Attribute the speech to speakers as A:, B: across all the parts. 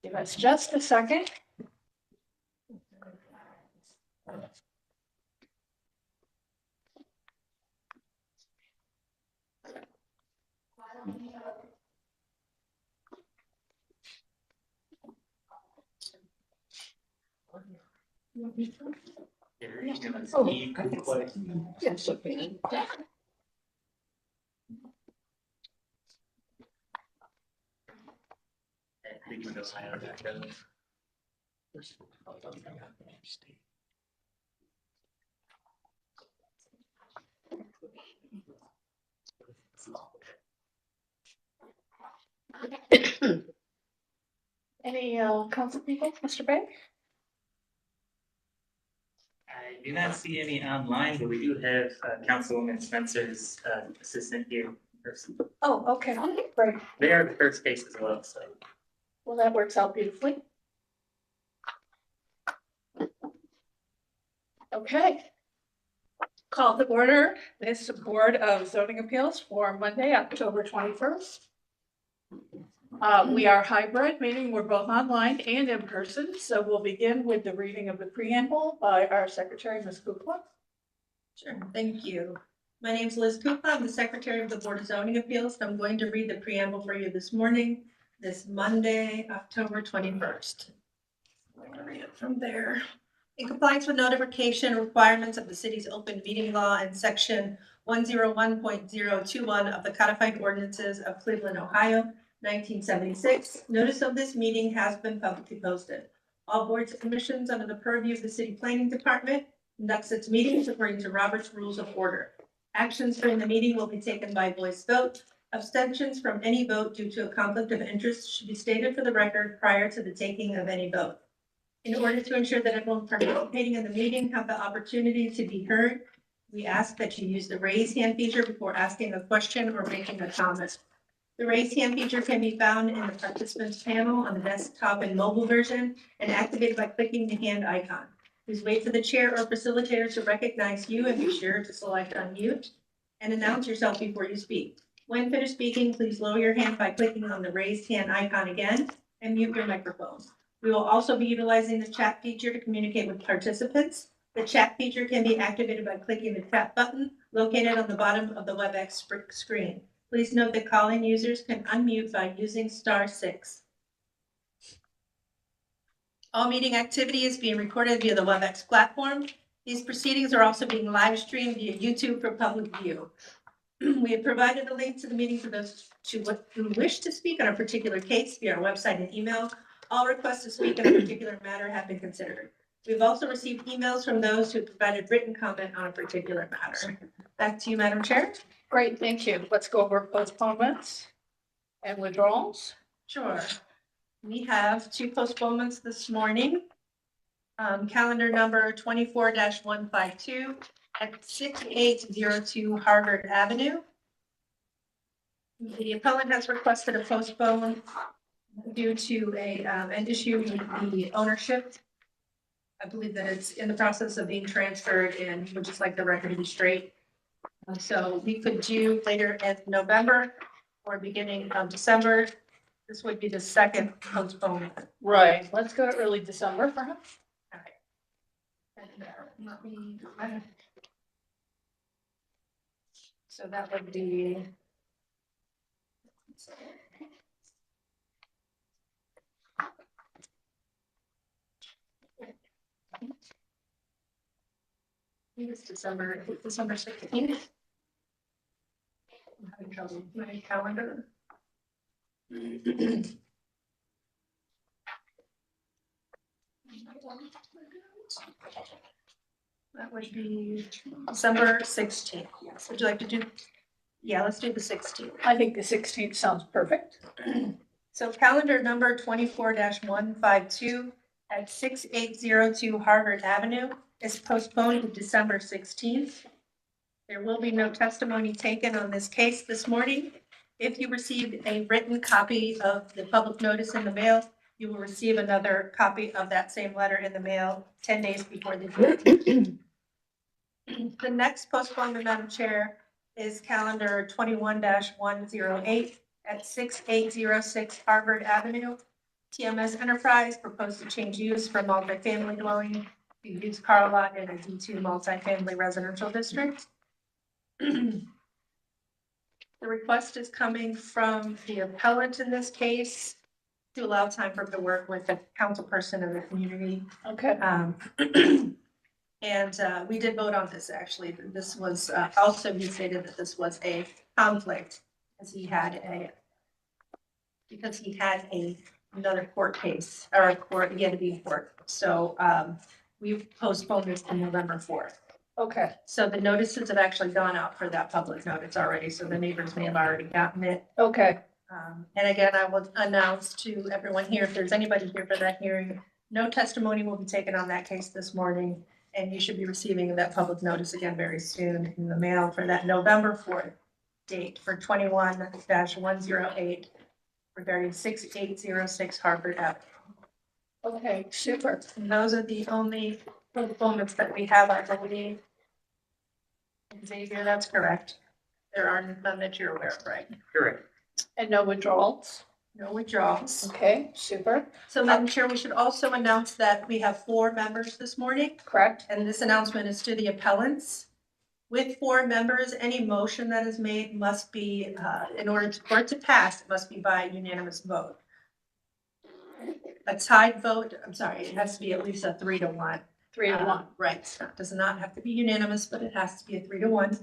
A: Give us just a second. Oh, yes, okay. Any council people, Mr. Bay?
B: I do not see any online, but we do have Councilwoman Spencer's assistant here in person.
A: Oh, okay, great.
B: They are the first case as well, so.
A: Well, that works out beautifully. Okay. Call to order this Board of Zoning Appeals for Monday, October 21st. We are hybrid, meaning we're both online and in person. So we'll begin with the reading of the preamble by our secretary, Ms. Kukla.
C: Sure, thank you. My name is Liz Kukla. I'm the Secretary of the Board of Zoning Appeals. I'm going to read the preamble for you this morning, this Monday, October 21st. I'm going to read it from there. In compliance with notification requirements of the city's open meeting law and section 101.021 of the codified ordinances of Cleveland, Ohio, 1976, notice of this meeting has been publicly posted. All boards and commissions under the purview of the city planning department conducts its meetings according to Robert's Rules of Order. Actions during the meeting will be taken by voice vote. Abstentions from any vote due to a conflict of interest should be stated for the record prior to the taking of any vote. In order to ensure that everyone participating in the meeting have the opportunity to be heard, we ask that you use the raise hand feature before asking a question or making a comment. The raise hand feature can be found in the participants panel on the desktop and mobile version and activated by clicking the hand icon. Please wait for the chair or facilitator to recognize you and be sure to select unmute and announce yourself before you speak. When finished speaking, please lower your hand by clicking on the raised hand icon again and mute your microphone. We will also be utilizing the chat feature to communicate with participants. The chat feature can be activated by clicking the chat button located on the bottom of the WebEx screen. Please note that call-in users can unmute by using *6. All meeting activity is being recorded via the WebEx platform. These proceedings are also being live streamed via YouTube for public view. We have provided a link to the meeting for those who wish to speak on a particular case via our website and email. All requests to speak on a particular matter have been considered. We've also received emails from those who provided written comment on a particular matter. Back to you, Madam Chair.
A: Great, thank you. Let's go over postponements and withdrawals.
C: Sure. We have 2 postponements this morning. Calendar number 24-152 at 6802 Harvard Avenue. The appellant has requested a postpone due to an issue with the ownership. I believe that it's in the process of being transferred and would just like the record to be straight. So we could do later in November or beginning of December. This would be the second postponement.
A: Right, let's go to early December perhaps.
C: Let me- So that would be. I think it's December 16th. I'm having trouble with my calendar. That would be December 16th. Yes. Would you like to do? Yeah, let's do the 16th.
A: I think the 16th sounds perfect.
C: So calendar number 24-152 at 6802 Harvard Avenue is postponed to December 16th. There will be no testimony taken on this case this morning. If you received a written copy of the public notice in the mail, you will receive another copy of that same letter in the mail 10 days before the hearing. The next postponement, Madam Chair, is calendar 21-108 at 6806 Harvard Avenue. TMS Enterprise proposed to change use from multifamily dwelling to use car lot in a D2 multifamily residential district. The request is coming from the appellant in this case to allow time for him to work with the council person in the community.
A: Okay,
C: And we did vote on this, actually. This was, also he stated that this was a conflict because he had another court case, or a court, he had to be in court. So we postponed this to November 4th.
A: okay,
C: So the notices have actually gone out for that public notice already, so the neighbors may have already gotten it.
A: okay.
C: And again, I will announce to everyone here, if there's anybody here for that hearing, no testimony will be taken on that case this morning. And you should be receiving that public notice again very soon in the mail for that November 4th date for 21-108 regarding 6806 Harvard Avenue.
A: Okay, super.
C: And those are the only components that we have, I believe. Xavier, that's correct. There are none that you're aware of, right?
B: Correct.
A: And no withdrawals.
C: No withdrawals.
A: Okay, super.
C: So Madam Chair, we should also announce that we have 4 members this morning.
A: Correct.
C: And this announcement is to the appellants. With 4 members, any motion that is made must be, for it to pass, it must be by unanimous vote. A tied vote, I'm sorry, it has to be at least a 3-to-1.
A: 3-1.
C: Right, it does not have to be unanimous, but it has to be a 3-to-1.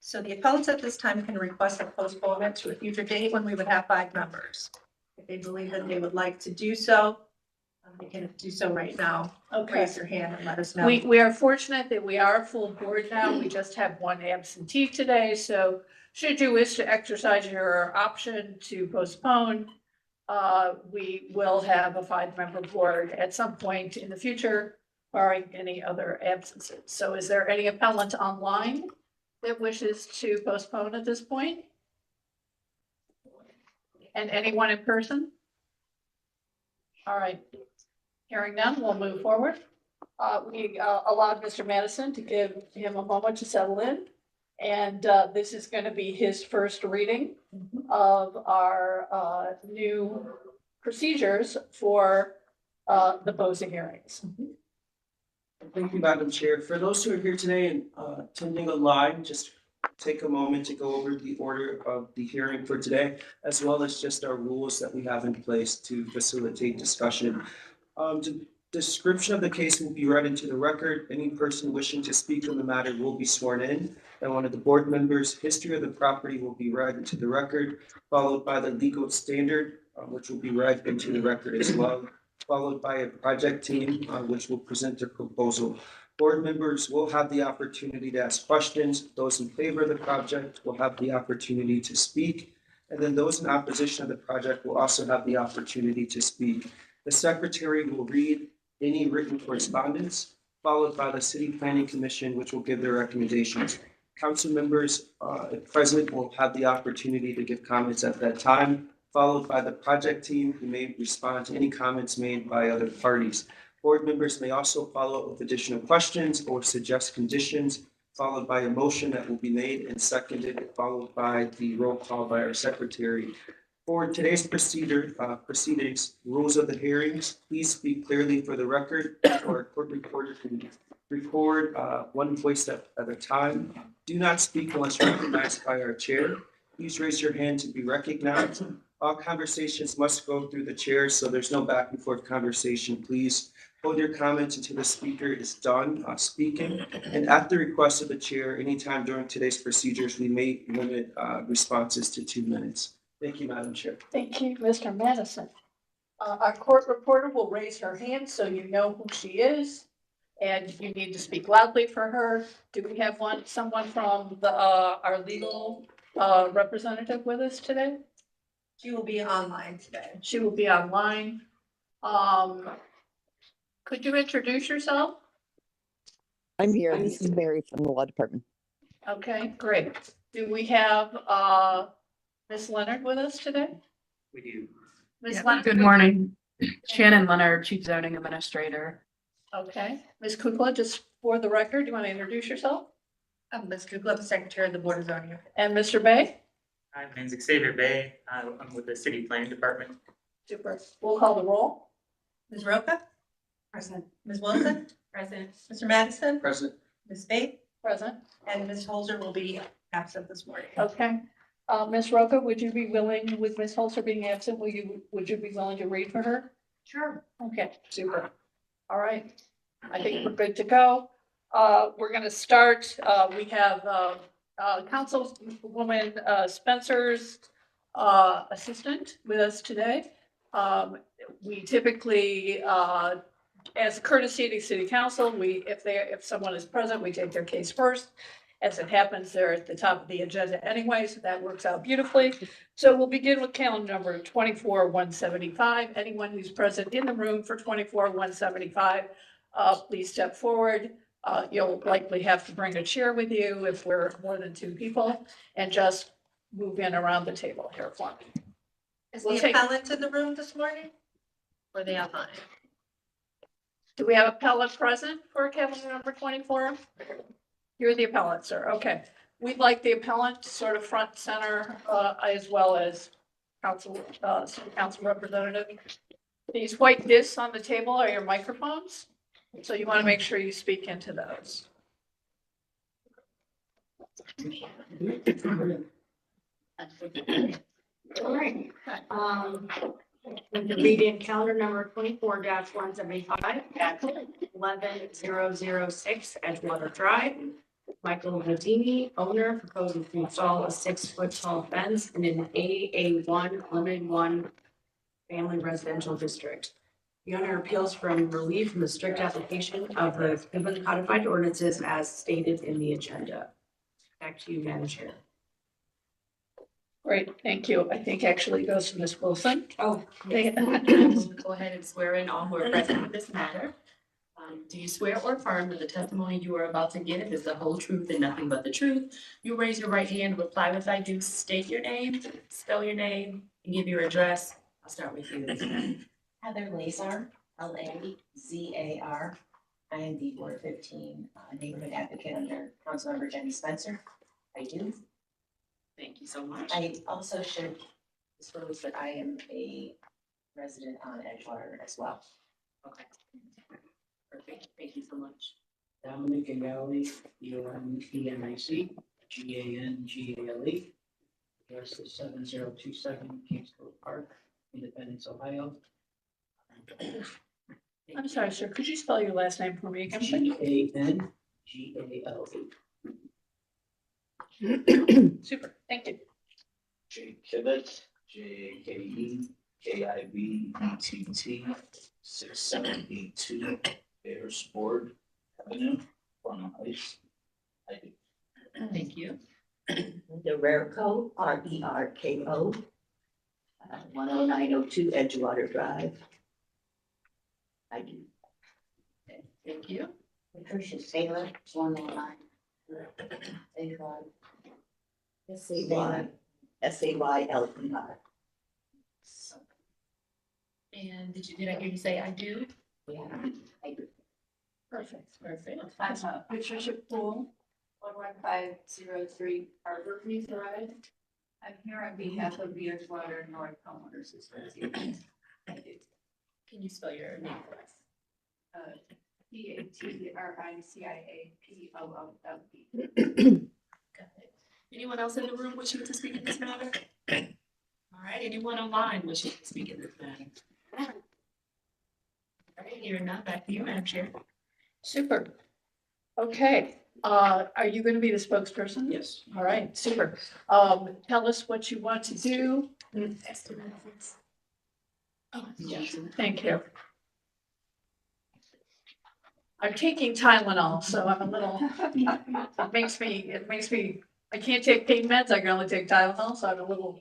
C: So the appellants at this time can request a postponement to a future date when we would have 5 members. If they believe that they would like to do so, they can do so right now.
A: Okay.
C: Raise your hand and let us know.
A: We are fortunate that we are a full board now. We just have 1 absentee today, so should you wish to exercise your option to postpone, we will have a 5-member board at some point in the future, barring any other absences. So is there any appellant online that wishes to postpone at this point? And anyone in person? All right. Hearing none, we'll move forward. We allowed Mr. Madison to give him a moment to settle in. And this is going to be his first reading of our new procedures for the BOSA hearings.
D: Thank you, Madam Chair. For those who are here today and attending online, just take a moment to go over the order of the hearing for today, as well as just our rules that we have in place to facilitate discussion. The description of the case will be read into the record. Any person wishing to speak on the matter will be sworn in. And one of the board members' history of the property will be read into the record, followed by the legal standard, which will be read into the record as well, followed by a project team, which will present their proposal. Board members will have the opportunity to ask questions. Those in favor of the project will have the opportunity to speak. And then those in opposition of the project will also have the opportunity to speak. The secretary will read any written correspondence, followed by the City Planning Commission, which will give their recommendations. Council members, if present, will have the opportunity to give comments at that time, followed by the project team, who may respond to any comments made by other parties. Board members may also follow up with additional questions or suggest conditions, followed by a motion that will be made and seconded, followed by the roll call by our secretary. For today's proceedings, rules of the hearings, please speak clearly for the record, or a court reporter can record one voice at a time. Do not speak unless recognized by our chair. Please raise your hand to be recognized. All conversations must go through the chair, so there's no back and forth conversation. Please hold your comments until the speaker is done speaking. And at the request of the chair, anytime during today's procedures, we may limit responses to 2 minutes. Thank you, Madam Chair.
A: Thank you, Mr. Madison. Our court reporter will raise her hand so you know who she is, and you need to speak loudly for her. Do we have someone from our legal representative with us today?
C: She will be online today.
A: She will be online. Could you introduce yourself?
E: I'm here. This is Mary from the law department.
A: Okay, great. Do we have Ms. Leonard with us today?
B: We do.
A: Ms.
F: Yeah,
A: Leonard?
F: good morning. Shannon Leonard, Chief Zoning Administrator.
A: Okay. Ms. Kukla, just for the record, do you want to introduce yourself?
C: I'm Ms. Kukla, the Secretary of the Board of Zoning.
A: And Mr. Bay?
B: Hi, my name's Xavier Bay. I'm with the City Planning Department.
A: Super. We'll call the roll.
C: Ms. Roca?
F: Present.
C: Ms. Wilson?
F: Present.
C: Mr. Madison?
D: Present.
C: Ms. Faith?
A: Present.
C: And Ms. Holzer will be absent this morning.
A: Okay. Ms. Roca, would you be willing, with Ms. Holzer being absent, would you be willing to read for her?
F: Sure.
A: Okay, super. All right. I think we're good to go. We're gonna start. We have, Councilwoman, Spencer's, assistant with us today. We typically, as a courtesy to city council, if someone is present, we take their case first. As it happens, they're at the top of the agenda anyway, so that works out beautifully. So we'll begin with calendar number 24-175. Anyone who's present in the room for 24-175, please step forward. You'll likely have to bring a chair with you if we're more than 2 people, and just move in around the table here for me.
C: Is
A: We'll
C: the
A: take-
C: appellant in the room this morning? Or are they online?
A: Do we have appellant present for calendar number 24? You're the appellant, sir. Okay. We'd like the appellant sort of front center, as well as city council representative. These white discs on the table are your microphones, so you want to make sure you speak into those.
G: All right, with the reading calendar number 24-175 at 11006 Edgewater Drive. Michael Houdini, owner, proposes to install a 6-foot tall fence in an AA1 limited 1 family residential district. The owner appeals from relief from the strict application of the Cleveland codified ordinances as stated in the agenda. Back to you, Madam Chair.
A: Great, thank you. I think actually goes to Ms. Wilson.
G: Oh,
A: They-
G: go ahead and swear in all who are present with this matter. Do you swear or affirm that the testimony you are about to give is the whole truth and nothing but the truth? You raise your right hand, reply with I do, state your name, spell your name, and give your address. I'll start with you.
H: Heather Lazar, Lazar. I am the Ward 15 neighborhood advocate under Councilmember Jenny Spencer. I do.
G: Thank you so much.
H: I also should disclose that I am a resident on Edgewater as well.
G: Okay. Perfect. Thank you so much.
I: Dominic Gangale, DOMENIC, GANGALE. Address is 7027 Kingscote Park, Independence, Ohio.
A: I'm sorry, sir. Could you spell your last name for me again, please?
I: GANGALE.
A: Super, thank you.
I: J Kivett, JKEKIBETT, 6782 Bearsford Avenue, Ormond Heights. I do.
G: Thank you.
J: Rerco, RERKO, 10902 Edgewater Drive. I do.
G: Thank you.
J: Patricia Saylor, 109. SAYLER.
G: And did I hear you say I do?
J: Yeah, I do.
A: Perfect.
G: Perfect.
A: Patricia Poole.
K: 11503 Harborview Drive. I'm here on behalf of the Edgewater North Homeowners Association.
G: Can you spell your name for us?
K: PATRICIAPOOLE.
G: Got it. Anyone else in the room wishing to speak in this matter? All right, anyone online wishing to speak in this matter? All right, hearing none, back to you, Madam Chair.
A: Super. Okay, are you going to be the spokesperson?
I: Yes.
A: All right, super. Tell us what you want to do.
G: Oh,
I: Yes.
A: Thank you. I'm taking Tylenol, so I'm a little, it makes me, I can't take pain meds, I can only take Tylenol, so I'm a little.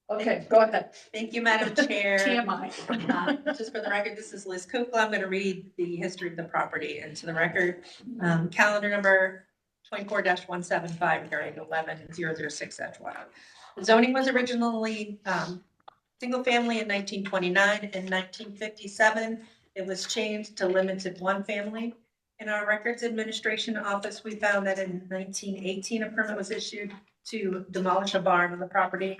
A: Okay, go ahead.
C: Thank you, Madam Chair.
A: TMI.
C: Just for the record, this is Liz Kukla. I'm going to read the history of the property into the record. Calendar number 24-175, hearing 11006 Edgewater. The zoning was originally single family in 1929. In 1957, it was changed to limited 1 family. In our records administration office, we found that in 1918, a permit was issued to demolish a barn on the property.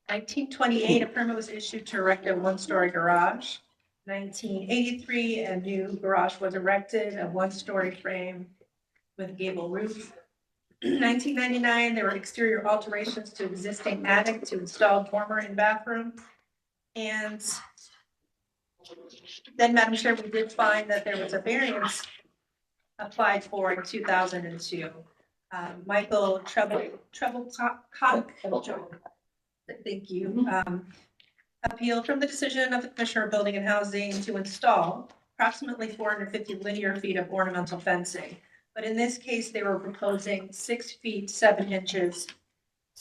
C: 1928, a permit was issued to erect a one-story garage. 1983, a new garage was erected, a one-story frame with gable roof. 1999, there were exterior alterations to existing attic to install dormer and bathroom. And then, Madam Chair, we did find that there was a variance applied for in 2002. Michael Treblecock, thank you, appealed from the decision of the Commissioner of Building and Housing to install approximately 450 linear feet of ornamental fencing. But in this case, they were proposing 6 feet, 7 inches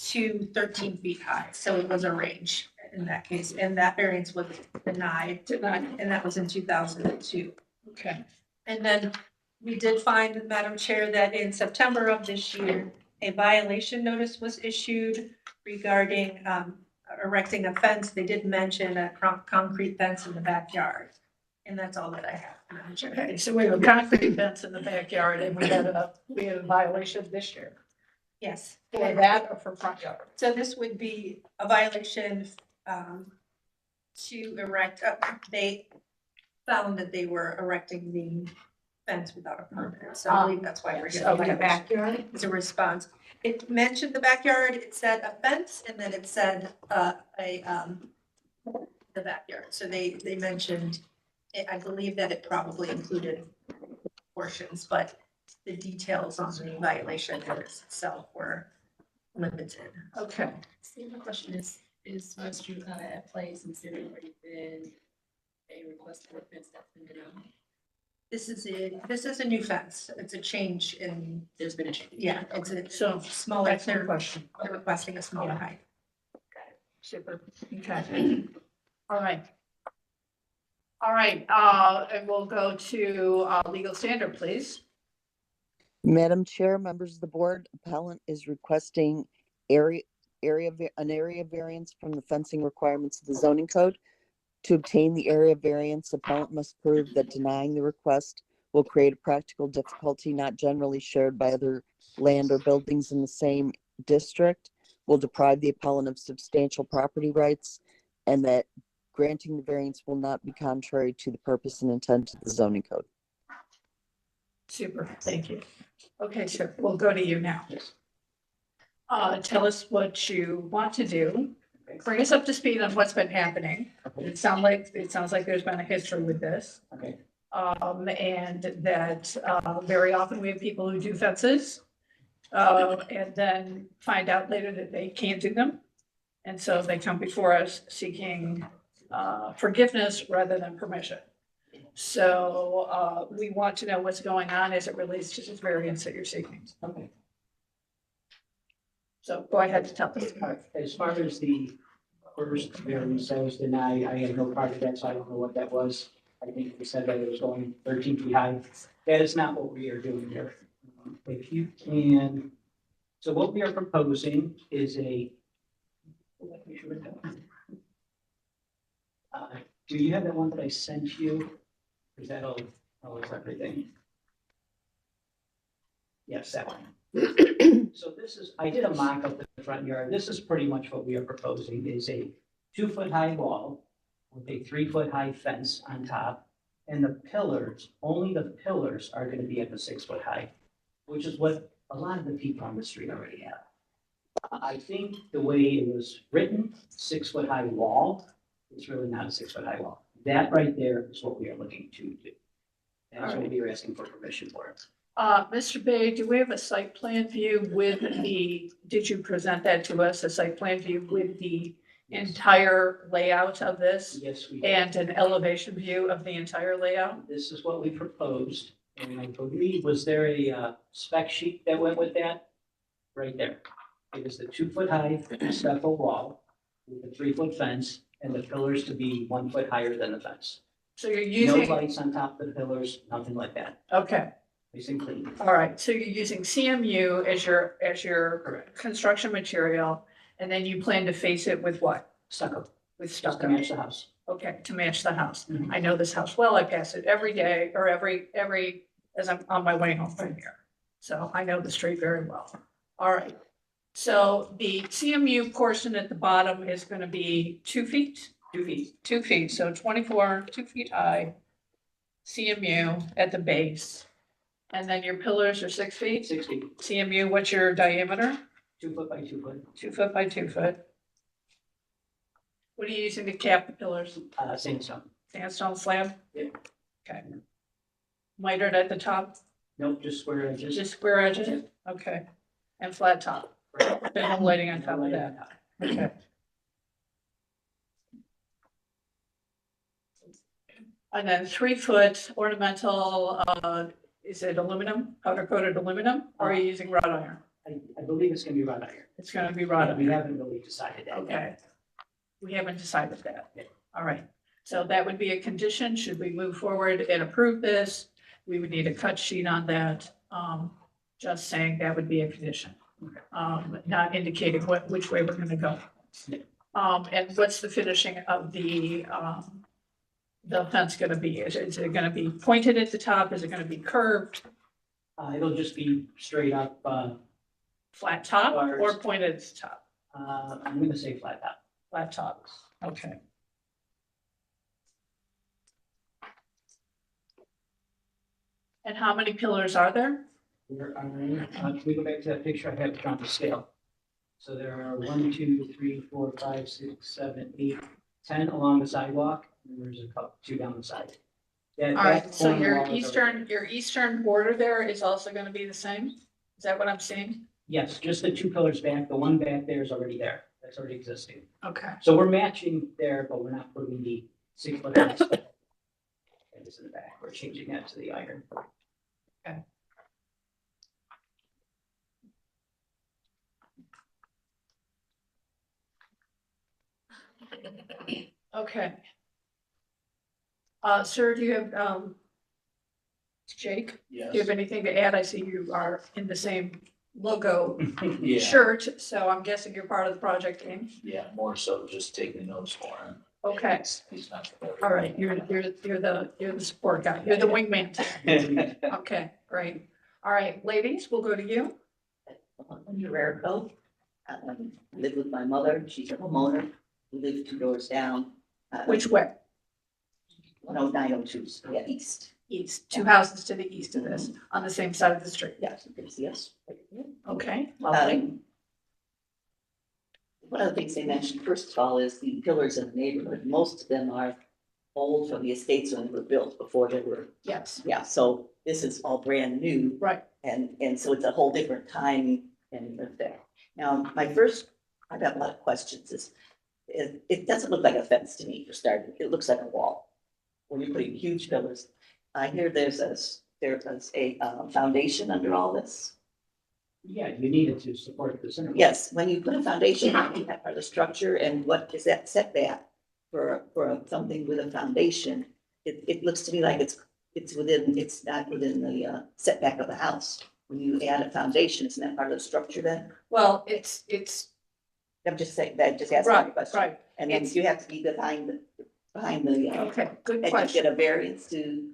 C: to 13 feet high. So it was a range in that case, and that variance was denied, and that was in 2002.
A: Okay.
C: And then we did find, Madam Chair, that in September of this year, a violation notice was issued regarding erecting a fence. They did mention a concrete fence in the backyard. And that's all that I have, Madam Chair.
A: Okay, so we have a concrete fence in the backyard and we had a violation this year.
C: Yes.
A: For that or for front yard?
C: So this would be a violation to erect, they found that they were erecting the fence without a permit. So I believe that's why we're
A: So
C: getting
A: in the
C: a
A: backyard?
C: It's a response. It mentioned the backyard, it said a fence, and then it said the backyard. So they mentioned, I believe that it probably included portions, but the details on the violation notice itself were limited.
A: Okay.
G: See, the question is most you at play since there's already been a request for a fence that's been denied?
C: This is a new fence. It's a change in,
G: There's been a change.
C: yeah, it's a
A: So
C: smaller,
A: excellent
C: they're
A: question.
C: requesting a smaller
A: Yeah.
C: height.
A: Super. Okay. All right. All right, and we'll go to legal standard, please.
E: Madam Chair, members of the board, appellant is requesting an area variance from the fencing requirements of the zoning code. To obtain the area variance, appellant must prove that denying the request will create a practical difficulty not generally shared by other land or buildings in the same district, will deprive the appellant of substantial property rights, and that granting the variance will not be contrary to the purpose and intent of the zoning code.
A: Super, thank you. Okay, sure, we'll go to you now. Tell us what you want to do. Bring us up to speed on what's been happening. It sounds like there's been a history with this.
D: Okay.
A: And that very often we have people who do fences and then find out later that they can't do them. And so they come before us seeking forgiveness rather than permission. So we want to know what's going on as it relates to this variance that you're seeking.
L: Okay.
A: So go ahead and tell us.
L: As far as the first variance that was denied, I had no part of that, so I don't know what that was. I think we said that it was going 13 feet high. That is not what we are doing here. If you can, so what we are proposing is a. Do you have that one that I sent you? Is that all is everything? Yes, that one. So this is, I did a mock up the front yard. This is pretty much what we are proposing is a 2-foot high wall with a 3-foot high fence on top. And the pillars, only the pillars are going to be at the 6-foot high, which is what a lot of the people on the street already have. I think the way it was written, 6-foot high wall, it's really not a 6-foot high wall. That right there is what we are looking to do. That's what we are asking for permission for.
A: Mr. Bay, do we have a site plan view with did you present that to us, a site plan view with the entire layout of this?
L: Yes, we do.
A: And an elevation view of the entire layout?
L: This is what we proposed, and I believe, was there a spec sheet that went with that? Right there. It is the 2-foot high stucco wall with a 3-foot fence, and the pillars to be 1 foot higher than the fence.
A: So you're
L: No
A: using,
L: lights on top of the pillars, nothing like that.
A: okay,
L: Nice and clean.
A: all right, so you're using CMU as your
L: Correct.
A: construction material, and then you plan to face it with what?
L: Stucco,
A: With
L: just to
A: stucco?
L: match the house.
A: Okay, to match the house.
L: Mhm.
A: I know this house well, I pass it every day, or every as I'm on my way home from here. So I know the street very well. All right. So the CMU portion at the bottom is gonna be 2 feet? 2 feet. 2 feet, so 24, 2 feet high. CMU at the base. And then your pillars are 6 feet?
L: 60,
A: CMU, what's your diameter?
L: 2 foot by 2 foot,
A: 2 foot by 2 foot. What are you using to cap the pillars?
L: sandstone.
A: Sandstone slab?
L: Yeah.
A: Okay. Mitered at the top,
L: Nope, just square edges.
A: just square edges? Okay. And flat top? There's no lighting on top of that? Okay. And then 3 foot ornamental, is it aluminum, powder coated aluminum, or are you using wrought iron?
L: I believe it's gonna be wrought iron.
A: It's gonna be wrought
L: We
A: iron,
L: haven't really decided that.
A: okay. We haven't decided that.
L: Yeah.
A: All right, so that would be a condition, should we move forward and approve this? We would need a cut sheet on that, just saying that would be a condition. Not indicating which way we're gonna go. And what's the finishing of the fence gonna be? Is it gonna be pointed at the top? Is it gonna be curved,
L: It'll just be straight up,
A: flat top, or
L: Bars.
A: pointed at the top?
L: I'm gonna say flat top.
A: Flat top, okay. And how many pillars are there?
L: There are, can we go back to that picture? I have it on the scale. So there are 1, 2, 3, 4, 5, 6, 7, 8, 10 along the sidewalk, and there's a couple, 2 down the side. That-
A: All
L: that
A: right, so
L: corner wall is over-
A: your eastern border there is also gonna be the same? Is that what I'm seeing?
L: Yes, just the 2 pillars back. The one back there is already there. That's already existing.
A: Okay.
L: So we're matching there, but we're not putting the 6 foot. That is in the back. We're changing that to the iron.
A: Okay. Sir, do you have, Jake, do you have
I: Yes.
A: anything to add? I see you are in the same logo
I: Yeah,
A: shirt, so I'm guessing you're part of the project team.
I: yeah, more so just taking notes for him.
A: Okay,
I: He's not.
A: all right, you're the support guy, you're the wingman. Okay, great. All right, ladies, we'll go to you.
J: Under Rarico. Live with my mother, she's a homeowner, we live 2 doors down.
A: Which way?
J: 10902, so yeah, east.
A: East, 2 houses to the east of this, on the same side of the street.
J: Yes, yes.
A: Okay, lovely.
J: One of the things they mentioned, first of all, is the pillars in the neighborhood. Most of them are old from the estates when they were built before they were,
A: Yes,
J: yeah, so this is all brand new.
A: right.
J: And so it's a whole different time and live there. Now, I've got a lot of questions, it doesn't look like a fence to me for starting, it looks like a wall. When you're putting huge pillars, I hear there's a foundation under all this.
L: Yeah, you need it to support the center.
J: Yes, when you put a foundation on that part of the structure, and what is that setback for something with a foundation? It looks to me like it's not within the setback of the house. When you add a foundation, isn't that part of the structure then?
A: Well, it's,
J: I'm just saying, that just asking a
A: right,
J: question.
A: right.
J: And then you have to be behind the,
A: Okay, good
J: and you
A: question.
J: get a variance to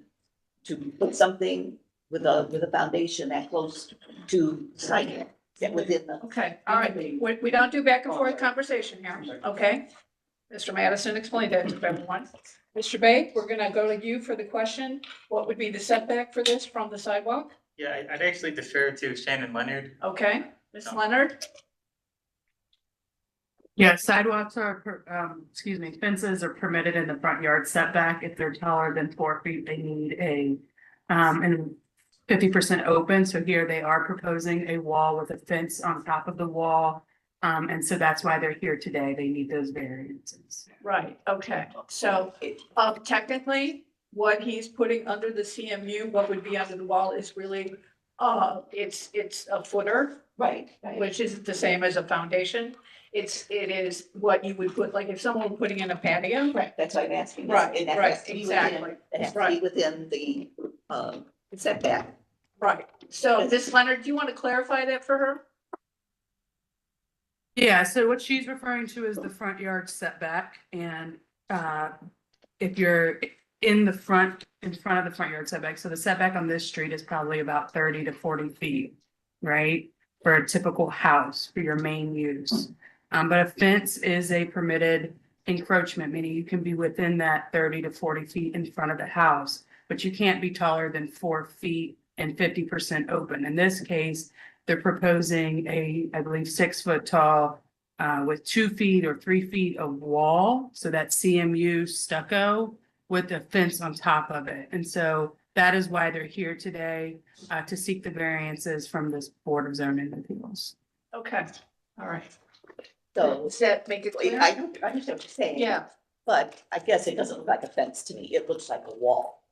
J: put something with a foundation that close to site, that within the.
A: Okay, all right. We don't do back and forth conversation here, okay? Mr. Madison explained that to everyone. Mr. Bay, we're gonna go to you for the question. What would be the setback for this from the sidewalk?
B: Yeah, I'd actually defer to Shannon Leonard.
A: Okay, Ms. Leonard?
F: Yeah, sidewalks fences are permitted in the front yard setback. If they're taller than 4 feet, they need and 50% open. So here they are proposing a wall with a fence on top of the wall. And so that's why they're here today. They need those variances.
A: Right, okay. So, technically, what he's putting under the CMU, what would be under the wall is really, it's a footer,
J: Right.
A: which isn't the same as a foundation. It is what you would put, like if someone were putting in a patio.
J: Right, that's why I'm asking.
A: Right,
J: And that
A: right,
J: has to be
A: exactly,
J: within- It has to be
A: right.
J: within the setback.
A: Right. So, Ms. Leonard, do you want to clarify that for her?
F: Yeah, so what she's referring to is the front yard setback and if you're in the front, in front of the front yard setback. So the setback on this street is probably about 30 to 40 feet, right? For a typical house for your main use. But a fence is a permitted encroachment, meaning you can be within that 30 to 40 feet in front of the house, but you can't be taller than 4 feet and 50% open. In this case, they're proposing I believe, 6 foot tall, with 2 feet or 3 feet of wall, so that's CMU stucco with a fence on top of it. And so that is why they're here today, to seek the variances from this Board of Zoning Appeals.
A: Okay, all right.
J: So
A: Does that make it clear?
J: I understand what you're saying.
A: Yeah,
J: But I guess it doesn't look like a fence to me. It looks like a wall.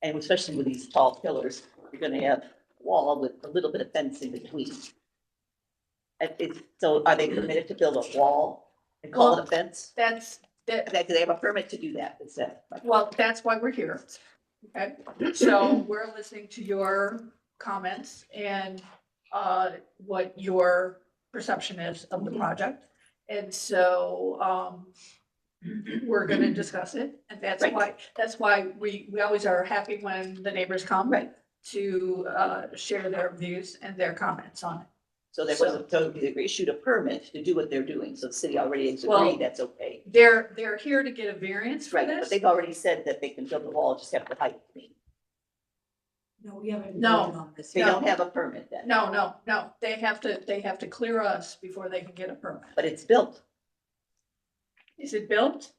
J: And especially with these tall pillars, you're gonna have a wall with a little bit of fence in between. So are they permitted to build a wall and call it a fence?
A: that,
J: Do they have a permit to do that? Is that?
A: well, that's why we're here. Okay, so we're listening to your comments and what your perception is of the project. And so we're gonna discuss it, and that's why we always are happy when the neighbors come to share their views and their comments on it.
J: So there wasn't, so they issued a permit to do what they're doing, so the city already has
A: Well,
J: agreed that's okay.
A: They're here to get a variance for
J: Right, but
A: this.
J: they've already said that they can build the wall, just have the height.
C: No, we haven't.
A: No.
C: voted on this
J: They
C: yet.
J: don't have a permit then.
A: No, they have to clear us before they can get a permit.
J: But it's built.
A: Is it built?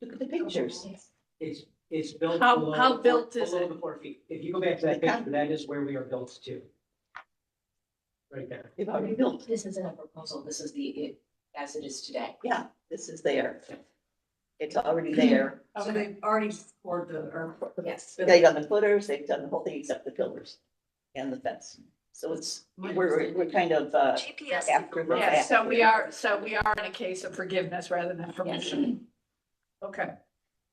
J: Look at the pictures.
L: It's built.
A: How-
L: below
A: how
L: the
A: built
L: four-
A: is
L: below
A: it?
L: the 4 feet. If you go back to that picture, that is where we are built to. Right there.
J: They've already built.
H: This isn't a proposal, this is as it is today.
J: Yeah, this is there. It's already there.
C: So they've already poured or.
H: Yes.
J: They've done the footers, they've done the whole thing except the pillars and the fence. So it's, we're kind of,
H: GPS.
J: after the
A: Yeah,
J: fact.
A: so we are in a case of forgiveness rather than permission. Okay.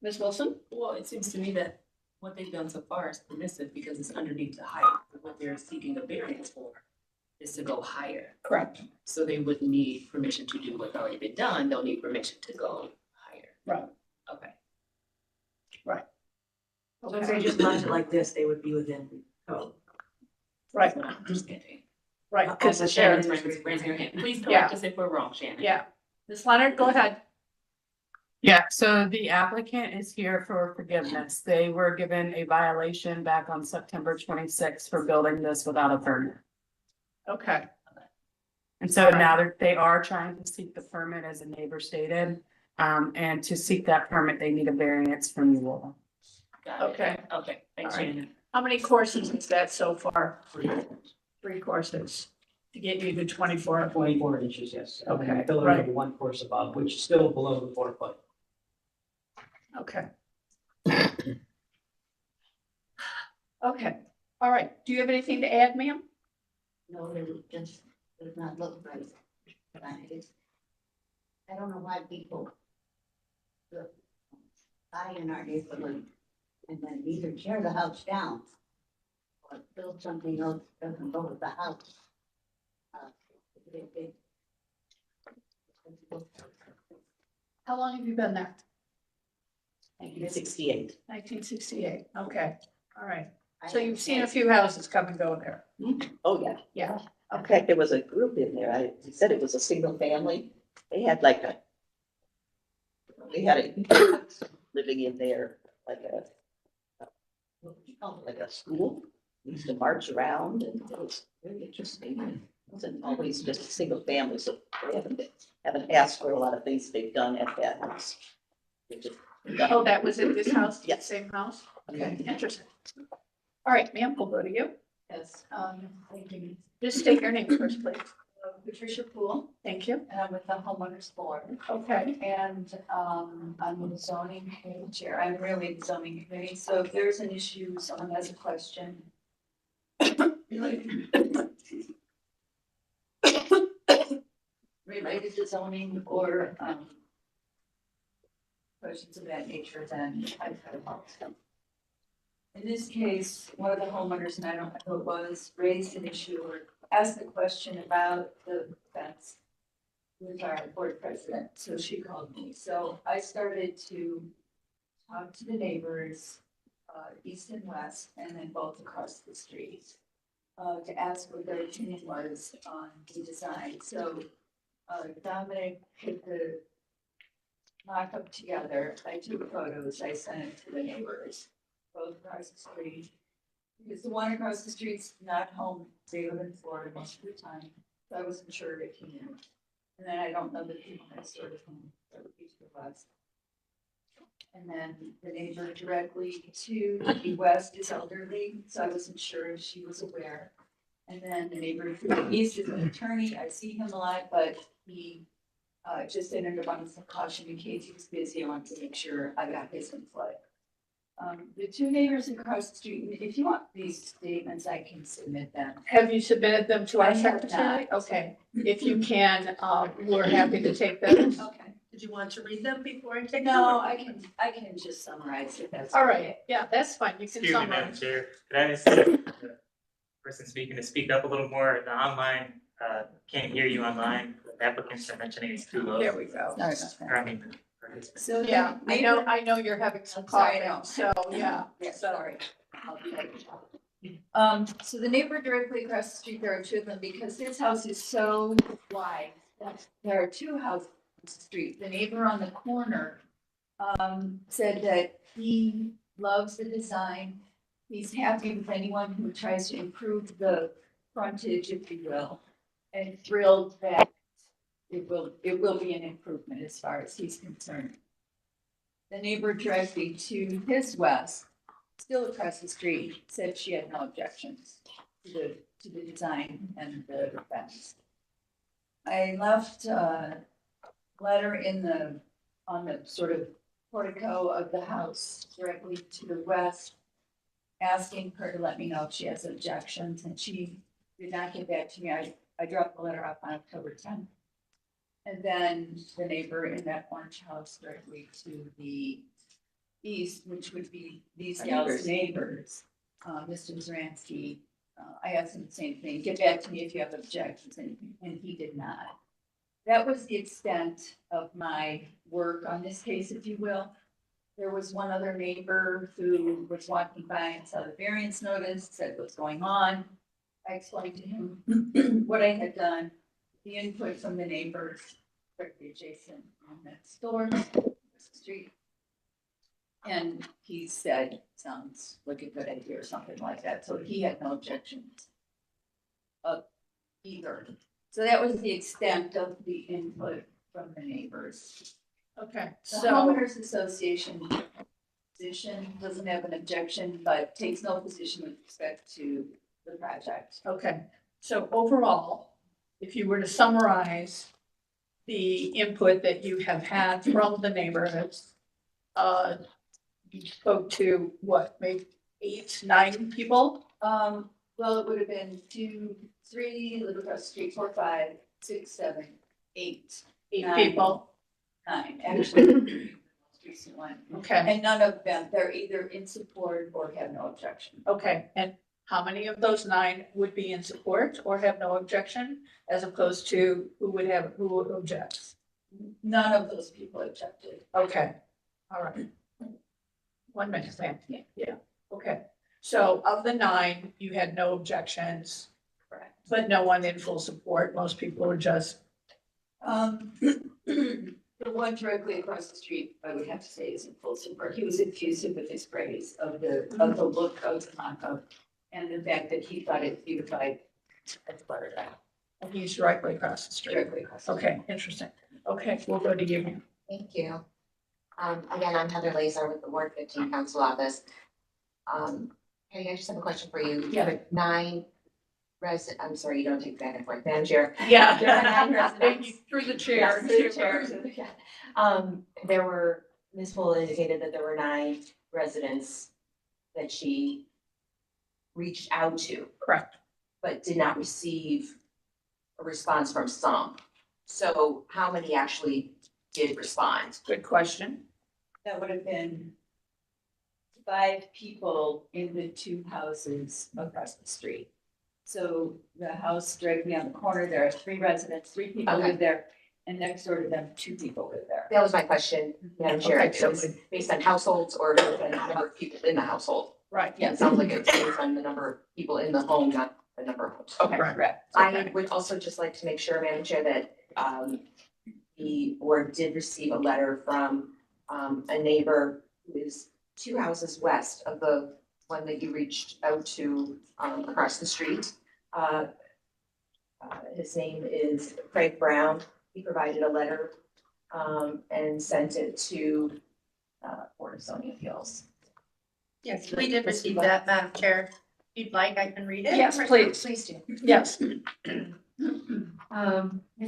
A: Ms. Wilson?
M: Well, it seems to me that what they've done so far is permissive because it's underneath the height. What they're seeking a variance for is to go higher.
A: Correct.
M: So they wouldn't need permission to do what's already been done. They'll need permission to go higher.
A: Right.
M: Okay.
C: So if they just left it like this, they would be within code.
A: Right,
M: Just kidding.
A: right, because the sheriff.
M: Shannon's raising her hand. Please
A: Yeah.
M: correct us if we're wrong, Shannon.
A: Yeah. Ms. Leonard, go ahead.
F: Yeah, so the applicant is here for forgiveness. They were given a violation back on September 26th for building this without a permit.
A: Okay,
F: And so now they are trying to seek the permit, as the neighbor stated. And to seek that permit, they need a variance from you all.
M: Got it.
A: okay.
M: Okay, thanks,
A: All right.
M: Shannon.
A: How many courses is that so far? 3 courses to get you to 24.
L: 24 inches, yes. And then the
A: Okay,
L: Pillar
A: right.
L: number 1 course above, which is still below the 4 foot.
A: Okay. Okay, all right. Do you have anything to add, ma'am?
H: No, it just does not look right. But I don't know why people buy in our neighborhood and then either tear the house down or build something else that doesn't go with the house.
A: How long have you been there?
J: 1968.
A: 1968. Okay, all right. So you've seen a few houses come and go there.
J: Oh, yeah.
A: Yeah.
J: In fact, there was a group in there. He said it was a single family. They had living in there, like what would you call it, like a school. They used to march around and it was very interesting. It wasn't always just a single family, so they haven't asked for a lot of things they've done at that house. They just done-
A: Oh, that was in this house?
J: Yes.
A: Same house? Okay, interesting. All right, ma'am, we'll go to you.
K: Yes, thank you.
A: Just state your name first, please.
K: Patricia Poole,
A: Thank you.
K: and I'm with the homeowners board.
A: Okay,
K: And I'm the zoning committee chair. I'm really the zoning committee. So if there's an issue, someone has a question. Related to zoning or questions of that nature, then I've had a lot. In this case, one of the homeowners, and I don't know who it was, raised an issue or asked a question about the fence with our board president, so she called me. So I started to talked to the neighbors, east and west, and then both across the street. To ask what their opinion was on the design, so, Dominic put the mock-up together, I took photos, I sent it to the neighbors, both across the street. Because the one across the street's not home, they live in Florida most of the time, so I wasn't sure if he knew. And then I don't know the people next door to him, so east or west. And then the neighbor directly to the west is elderly, so I wasn't sure if she was aware. And then the neighbor to the east is an attorney, I see him a lot, but he just in an abundance of caution in case he was busy, I wanted to make sure I got his info. The two neighbors across the street, if you want these statements, I can submit them.
A: Have you submitted them to
K: I
A: our
K: have
A: secretary?
K: not.
A: Okay, if you can, we're happy to take those.
K: Okay.
C: Did you want to read them before I take them?
K: No, I can just summarize it, that's.
A: All right, yeah, that's fine, you can
B: Excuse me, Madam
A: summarize.
B: Chair, could I ask the person speaking to speak up a little more? The online, can't hear you online. The applicants are mentioning it's too low.
A: There we go.
K: Sorry about that.
B: Or, I mean, the participants.
K: So
A: Yeah, I know you're having some
K: Sorry, I
A: coughing,
K: know.
A: so, yeah.
K: Yeah,
A: So-
K: sorry. I'll be right back. So the neighbor directly across the street, there are two of them, because his house is so wide, that there are two houses on the street. The neighbor on the corner, said that he loves the design. He's happy with anyone who tries to improve the frontage, if you will, and thrilled that it will be an improvement as far as he's concerned. The neighbor directly to his west, still across the street, said she had no objections to the design and the fence. I left a letter on the sort of portico of the house directly to the west, asking her to let me know if she has objections, and she did not get back to me. I dropped the letter off on October 10th. And then the neighbor in that orange house directly to the east, which would be these gals' neighbors, Mr. Zaransky, I asked him the same thing, get back to me if you have objections, and he did not. That was the extent of my work on this case, if you will. There was one other neighbor who was walking by and saw the variance notice, said what's going on. I explained to him what I had done, the input from the neighbors, directly adjacent on next door, street. And he said, sounds like a good idea or something like that, so he had no objections of either. So that was the extent of the input from the neighbors.
A: Okay,
K: The
A: so,
K: homeowners association position doesn't have an objection, but takes no position with respect to the project.
A: okay, so overall, if you were to summarize the input that you have had from the neighborhoods, you spoke to what, maybe 8, 9 people?
K: Well, it would have been 2, 3, live across the street, 4, 5, 6, 7, 8,
A: 8
K: 9.
A: people,
K: 9, actually, the most recent one.
A: okay,
K: And none of them, they're either in support or have no objection.
A: okay, and how many of those 9 would be in support or have no objection, as opposed to who objects?
K: None of those people objected.
A: Okay, all right. 1 minute, Sam. Yeah, okay. So of the 9, you had no objections,
K: Correct.
A: but no one in full support. Most people were just,
K: The one directly across the street, I would have to say is in full support. He was effusive with his praise of the look of the mock-up and the fact that he thought it beautified as part of that,
A: he's directly across the street.
K: directly across. the street.
A: Okay, interesting. Okay, we'll go to you.
N: Thank you. Again, I'm Heather Lazar with the Ward 15 Council Office. Hey, I just have a question for you. You have 9 I'm sorry, you don't take back and forth, Madam Chair.
A: Yeah.
N: There are 9 residents.
A: Through the chair.
N: Yes, through the chair. Ms. Full indicated that there were 9 residents that she reached out to.
A: Correct.
N: But did not receive a response from some. So how many actually did respond?
A: Good question.
K: That would have been 5 people in the 2 houses across the street. So the house directly on the corner, there are 3 residents, 3 people
N: Okay.
K: live there. and next door to them, 2 people live there.
N: That was my question, Madam Chair.
K: Okay,
N: It was based on households or based on the number of people in the household.
K: Right,
N: Yeah, it sounds like it's based on the number of people in the home, not the number of homes.
K: Okay, correct.
N: I would also just like to make sure, Madam Chair, that the board did receive a letter from a neighbor who is 2 houses west of the one that you reached out to across the street. His name is Craig Brown. He provided a letter and sent it to Board of Zoning Appeals.
C: Yes, we did receive that, Madam Chair. If you'd like, I can read it.
A: Yes, please.
C: Please do.
A: Yes.
C: His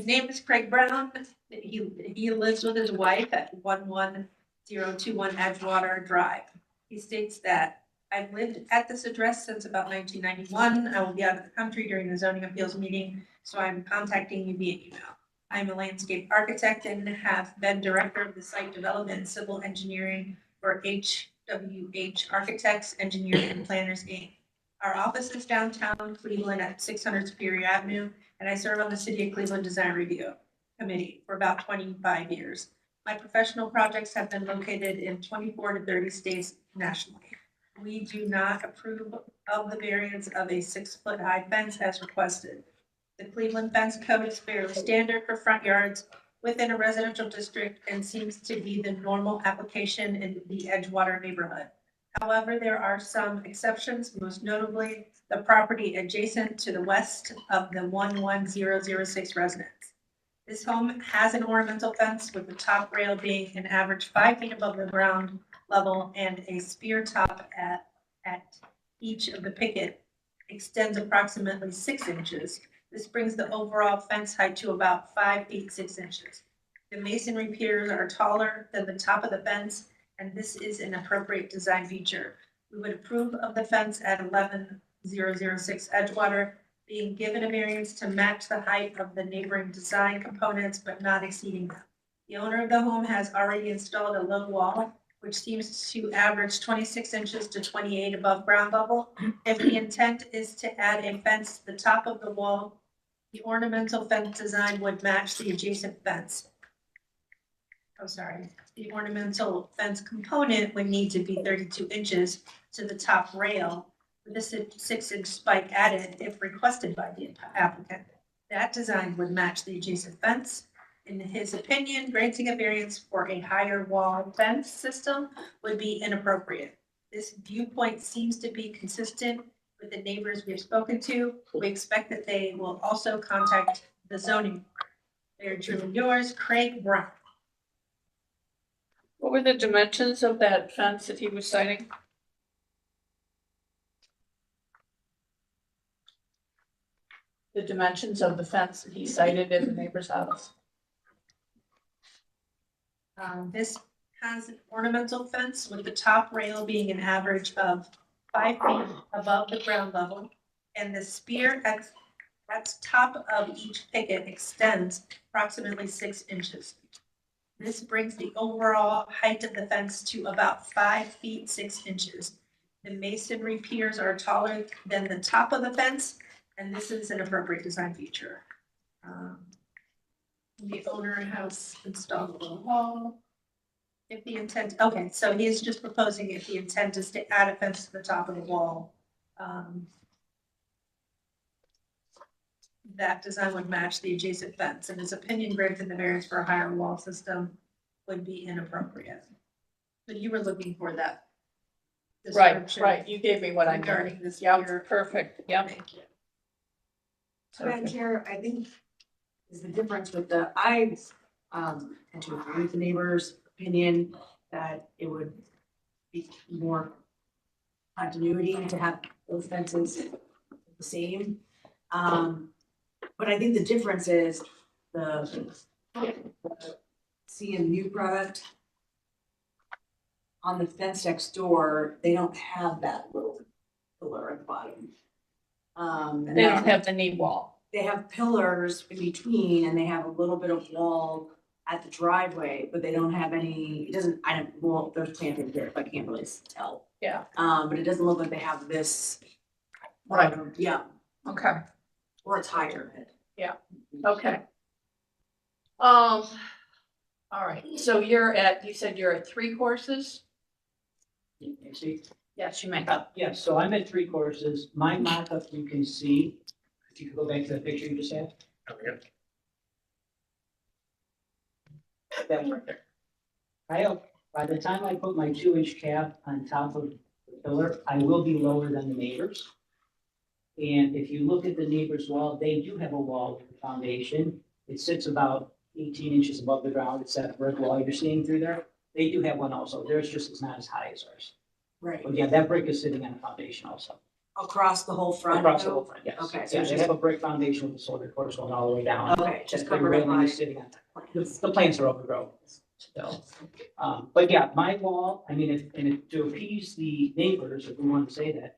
C: name is Craig Brown. He lives with his wife at 11021 Edgewater Drive. He states that I've lived at this address since about 1991. I will be out of the country during the zoning appeals meeting, so I'm contacting you via email. I'm a landscape architect and have been director of the site development and civil engineering for HWH Architects, Engineering and Planners, Inc. Our office is downtown Cleveland at 600 Superior Avenue, and I serve on the City of Cleveland Design Review Committee for about 25 years. My professional projects have been located in 24 to 30 states nationally. We do not approve of the variance of a 6-foot high fence as requested. The Cleveland Fence Code is fairly standard for front yards within a residential district and seems to be the normal application in the Edgewater neighborhood. However, there are some exceptions, most notably the property adjacent to the west of the 11006 residence. This home has an ornamental fence with the top rail being an average 5 feet above the ground level and a spear top at each of the picket extends approximately 6 inches. This brings the overall fence height to about 5 feet 6 inches. The masonry piers are taller than the top of the fence, and this is an appropriate design feature. We would approve of the fence at 11006 Edgewater, being given a variance to match the height of the neighboring design components, but not exceeding them. The owner of the home has already installed a low wall, which seems to average 26 inches to 28 above ground level. If the intent is to add a fence to the top of the wall, the ornamental fence design would match the adjacent fence. The ornamental fence component would need to be 32 inches to the top rail with a 6-inch spike added if requested by the applicant. That design would match the adjacent fence. In his opinion, granting a variance for a higher wall fence system would be inappropriate. This viewpoint seems to be consistent with the neighbors we have spoken to. We expect that they will also contact the zoning board. They are truly yours, Craig Brown.
A: What were the dimensions of that fence that he was citing? The dimensions of the fence that he cited in the neighbor's house?
C: This has an ornamental fence with the top rail being an average of 5 feet above the ground level. And the spear at top of each picket extends approximately 6 inches. This brings the overall height of the fence to about 5 feet 6 inches. The masonry piers are taller than the top of the fence, and this is an appropriate design feature. The owner has installed a wall. If the intent, okay, so he is just proposing if the intent is to add a fence to the top of the wall. That design would match the adjacent fence. In his opinion, granting the variance for a higher wall system would be inappropriate. But you were looking for that. description
A: Right, you gave me what I
C: regarding
A: needed.
C: this.
A: Yeah,
C: spear.
A: perfect, yeah.
C: Thank you.
G: Madam Chair, I think is the difference with the, I tend to agree with the neighbor's opinion that it would be more continuity to have those fences the same. But I think the difference is the CMU product on the fence next door, they don't have that little pillar at the bottom.
A: They don't have the knee wall.
G: They have pillars in between and they have a little bit of wall at the driveway, but they don't have any, it doesn't, I don't, well, there's planting here, but I can't really tell.
A: Yeah.
G: But it doesn't look like they have this.
A: Right.
G: Yeah,
A: Okay,
G: or it's higher.
A: okay. All right, so you said you're at 3 courses?
L: You see?
A: Yes, you may.
L: Yeah, so I'm at 3 courses. My mock-up, you can see, if you could go back to the picture you just had.
B: Okay.
L: That one right there. By the time I put my 2-inch cap on top of the pillar, I will be lower than the neighbors. And if you look at the neighbor's wall, they do have a wall with a foundation. It sits about 18 inches above the ground. It's that brick wall you're seeing through there. They do have one also. Theirs just is not as high as ours.
M: Right.
L: But yeah, that brick is sitting on a foundation also.
M: Across the whole front?
L: Across the
M: though?
L: whole front, yes.
M: Okay, so
L: Yeah,
M: it's
L: they
M: just,
L: have a brick foundation with the solid course going all the way down.
M: okay, just
L: The
M: covered
L: railing
M: by.
L: is sitting on top. The plants are overgrown still. But yeah, my wall, I mean, to appease the neighbors, if we want to say that,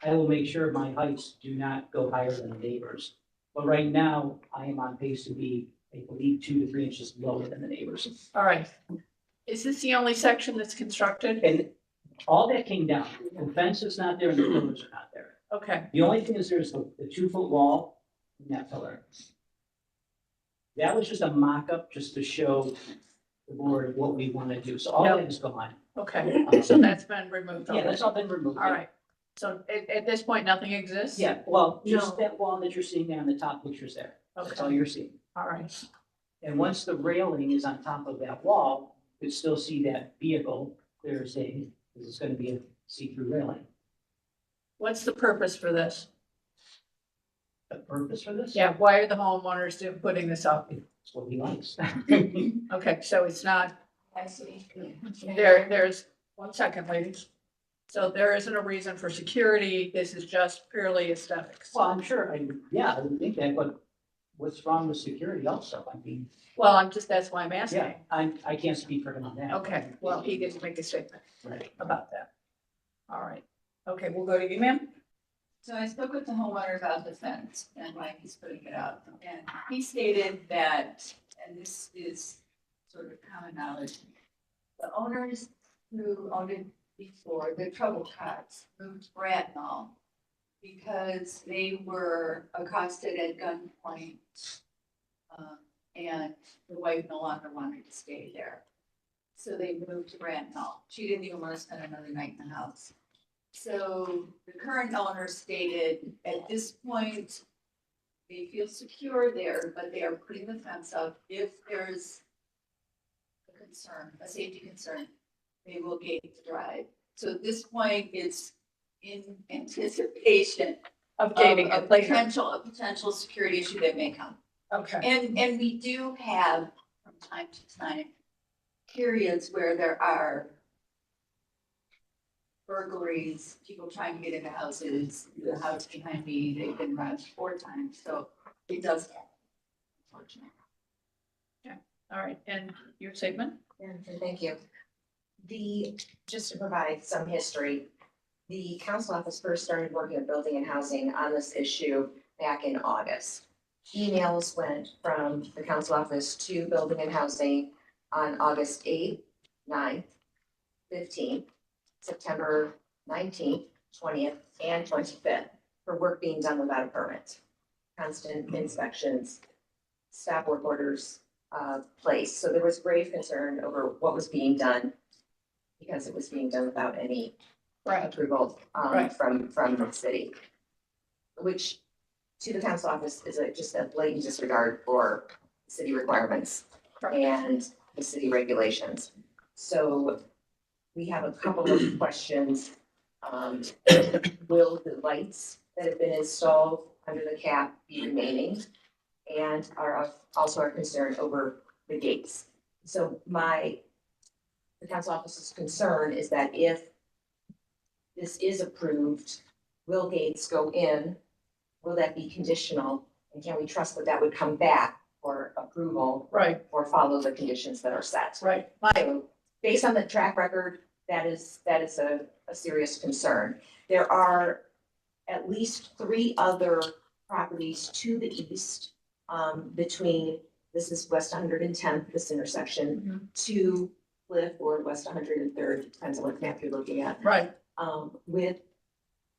L: I will make sure my heights do not go higher than the neighbors. But right now, I am on pace to be, I believe, 2 to 3 inches lower than the neighbors.
A: All right. Is this the only section that's constructed?
L: And all that came down. The fence is not there and the pillars are not there.
A: Okay,
L: The only thing is there's the 2-foot wall in that pillar. That was just a mock-up just to show the board what we want to do. So all that is gone.
A: okay, so that's been removed.
L: Yeah, that's all been removed.
A: All right, so at this point, nothing exists?
L: Yeah, well, just
M: No.
L: that wall that you're seeing there on the top pictures there. That's all
A: Okay,
L: you're seeing.
A: all right,
L: And once the railing is on top of that wall, you could still see that vehicle clear as day, because it's gonna be a see-through railing.
A: what's the purpose for this?
L: The purpose for this?
A: Yeah, why are the homeowners putting this up?
L: It's what he likes.
A: Okay, so it's not,
K: I see.
A: there's, 1 second, ladies. So there isn't a reason for security, this is just purely aesthetics.
L: Well, I'm sure, I would think that, but what's wrong with security also? I mean,
A: Well, that's why I'm asking.
L: yeah, I can't speak for him on that.
A: Okay, well, he didn't make a statement
L: Right.
A: about that. All right, okay, we'll go to you, ma'am.
K: So I spoke with the homeowner about the fence and why he's putting it up, and he stated that, and this is sort of common knowledge, the owners who owned it before, the trouble tots, moved to Bratnall because they were accosted at gunpoint, and the wife no longer wanted to stay there. So they moved to Bratnall. She didn't even want to spend another night in the house. So the current owner stated at this point, they feel secure there, but they are putting the fence up. If there's a concern, a safety concern, they will gate the drive. So at this point, it's in anticipation
A: Of
K: of
A: gating
K: a
A: it later.
K: potential security issue that may come.
A: Okay,
K: And we do have from time to time periods where there are burglaries, people trying to get into houses, the house behind me, they've been robbed 4 times, so it does happen. Unfortunately.
A: all right, and your statement?
N: Thank you. Just to provide some history, the council office first started working with building and housing on this issue back in August. Emails went from the council office to building and housing on August 8th, 9th, 15th, September 19th, 20th, and 25th for work being done without a permit. Constant inspections, staff work orders placed. So there was grave concern over what was being done because it was being done without any approval
A: Right.
N: from the city, which to the council office is just a blatant disregard for city requirements and the city regulations. So we have a couple of questions. Will the lights that have been installed under the cap be remaining? And also our concern over the gates. So the council office's concern is that if this is approved, will gates go in? Will that be conditional? And can we trust that that would come back for approval?
A: Right.
N: Or follow the conditions that are set?
A: Right.
N: So based on the track record, that is a serious concern. There are at least 3 other properties to the east, between, this is West 110th, this intersection, to Cliff or West 103rd, depends on what map you're looking at.
A: Right.
N: With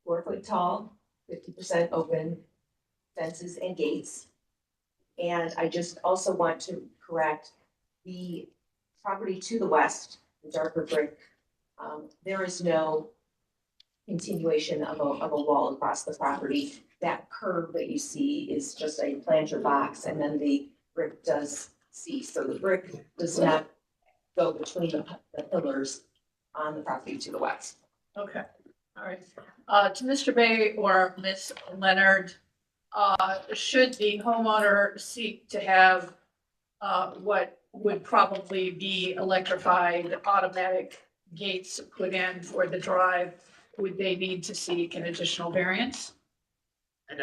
N: 4 foot tall, 50% open fences and gates. And I just also want to correct the property to the west, the darker brick. There is no continuation of a wall across the property. That curve that you see is just a planter box, and then the brick does cease. So the brick does not go between the pillars on the property to the west.
A: Okay, all right. To Mr. Bay or Ms. Leonard, should the homeowner seek to have what would probably be electrified automatic gates put in for the drive, would they need to seek an additional variance?
B: And,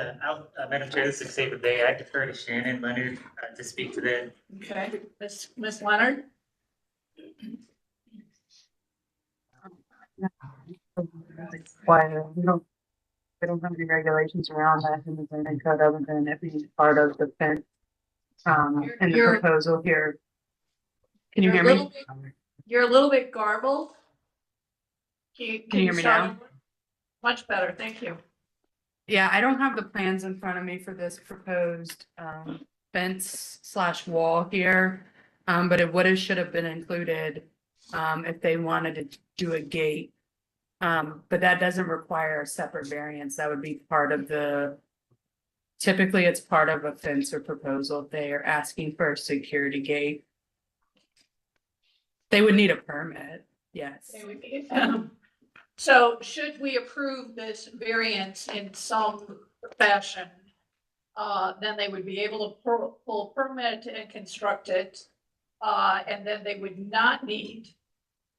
B: Madam Chair, this is Xavier Bay. I defer to Shannon Leonard, to speak to that.
A: Okay, Ms. Leonard?
F: Why, we don't have any regulations around that in the zoning code other than it being part of the fence. In the
A: You're-
F: proposal here. Can you
A: You're
F: hear
A: a
F: me?
A: little bit- You're a little bit garbled.
F: Can you hear me
A: start
F: now?
A: over? Much better, thank you.
F: Yeah, I don't have the plans in front of me for this proposed fence slash wall here. But it would have, should have been included if they wanted to do a gate. But that doesn't require a separate variance. That would be part of the. Typically, it's part of a fence or proposal. If they are asking for a security gate. They would need a permit, yes.
A: They would be- So should we approve this variance in some fashion, then they would be able to pull a permit and construct it. And then they would not need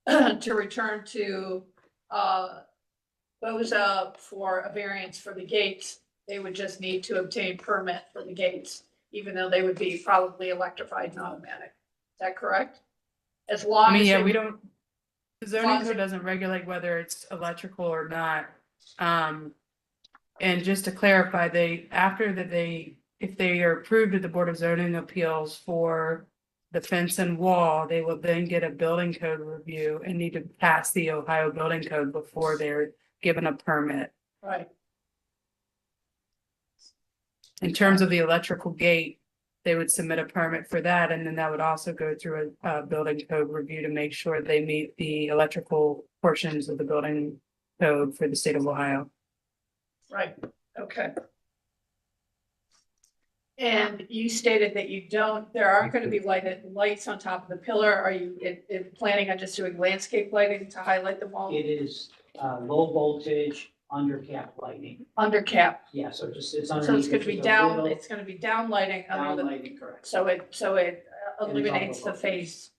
A: to return to BOZA for a variance for the gates. They would just need to obtain permit for the gates, even though they would be probably electrified and automatic. Is that correct? As long
F: I mean,
A: as
F: yeah,
A: they-
F: we don't. The
A: long
F: zoning
A: as
F: code
A: it-
F: doesn't regulate whether it's electrical or not. And just to clarify, if they are approved at the Board of Zoning Appeals for the fence and wall, they will then get a building code review and need to pass the Ohio Building Code before they're given a permit.
A: Right.
F: In terms of the electrical gate, they would submit a permit for that, and then that would also go through a building code review to make sure they meet the electrical portions of the building code for the state of Ohio.
A: Right, okay. And you stated that there aren't gonna be lights on top of the pillar. Are you planning on just doing landscape lighting to highlight the wall?
L: It is, low voltage, under cap lighting.
A: Under cap,
L: Yeah, so just, it's
A: so
L: underneath.
A: it's gonna be
L: just a
A: down,
L: little
A: it's gonna be down lighting
L: Down
A: under the,
L: lighting, correct.
A: so it
L: And
A: illuminates
L: it's
A: the
L: all
A: face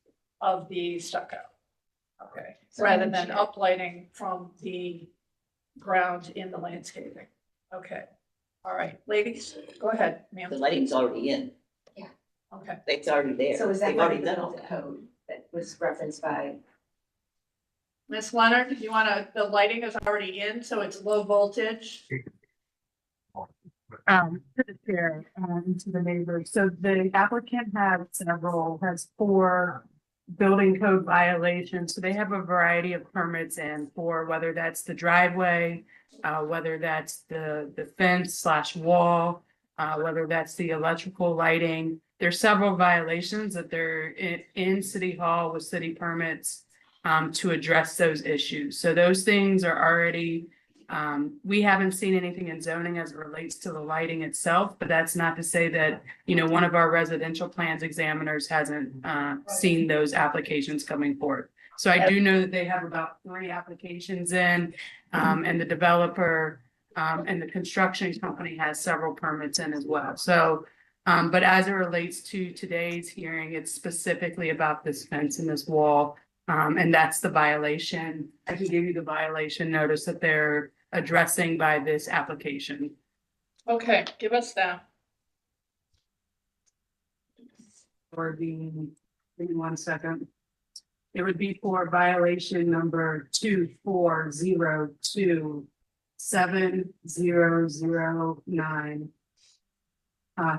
A: of the stucco. Okay, rather than uplighting from the ground in the landscaping. Okay, all right, ladies, go ahead, ma'am.
J: The lighting's already in.
A: Okay,
J: It's already there.
N: So is that
J: They've
N: part
J: already
N: of the
J: done all
N: building
J: that.
N: code that was referenced by?
A: Ms. Leonard, the lighting is already in, so it's low voltage.
F: To the chair, to the neighbors. So the applicant has 4 building code violations. So they have a variety of permits in for whether that's the driveway, whether that's the fence slash wall, whether that's the electrical lighting. There's several violations that they're in City Hall with city permits to address those issues. So those things are already, we haven't seen anything in zoning as it relates to the lighting itself, but that's not to say that, one of our residential plans examiners hasn't seen those applications coming forward. So I do know that they have about 3 applications in, and the developer and the construction company has several permits in as well. So, but as it relates to today's hearing, it's specifically about this fence and this wall. And that's the violation. I can give you the violation notice that they're addressing by this application.
A: Okay, give us that.
F: Or give me 1 second. It would be for violation number 24027009.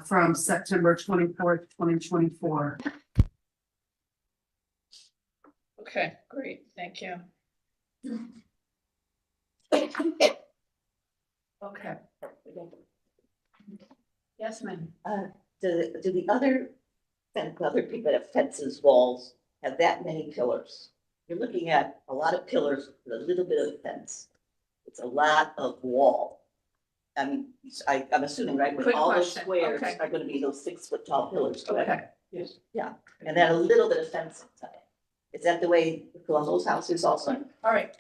F: From September 24th, 2024.
A: Okay, great, thank you. Okay. Yes, ma'am.
J: do the other, other people that have fences, walls, have that many pillars? You're looking at a lot of pillars with a little bit of fence. It's a lot of wall. I mean, I'm assuming, right, with
A: Good
J: all those
A: question.
J: squares
A: Okay.
J: are gonna be those 6 foot tall pillars, correct?
A: Okay,
L: Yes.
J: And then a little bit of fence inside. Is that the way Columbo's house is also?
A: all right.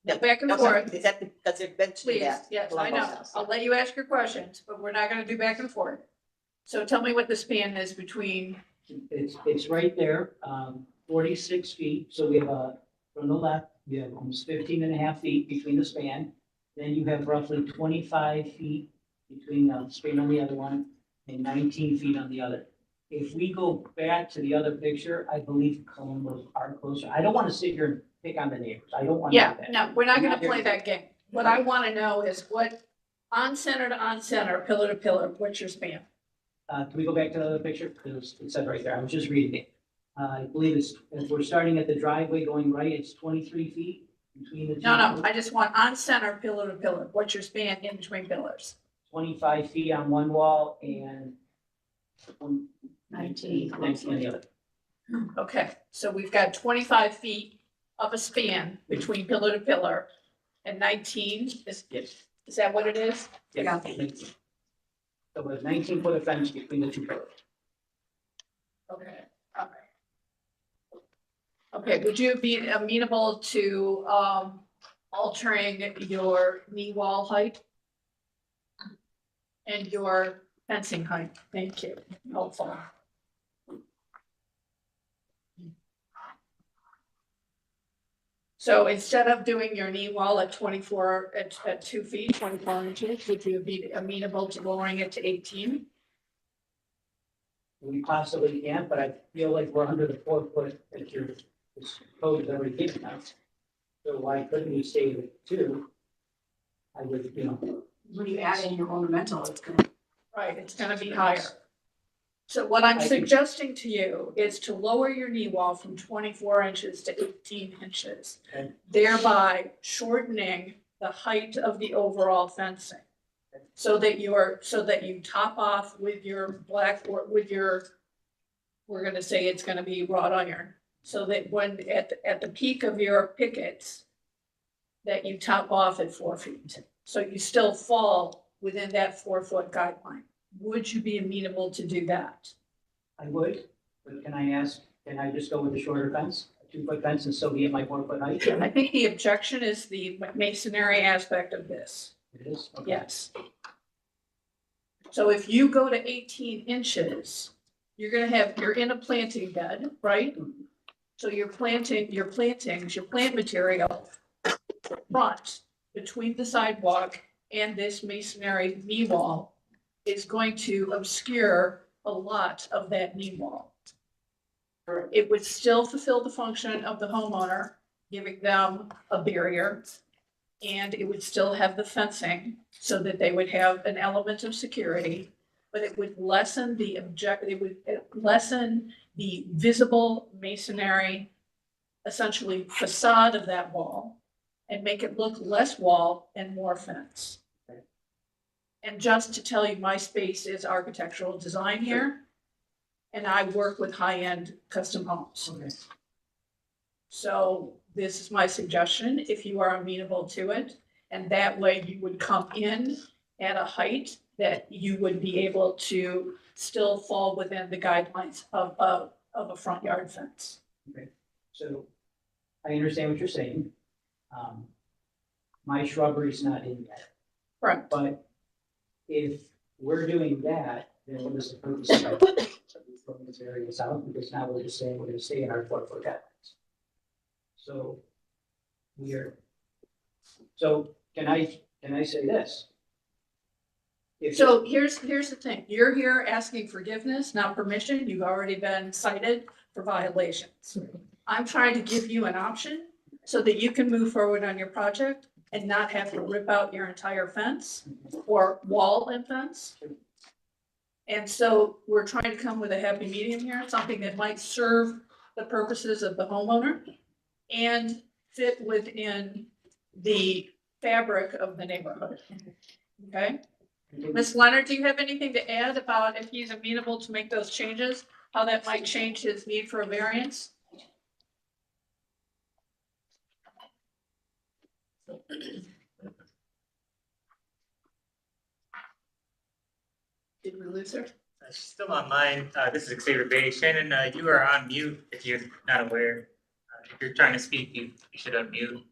J: No,
A: Back and
J: I'm sorry,
A: forth.
J: Is that because they're mentioning
A: Please,
J: that?
A: yes, I
J: Columbo's
A: know.
J: house?
A: I'll let you ask your questions, but we're not gonna do back and forth. So tell me what the span is between,
L: It's right there, 46 feet, so we have from the left, you have almost 15 and a half feet between the span. Then you have roughly 25 feet between the span on the other one and 19 feet on the other. If we go back to the other picture, I believe Columbo's are closer. I don't want to sit here and pick on the neighbors. I don't want to
A: yeah,
L: do that.
A: no, we're not
L: I'm
A: gonna
L: not here
A: play
L: to-
A: that game. What I wanna know is what, on center to on center, pillar to pillar, what's your span?
L: Can we go back to the other picture? Because it said right there, I was just reading it. I believe it's, if we're starting at the driveway going right, it's 23 feet between the two.
A: No, I just want on center, pillar to pillar, what's your span in between pillars?
L: 25 feet on one wall and
A: 19.
L: 19 on the other.
A: Okay, so we've got 25 feet of a span between pillar to pillar, and 19 is,
L: Yes.
A: is that what it is?
L: Yeah. So with 19 foot of fence between the two pillars.
A: Okay, all right. Okay, would you be amenable to, altering your knee wall height? And your fencing height? Thank you, helpful. So instead of doing your knee wall at 24, at 2 feet, 24 inches, would you be amenable to lowering it to 18?
L: We possibly can, but I feel like we're under the 4 foot that your this code is already giving us. So why couldn't we stay with 2? I would,
G: When you add in your ornamental, it's gonna.
A: Right, it's gonna be higher. So what I'm
L: I can-
A: suggesting to you is to lower your knee wall from 24 inches to 18 inches.
L: Okay.
A: Thereby shortening the height of the overall fencing. So that you top off with your black, or with your, we're gonna say it's gonna be wrought iron. So that when, at the peak of your pickets, that you top off at 4 feet. So you still fall within that 4 foot guideline. Would you be amenable to do that?
L: I would, but can I just go with the shorter fence, a 2 foot fence and still be at my 4 foot height?
A: I think the objection is the masonry aspect of this.
L: It is? Okay.
A: Yes. So if you go to 18 inches, you're in a planting bed, right? So your plant material, front, between the sidewalk and this masonry knee wall is going to obscure a lot of that knee wall. It would still fulfill the function of the homeowner, giving them a barrier. And it would still have the fencing so that they would have an element of security, but it would lessen it would lessen the visible masonry, essentially facade of that wall, and make it look less wall and more fence. And just to tell you, my space is architectural design here, and I work with high-end custom homes.
L: Okay.
A: So this is my suggestion, if you are amenable to it, and that way you would come in at a height that you would be able to still fall within the guidelines of a front yard fence.
L: Okay, so I understand what you're saying. My shrubbery's not in yet,
A: Correct.
L: but if we're doing that, then what is the purpose of throwing this area out? Because now we're just saying we're gonna stay in our 4 foot guidelines. So can I say this?
A: So here's the thing, you're here asking forgiveness, not permission, you've already been cited for violations. I'm trying to give you an option so that you can move forward on your project and not have to rip out your entire fence or wall and fence. And so we're trying to come with a happy medium here, something that might serve the purposes of the homeowner and fit within the fabric of the neighborhood. Okay? Ms. Leonard, do you have anything to add about if he's amenable to make those changes? How that might change his need for a variance? Did we lose her?
B: She's still online. This is Xavier Bay. Shannon, you are on mute if you're not aware. If you're trying to speak, you should unmute.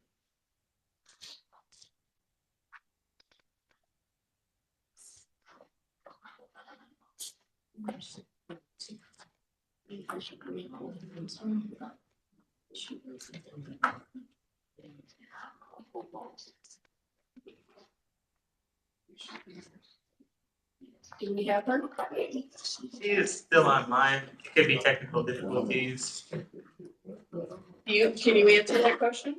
A: Do we have her?
B: She is still online. It could be technical difficulties.
A: Can you answer that question?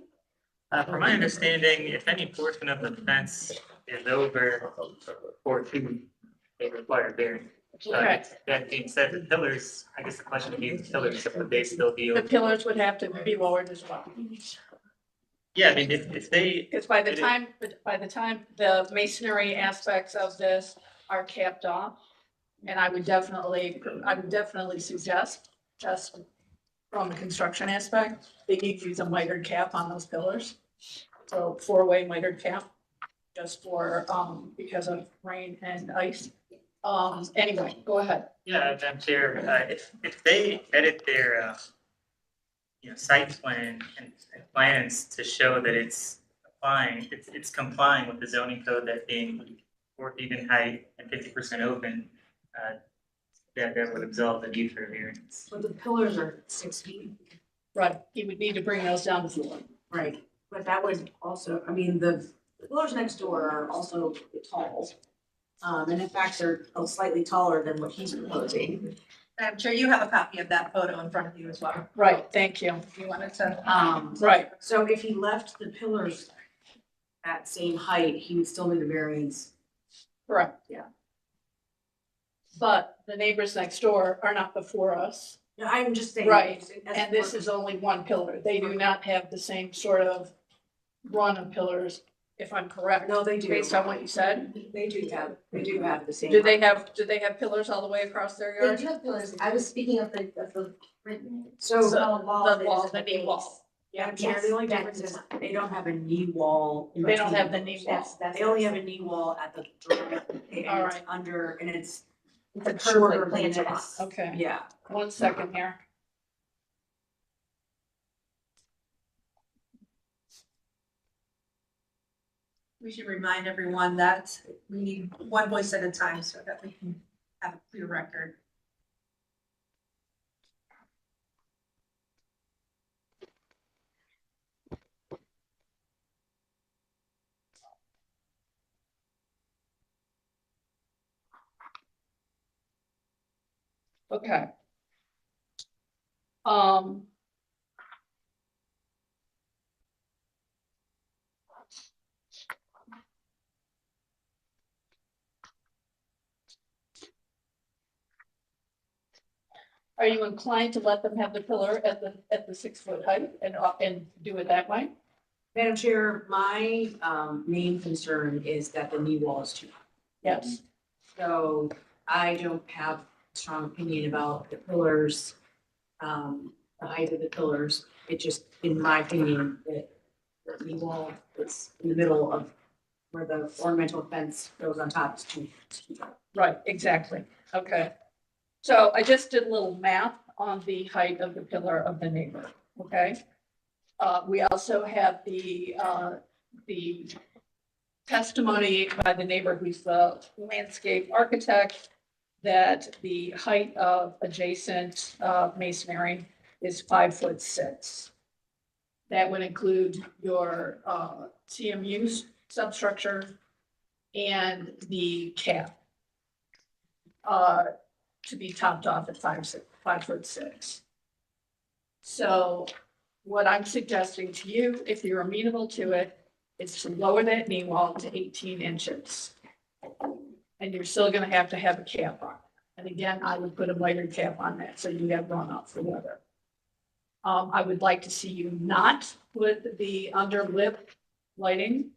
B: From my understanding, if any portion of the fence is over 4 feet, they require variance.
A: Okay.
B: That being said, the pillars, I guess the question would be the pillars, would they still be?
A: The
B: over?
A: pillars would have to be lowered as well.
B: Yeah, I mean, if they,
A: Because by the time the masonry aspects of this are capped off, and I would definitely suggest, just from a construction aspect, they need to use a mitered cap on those pillars. So 4-way mitered cap, just for, because of rain and ice. Anyway, go ahead.
B: yeah, Madam Chair, if they edit their, site plan and plans to show that it's complying with the zoning code, that being 4 feet in height and 50% open, that would absolve the need for a variance.
G: But the pillars are 6 feet.
A: Right, he would need to bring those down to 4.
G: Right, but that would also, I mean, the pillars next door are also tall. And in fact, they're slightly taller than what he's proposing.
C: I'm sure you have a copy of that photo in front of you as well.
A: Right, thank you.
C: You wanted to.
A: Right,
G: So if he left the pillars at same height, he would still need a variance.
A: correct.
G: Yeah.
A: But the neighbors next door are not before us.
G: No, I'm just saying.
A: Right,
G: as
A: and this
G: for-
A: is only one pillar. They do not have the same sort of run of pillars, if I'm correct.
G: No, they do.
A: Based on what you said.
G: They do have the same.
A: Do they have pillars all the way across their
N: They
A: yard?
N: do have pillars. I was speaking of the.
G: So
A: The
N: wall
A: wall,
N: that
A: the
N: is
A: knee
N: the
A: wall.
G: Yeah,
N: Yes,
G: the only
N: that
G: difference
N: is
G: is they don't have a knee wall. in
A: They don't have the
G: between.
A: knee wall.
N: That's.
G: They only have a knee wall at the door, and it's
A: Alright.
G: under, and it's
N: It's a curve
G: shorter
N: like
G: than
N: planter
G: this.
A: Okay,
G: Yeah.
A: 1 second here.
C: We should remind everyone that we need one voice at a time so that we can have a clear record.
A: Okay. Um. Are you inclined to let them have the pillar at the 6-foot height and do it that way?
G: Madam Chair, my main concern is that the knee wall is too high.
A: Yes.
G: So I don't have a strong opinion about the pillars, the height of the pillars. It just, in my opinion, that the knee wall is in the middle of where the ornamental fence goes on top is too high.
A: Right, exactly. Okay. So I just did a little math on the height of the pillar of the neighbor, okay? We also have the testimony by the neighbor who's the landscape architect that the height of adjacent masonry is 5'6". That would include your CMU substructure and the cap. To be topped off at 5'6". So what I'm suggesting to you, if you're amenable to it, is to lower that knee wall to 18 inches. And you're still gonna have to have a cap on it. And again, I would put a mitered cap on that, so you have runoff for weather. I would like to see you not put the under lip lighting.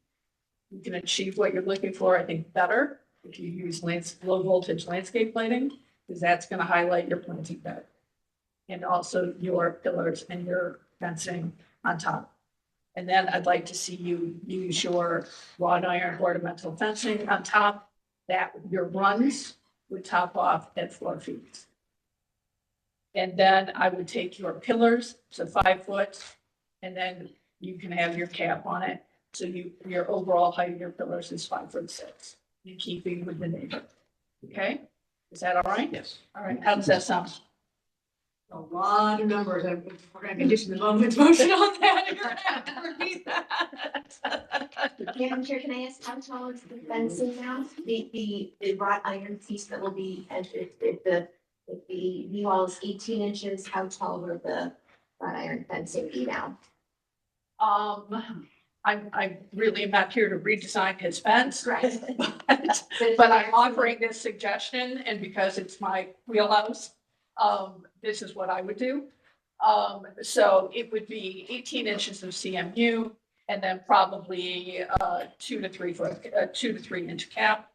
A: You can achieve what you're looking for, I think, better if you use low voltage landscape lighting, because that's gonna highlight your planting bed. And also your pillars and your fencing on top. And then I'd like to see you use your wrought iron ornamental fencing on top, that your runs would top off at 4 feet. And then I would take your pillars, so 5 foot, and then you can have your cap on it. So your overall height of your pillars is 5'6", in keeping with the neighbor. Okay, is that all right?
L: Yes.
A: All right, how does that sound?
G: A lot of numbers, and we're gonna condition the moment motion on that, you're gonna have to repeat that.
N: Madam Chair, can I ask how tall is the fencing now? The wrought iron piece that will be, if the knee wall is 18 inches, how tall will the wrought iron fencing be now?
A: I really am not here to redesign his fence.
N: Right.
A: But I'm offering this suggestion, and because it's my wheelhouse, this is what I would do. So it would be 18 inches of CMU, and then probably 2 to 3 inch cap.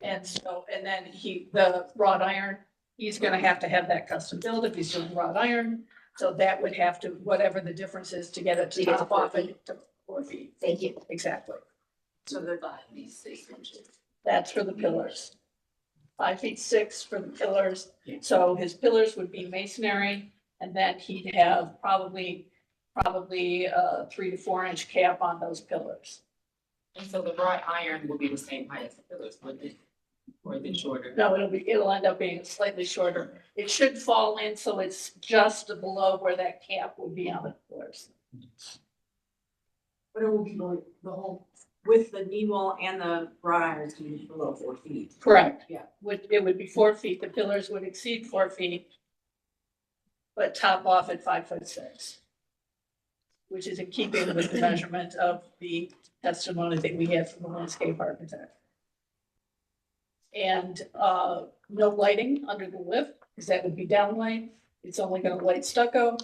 A: And so, and then the wrought iron, he's gonna have to have that custom built if he's doing wrought iron. So that would have to, whatever the difference is to get it to top off it to 4 feet.
N: Thank you.
A: Exactly.
M: So they're 5 feet 6 inches.
A: That's for the pillars. 5'6" for the pillars. So his pillars would be masonry, and then he'd have probably a 3 to 4 inch cap on those pillars.
M: And so the wrought iron will be the same height as the pillars, would it? Or is it shorter?
A: No, it'll end up being slightly shorter. It should fall in, so it's just below where that cap would be on the pillars.
G: But it will be the whole, with the knee wall and the wrought iron, it's gonna be below 4 feet.
A: Correct.
G: Yeah.
A: It would be 4 feet. The pillars would exceed 4 feet, but top off at 5'6", which is in keeping with the measurement of the testimony that we had from the landscape architect. And no lighting under the lift, because that would be downlight. It's only gonna light stucco.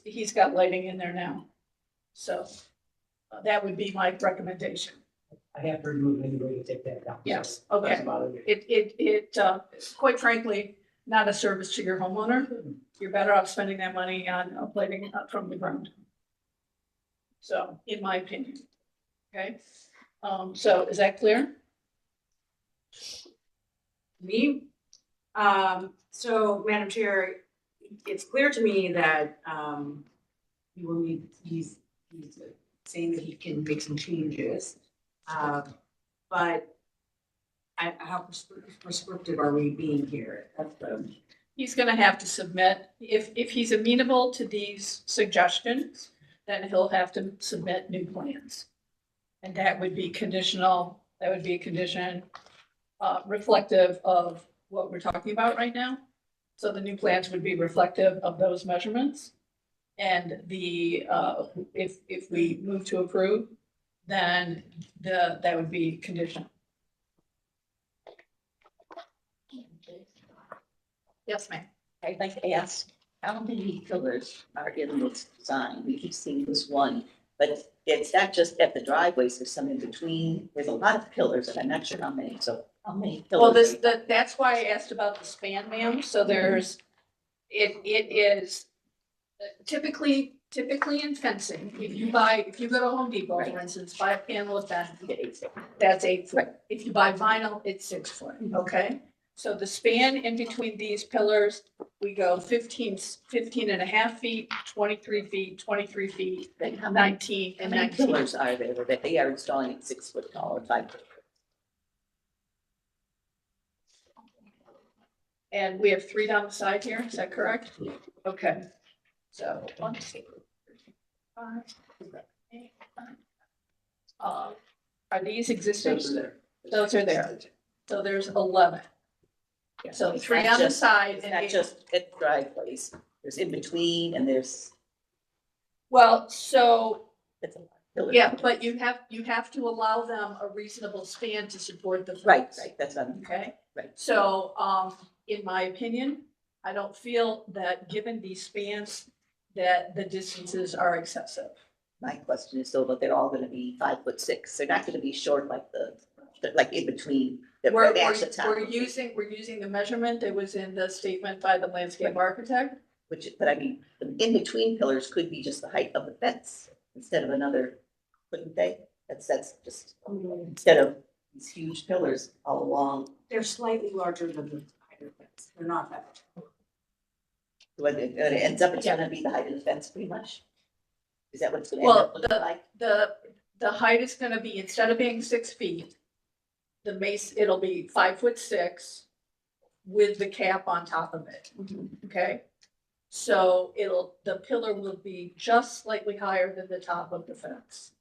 A: He's got lighting in there now. So that would be my recommendation.
L: I have to remove any way to take that down.
A: Yes,
L: So
A: okay.
L: that's about it.
A: It quite frankly, not a service to your homeowner. You're better off spending that money on plating up from the ground. So, in my opinion. Okay, so is that clear?
G: Me? So, Madam Chair, it's clear to me that, he will need, he's saying that he can make some changes. But how prescriptive are we being here? That's the.
A: He's gonna have to submit, if he's amenable to these suggestions, then he'll have to submit new plans. And that would be conditional, that would be a condition reflective of what we're talking about right now. So the new plans would be reflective of those measurements. And if we move to approve, then that would be conditional. Yes, ma'am.
J: I'd like to ask, how many pillars are in this design? We keep seeing this one, but it's not just at the driveways, there's some in between. There's a lot of pillars, and I'm not sure how many, so how many
A: Well,
J: pillars?
A: that's why I asked about the span, ma'am. So it is typically in fencing, if you go to Home Depot, for instance, buy a panel of fence, that's 8 foot. If you buy vinyl, it's 6 foot, okay? So the span in between these pillars, we go 15 and a half feet, 23 feet, 23 feet,
J: Then how
A: 19
J: How
A: and
J: many
A: 19.
J: pillars are there that they are installing at 6 foot tall or 5 foot?
A: And we have 3 down the side here, is that correct? Okay, so 1, 2, 3, 4, 5, 6, 7, 8, 9. Are these existing?
D: Those are there.
A: Those are there. So there's 11. So
J: It's
A: 3
J: not
A: on the
J: just-
A: side
J: It's
A: and
J: not
A: 8.
J: just at driveways, there's in between and there's,
A: Well, so,
J: it's a lot of pillars.
A: yeah, but you have to allow them a reasonable span to support the.
J: Right,
A: fence,
J: right, that's what I'm,
A: Okay?
J: Right.
A: So, in my opinion, I don't feel that given these spans, that the distances are excessive.
J: My question is, so, but they're all gonna be 5'6". They're not gonna be short like like in between. The
A: We're,
J: match the top
A: we're
J: of it,
A: using the measurement that was in the statement by the landscape architect.
J: but I mean, the in between pillars could be just the height of the fence instead of another, couldn't they? That's just, instead of these huge pillars all along,
G: They're slightly larger than the higher fence. They're not that.
J: when it ends up, it's gonna be the height of the fence pretty much? Is that what it's gonna end
A: Well,
J: up looking like?
A: The height is gonna be, instead of being 6 feet, the base, it'll be 5'6" with the cap on top of it, okay? So the pillar will be just slightly higher than the top of the fence.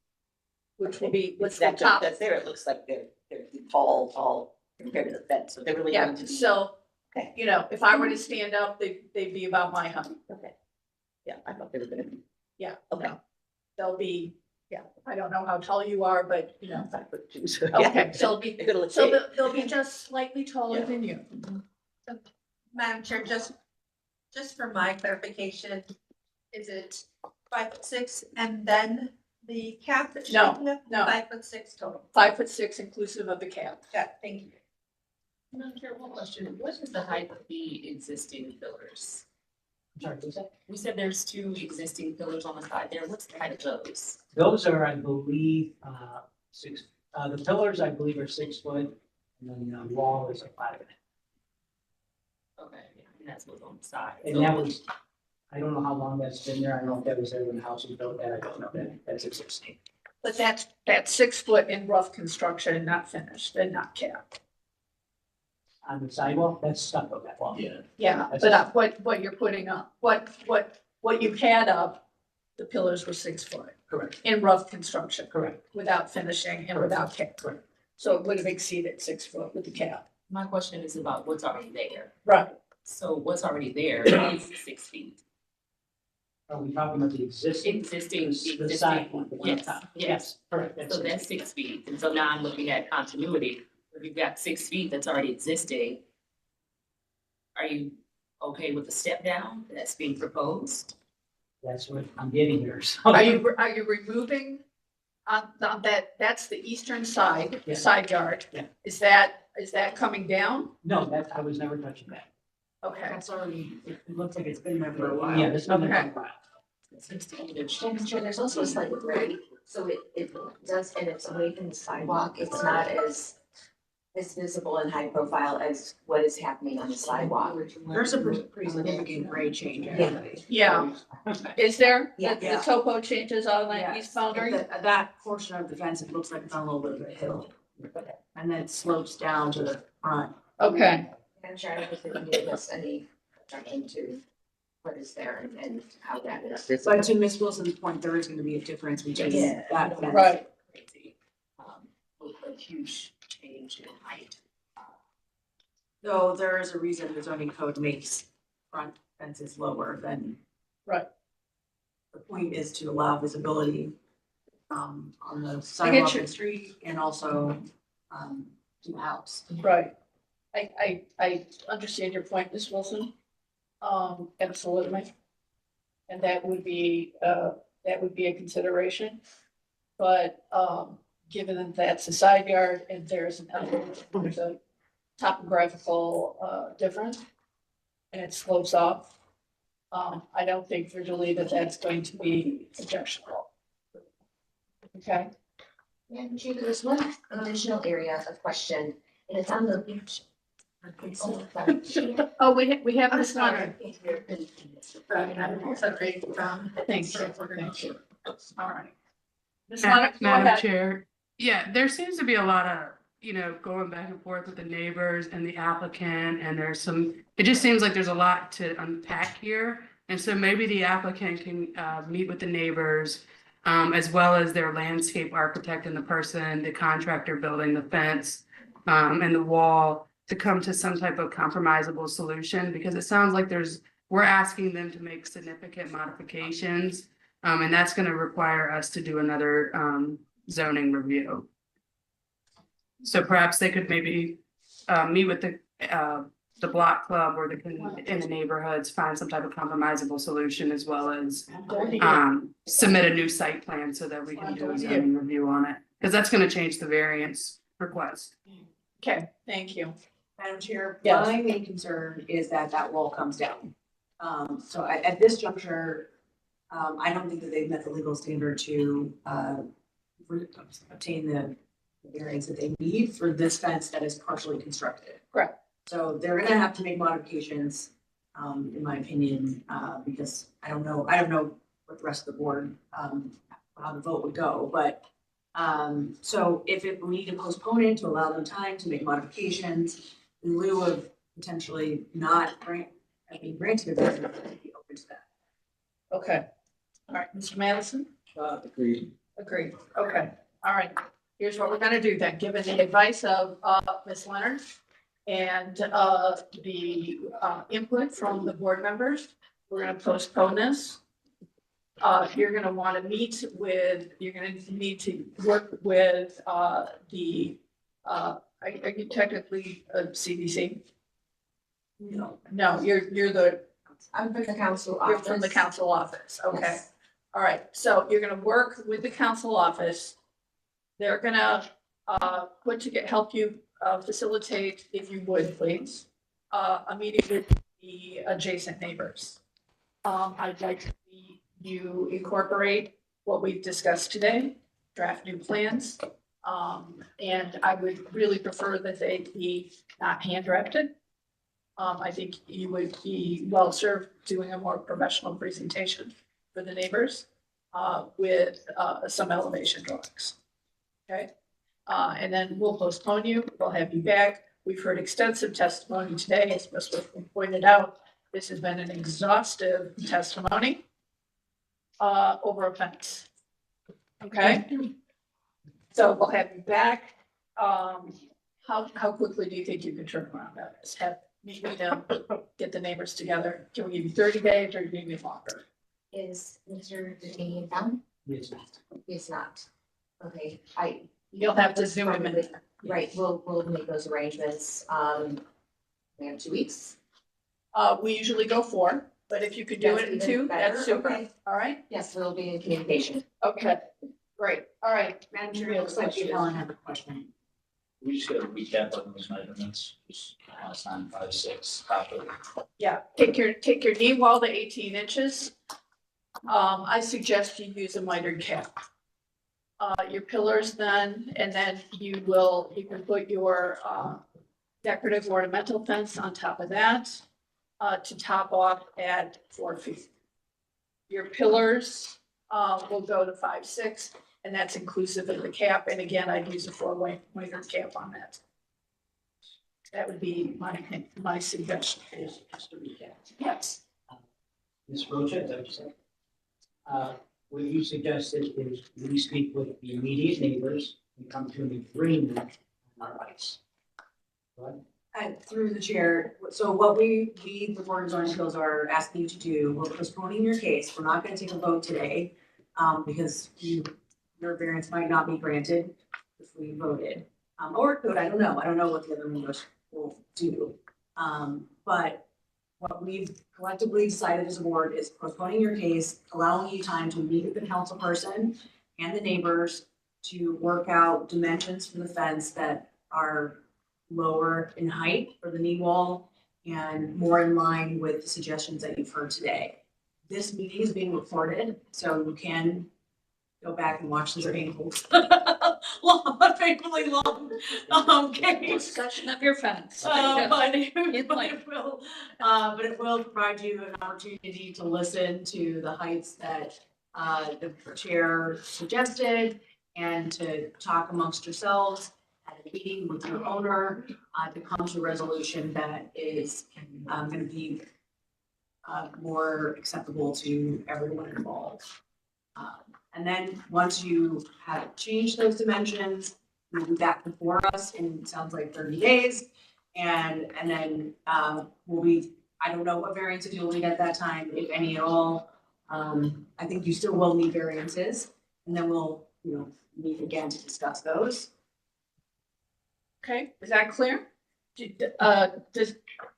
A: Which will be,
J: It's
A: which will
J: that,
A: top.
J: that's there, it looks like they're tall compared to the fence, so they're really
A: Yeah,
J: going to be.
A: so,
J: Okay.
A: you know, if I were to stand up, they'd be about my height.
J: Okay. Yeah, I thought they were gonna be.
A: Yeah.
J: Okay.
A: no. They'll be, yeah, I don't know how tall you are, but you know.
J: 5'2".
A: Okay, so it'll be,
J: They're gonna look
A: so
J: big.
A: they'll be just slightly taller
J: Yeah.
A: than you.
C: Madam Chair, just for my clarification, is it 5'6" and then the cap that you're
A: No,
C: speaking of?
A: no.
C: 5'6" total.
A: 5'6" inclusive of the cap.
C: Yeah, thank you.
M: Madam Chair, one question. What is the height of the existing pillars?
L: I'm sorry, what's that?
M: We said there's 2 existing pillars on the side there. What's the height of those?
L: Those are, I believe, the pillars, I believe, are 6 foot, and then the wall is a 5.
M: Okay, and that's what's on the side.
L: And that was, I don't know how long that's been there. I don't know if that was there when the house was built, that I don't know, that's existing.
A: But that's 6 foot in rough construction, not finished and not capped.
L: On the sidewalk, that's stuck on that wall.
I: Yeah.
A: Yeah, but what you're putting up, what you had up, the pillars were 6 foot
L: Correct,
A: in rough construction,
L: correct.
A: without finishing and without cap.
L: Correct.
A: So it would have exceeded 6 foot with the cap.
M: My question is about what's already there.
A: Right.
M: So what's already there is 6 feet.
L: Are we talking about the existing? The side one, the one on
M: Yes,
L: top?
M: yes.
L: Correct.
M: So that's 6 feet. And so now I'm looking at continuity. If you've got 6 feet that's already existing, are you okay with the step down that's being proposed?
L: That's what I'm getting here, so.
A: Are you removing on that's the eastern side,
L: Yeah.
A: side yard?
L: Yeah.
A: Is that coming down?
L: No, I was never touching that.
A: Okay.
M: That's already, it looks like it's been there for a while.
L: Yeah, there's nothing.
A: Okay.
N: Madam Chair, there's also a slight grade, so it does, and it's away from the sidewalk, it's not as visible and high profile as what is happening on the sidewalk.
G: There's a pretty significant grade change.
A: Yeah. Is there?
N: Yeah.
A: The topo changes on that east boundary?
G: That portion of the fence, it looks like it's on a little bit of a hill. And then it slopes down to the front.
A: Okay.
N: I'm sure I don't think that you give us any objection to what is there and how that is.
G: But to Ms. Wilson's point, there is gonna be a difference between
N: Yeah.
G: that fence.
A: Right.
G: With a huge change in height. Though there is a reason the zoning code makes front fences lower than.
A: Right.
G: The point is to allow visibility on the sidewalk
A: you.
G: and street and also to the house.
A: Right. I understand your point, Ms. Wilson. Absolutely. And that would be a consideration. But, given that that's a side yard and there's there's a topographical, difference and it slopes off, I don't think visually that's going to be objectionable. Okay?
N: And Chair, there's one additional area of question, and it's on the beach.
A: Oh, we have
N: I'm
A: this one.
N: sorry.
A: Thank you. All right. Ms.
F: Madam
A: Monica, go ahead.
F: Chair, yeah, there seems to be a lot of, going back and forth with the neighbors and the applicant, and it just seems like there's a lot to unpack here. And so maybe the applicant can meet with the neighbors, as well as their landscape architect and the contractor building the fence, and the wall, to come to some type of compromisable solution, because it sounds like we're asking them to make significant modifications. And that's gonna require us to do another zoning review. So perhaps they could maybe meet with the the block club or in the neighborhoods find some type of compromisable solution as well as submit a new site plan so that we can do a zoning review on it. Because that's gonna change the variance request.
A: Okay, thank you.
G: Madam Chair,
A: Yes.
G: my main concern is that that wall comes down. So at this juncture, I don't think that they've met the legal standard to, obtain the variance that they need for this fence that is partially constructed.
A: Correct.
G: So they're gonna have to make modifications, in my opinion, because I don't know what the rest of the board, how the vote would go, but so if we need to postpone it to allow them time to make modifications in lieu of potentially not being granted, I'd be open to that.
A: Okay. All right, Mr. Madison?
I: Agreed.
A: Agreed. Okay. All right. Here's what we're gonna do then, given the advice of Ms. Leonard and the input from the board members, we're gonna postpone this. You're gonna wanna meet with, you're gonna need to work with are you technically a CDC?
G: No.
A: No, you're the,
N: I'm from the council
A: you're from the council office, okay.
N: Yes.
A: All right, so you're gonna work with the council office. They're gonna help you facilitate, if you would, please, a meeting with the adjacent neighbors. I'd like to see you incorporate what we've discussed today, draft new plans. And I would really prefer that they be not hand drafted. I think you would be well served doing a more professional presentation for the neighbors with some elevation drawings. Okay, and then we'll postpone you. We'll have you back. We've heard extensive testimony today. As Mr. pointed out, this has been an exhaustive testimony over a fence. Okay, so we'll have you back. How quickly do you think you can turn around that? Have meet with them, get the neighbors together. Can we give you 30 days or do you need longer?
N: Is Mr. Denny down?
L: Yes.
N: He's not. Okay,
A: You'll have to zoom him in.
N: Right, we'll make those arrangements. We have 2 weeks.
A: We usually go 4, but if you could do
N: That's
A: it in
N: even
A: 2,
N: better,
A: that's super.
N: okay.
A: All right,
N: Yes, we'll be in communication.
A: okay, great. All right.
G: Madam Chair, it looks like Ellen had a question.
I: We just gotta recap on those measurements, just last time, 5, 6, copy.
A: Yeah, take your knee wall to 18 inches. I suggest you use a mitered cap. Your pillars then, and then you can put your decorative ornamental fence on top of that to top off at 4 feet. Your pillars will go to 5, 6, and that's inclusive of the cap. And again, I'd use a 4-way mitered cap on that. That would be my suggestion.
L: Just to recap.
A: Yes.
L: Ms. Rocha, is that what you said? What you suggested is we speak with the immediate neighbors and come to an agreement on our rights. Right?
G: Through the chair, so what the Board of Zoning Appeals are asking you to do, we're postponing your case. We're not gonna take a vote today, because your variance might not be granted if we voted. Or it could, I don't know. I don't know what the other members will do. But what we've collectively decided as a board is postponing your case, allowing you time to meet with the council person and the neighbors to work out dimensions for the fence that are lower in height for the knee wall and more in line with the suggestions that you've heard today. This meeting is being recorded, so you can go back and watch this painful, painfully long case.
A: Discussion of your fence.
G: But it will provide you an opportunity to listen to the heights that the chair suggested and to talk amongst yourselves at a meeting with your owner to come to a resolution that is going to be more acceptable to everyone involved. And then once you have changed those dimensions, you'll be back before us in, it sounds like 30 days. And then we'll be, I don't know what variances you'll need at that time, if any at all. I think you still will need variances, and then we'll, meet again to discuss those.
A: Okay, is that clear? do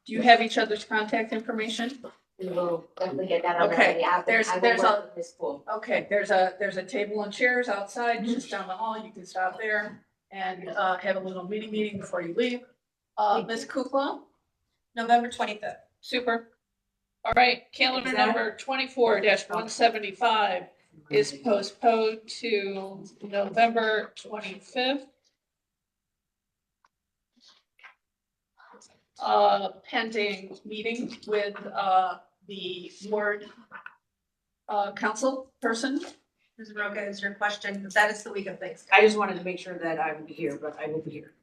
A: you have each other's contact information?
N: We will definitely get that on
A: Okay,
N: the app.
A: there's-
N: I will
A: there's
N: work
A: a-
N: with Ms. Poole.
A: Okay, there's a table and chairs outside, just down the hall, you can stop there and, have a little meeting before you leave. Ms. Kukla,
C: November 25th.
A: super. All right, calendar number 24-175 is postponed to November 25th. Pending meeting with, the ward, council person.
C: Ms. Roca, is your question, that is the week of Thanksgiving.
G: I just wanted to make sure that I would be here, but I will be here.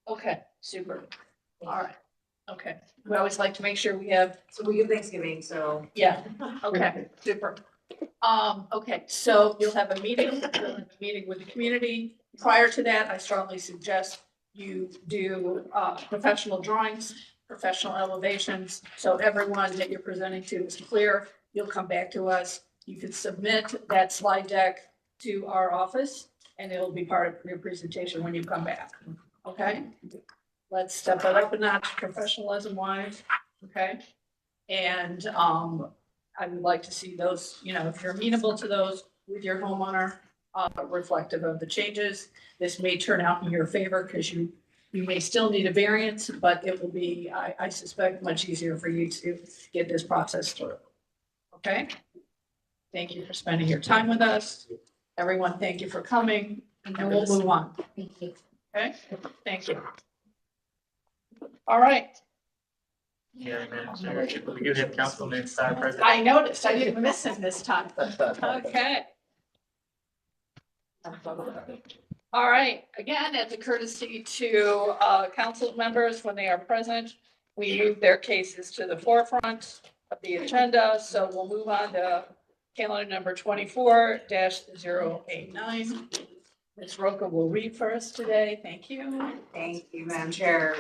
A: Okay, super. All right, okay. We always like to make sure we have,
G: So we get Thanksgiving, so.
A: yeah, okay, super. Okay, so you'll have a meeting with the community. Prior to that, I strongly suggest you do, professional drawings, professional elevations, so everyone that you're presenting to is clear. You'll come back to us. You can submit that slide deck to our office, and it'll be part of your presentation when you come back, okay? Let's step it up a notch professionalism wise, okay? And, I would like to see those, you know, if you're amenable to those with your homeowner, reflective of the changes. This may turn out in your favor because you may still need a variance, but it will be, I suspect, much easier for you to get this process through. Okay? Thank you for spending your time with us. Everyone, thank you for coming, and then we'll move on. Okay? Thank you. All right.
B: Yeah, Madam Chair, we do have Councilman Star present.
A: I noticed, I didn't miss him this time. Okay. All right, again, as a courtesy to council members, when they are present, we move their cases to the forefront of the agenda, so we'll move on to calendar number 24-089. Ms. Roca will read for us today, thank you.
G: Thank you, Madam Chair.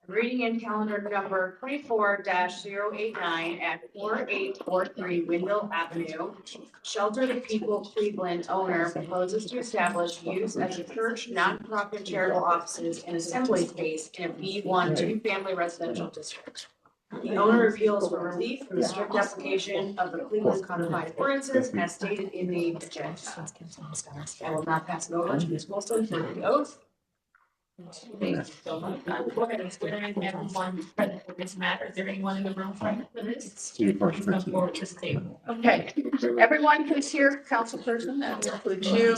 G: I'm reading in calendar number 24-089 at 4843 Windmill Avenue. Shelter the People Cleveland owner proposes to establish use as a church, nonprofit charitable offices and assembly space in a B1 two-family residential district. The owner appeals for relief from the strict application of the Cleveland Codified Ordinances as stated in the agenda. I will now pass it over to Ms. Wilson for the oath.
M: Thank you so much. I will go ahead and swear in everyone present for this matter. Is there anyone in the room present for this? Come forward to the table.
A: Okay, everyone who's here, council person, that includes you,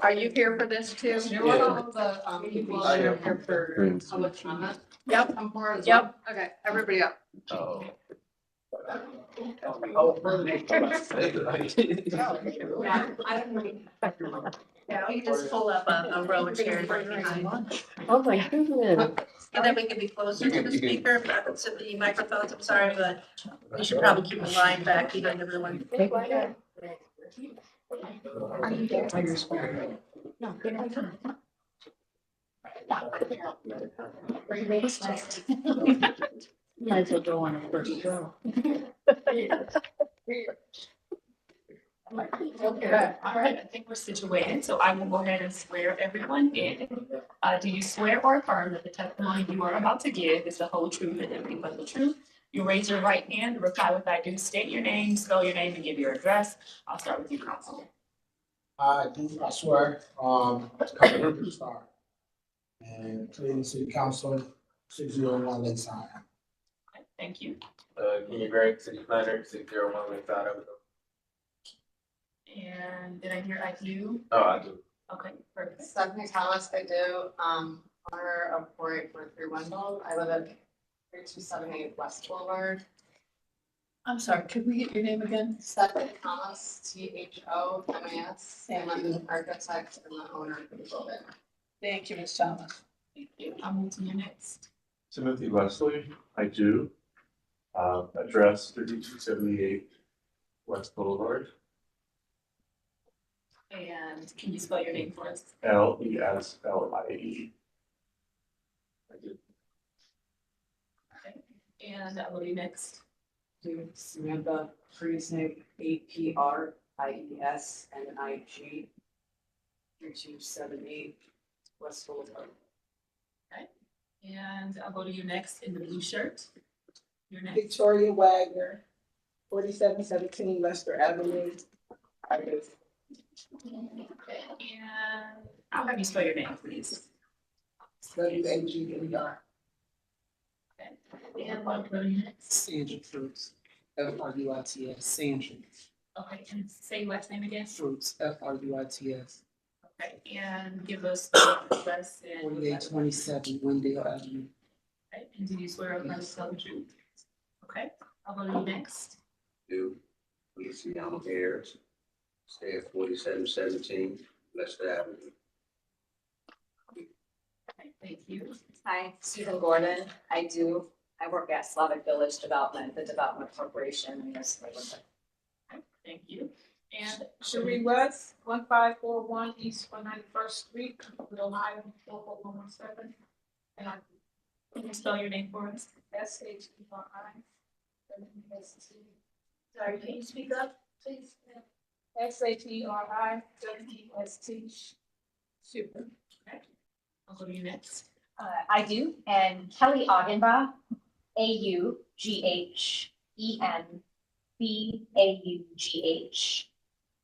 A: are you here for this too?
G: There were all the people that are here for public comment.
A: Yep,
G: I'm part of
A: yep, okay, everybody up.
G: Yeah, I don't know.
C: Yeah, we can just pull up a row of chairs right behind.
M: Oh my goodness.
C: And then we can be closer to the speaker, to the microphones, I'm sorry, but we should probably keep a line back behind everyone.
M: Might as well go on the first row. Okay, all right, I think we're situated, so I will go ahead and swear everyone in. Do you swear or affirm that the testimony you are about to give is the whole truth and nothing but the truth? You raise your right hand, reply with I do, state your name, spell your name, and give your address. I'll start with you, Councilman.
O: I swear, Councilman Star. And Cleveland City Council, 601 Lakeside.
M: Okay, thank you.
P: Kenny Gregg, City Planner, 601 Lakeside Avenue.
M: And did I hear I do?
P: Oh, I do.
M: Okay, perfect.
N: Stephanie Thomas, I do, owner of 4843 Wendell. I live at 3278 West Boulevard.
A: I'm sorry, could we get your name again?
N: Stephanie Thomas, THOMAS, and I'm the architect and the owner of the building.
A: Thank you, Ms. Thomas.
M: Thank you. I'll move to your next.
P: Timothy Leslie, I do. Address 3278 West Boulevard.
M: And can you spell your name for us?
P: Leslie. I do.
M: Okay. And I will be next.
G: To Samantha Friesnick, APRIESNIG, 3278 West Boulevard.
M: Okay. And I'll go to you next in the blue shirt. You're next.
Q: Victoria Wagner, 4717 Lester Avenue.
M: And I'll have you spell your name, please.
Q: WAGNER.
M: Okay. And what go to you next?
Q: Sandra Fruits, FRUITS, Sandra
M: Okay, and say your last name again.
Q: Fruits, FRUITS,
M: Okay, and give us the address and.
Q: 4827 Wendell Avenue.
M: Okay, and do you swear or affirm to tell the truth? Okay, I'll go to you next.
R: Do, Feliciano Ayers, stay at 4717 Lester Avenue.
M: Okay, thank you.
S: Hi, Susan Gordon. I work at Slavic Village Development, the Development Corporation. And this
M: Okay, thank you. And
Q: Cherie West, 1541 East 191st Street, Ohio, 44117.
M: And can you spell your name for us?
Q: SHERI.
M: Sorry, can you speak up, please?
Q: SHERIWEST.
M: Super. Okay, I'll go to you next.
S: I do. And Kelly Augenbaugh, AUGHENBAUGH.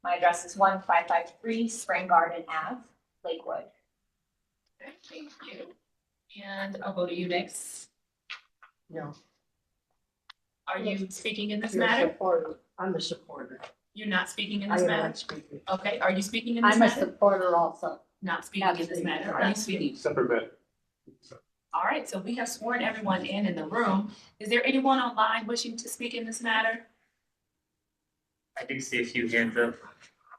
S: My address is 1553 Spring Garden Ave, Lakewood.
M: Okay, thank you. And I'll go to you next.
Q: No.
M: Are you speaking in this
Q: You're a
M: matter?
Q: supporter. I'm a supporter.
M: You're not speaking in
Q: I
M: this
Q: am
M: matter?
Q: not speaking.
M: Okay, are you speaking in this
Q: I'm a
M: matter?
Q: supporter also.
M: Not speaking in this matter, are you speaking?
I: Separate bit.
M: All right, so we have sworn everyone in the room. Is there anyone online wishing to speak in this matter?
B: I do see a few hands up.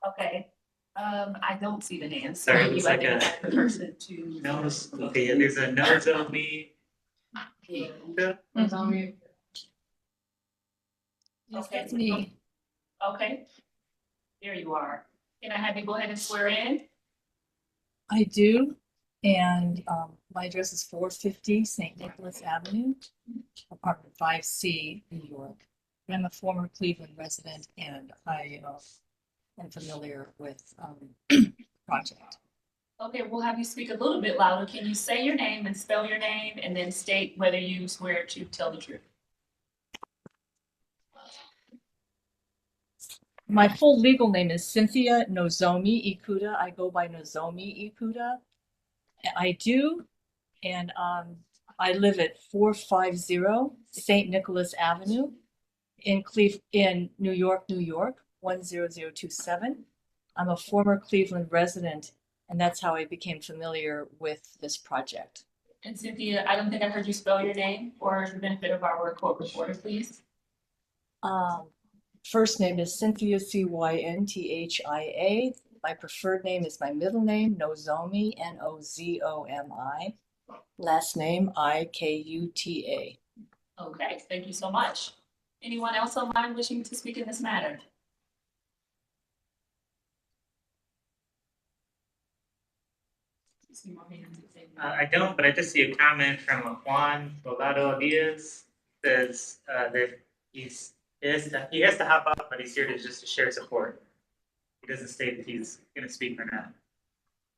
M: Okay, I don't see the hands.
B: Sorry, it
M: You
B: looks
M: like
B: like
M: the person to.
B: No, okay, yeah, there's a Nozomi.
M: Yes, that's me. Okay. There you are. Can I have you go ahead and swear in?
T: I do, and my address is 450 St. Nicholas Avenue, apartment 5C, New York. I'm a former Cleveland resident, and I am familiar with the project.
M: Okay, we'll have you speak a little bit louder. Can you say your name and spell your name and then state whether you swear to tell the truth?
T: My full legal name is Cynthia Nozomi Ikuda. I go by Nozomi Ikuda. I do, and I live at 450 St. Nicholas Avenue in New York, New York, 10027. I'm a former Cleveland resident, and that's how I became familiar with this project.
M: And Cynthia, I don't think I heard you spell your name for the benefit of our court reporter, please.
T: First name is Cynthia, Cynthia. My preferred name is my middle name, Nozomi, Nozomi. Last name, Ikuta.
M: Okay, thank you so much. Anyone else online wishing to speak in this matter?
B: I don't, but I just see a comment from Juan Rolado Diaz. Says that he has to hop off, but he's here to just to share support. He doesn't state that he's going to speak or not.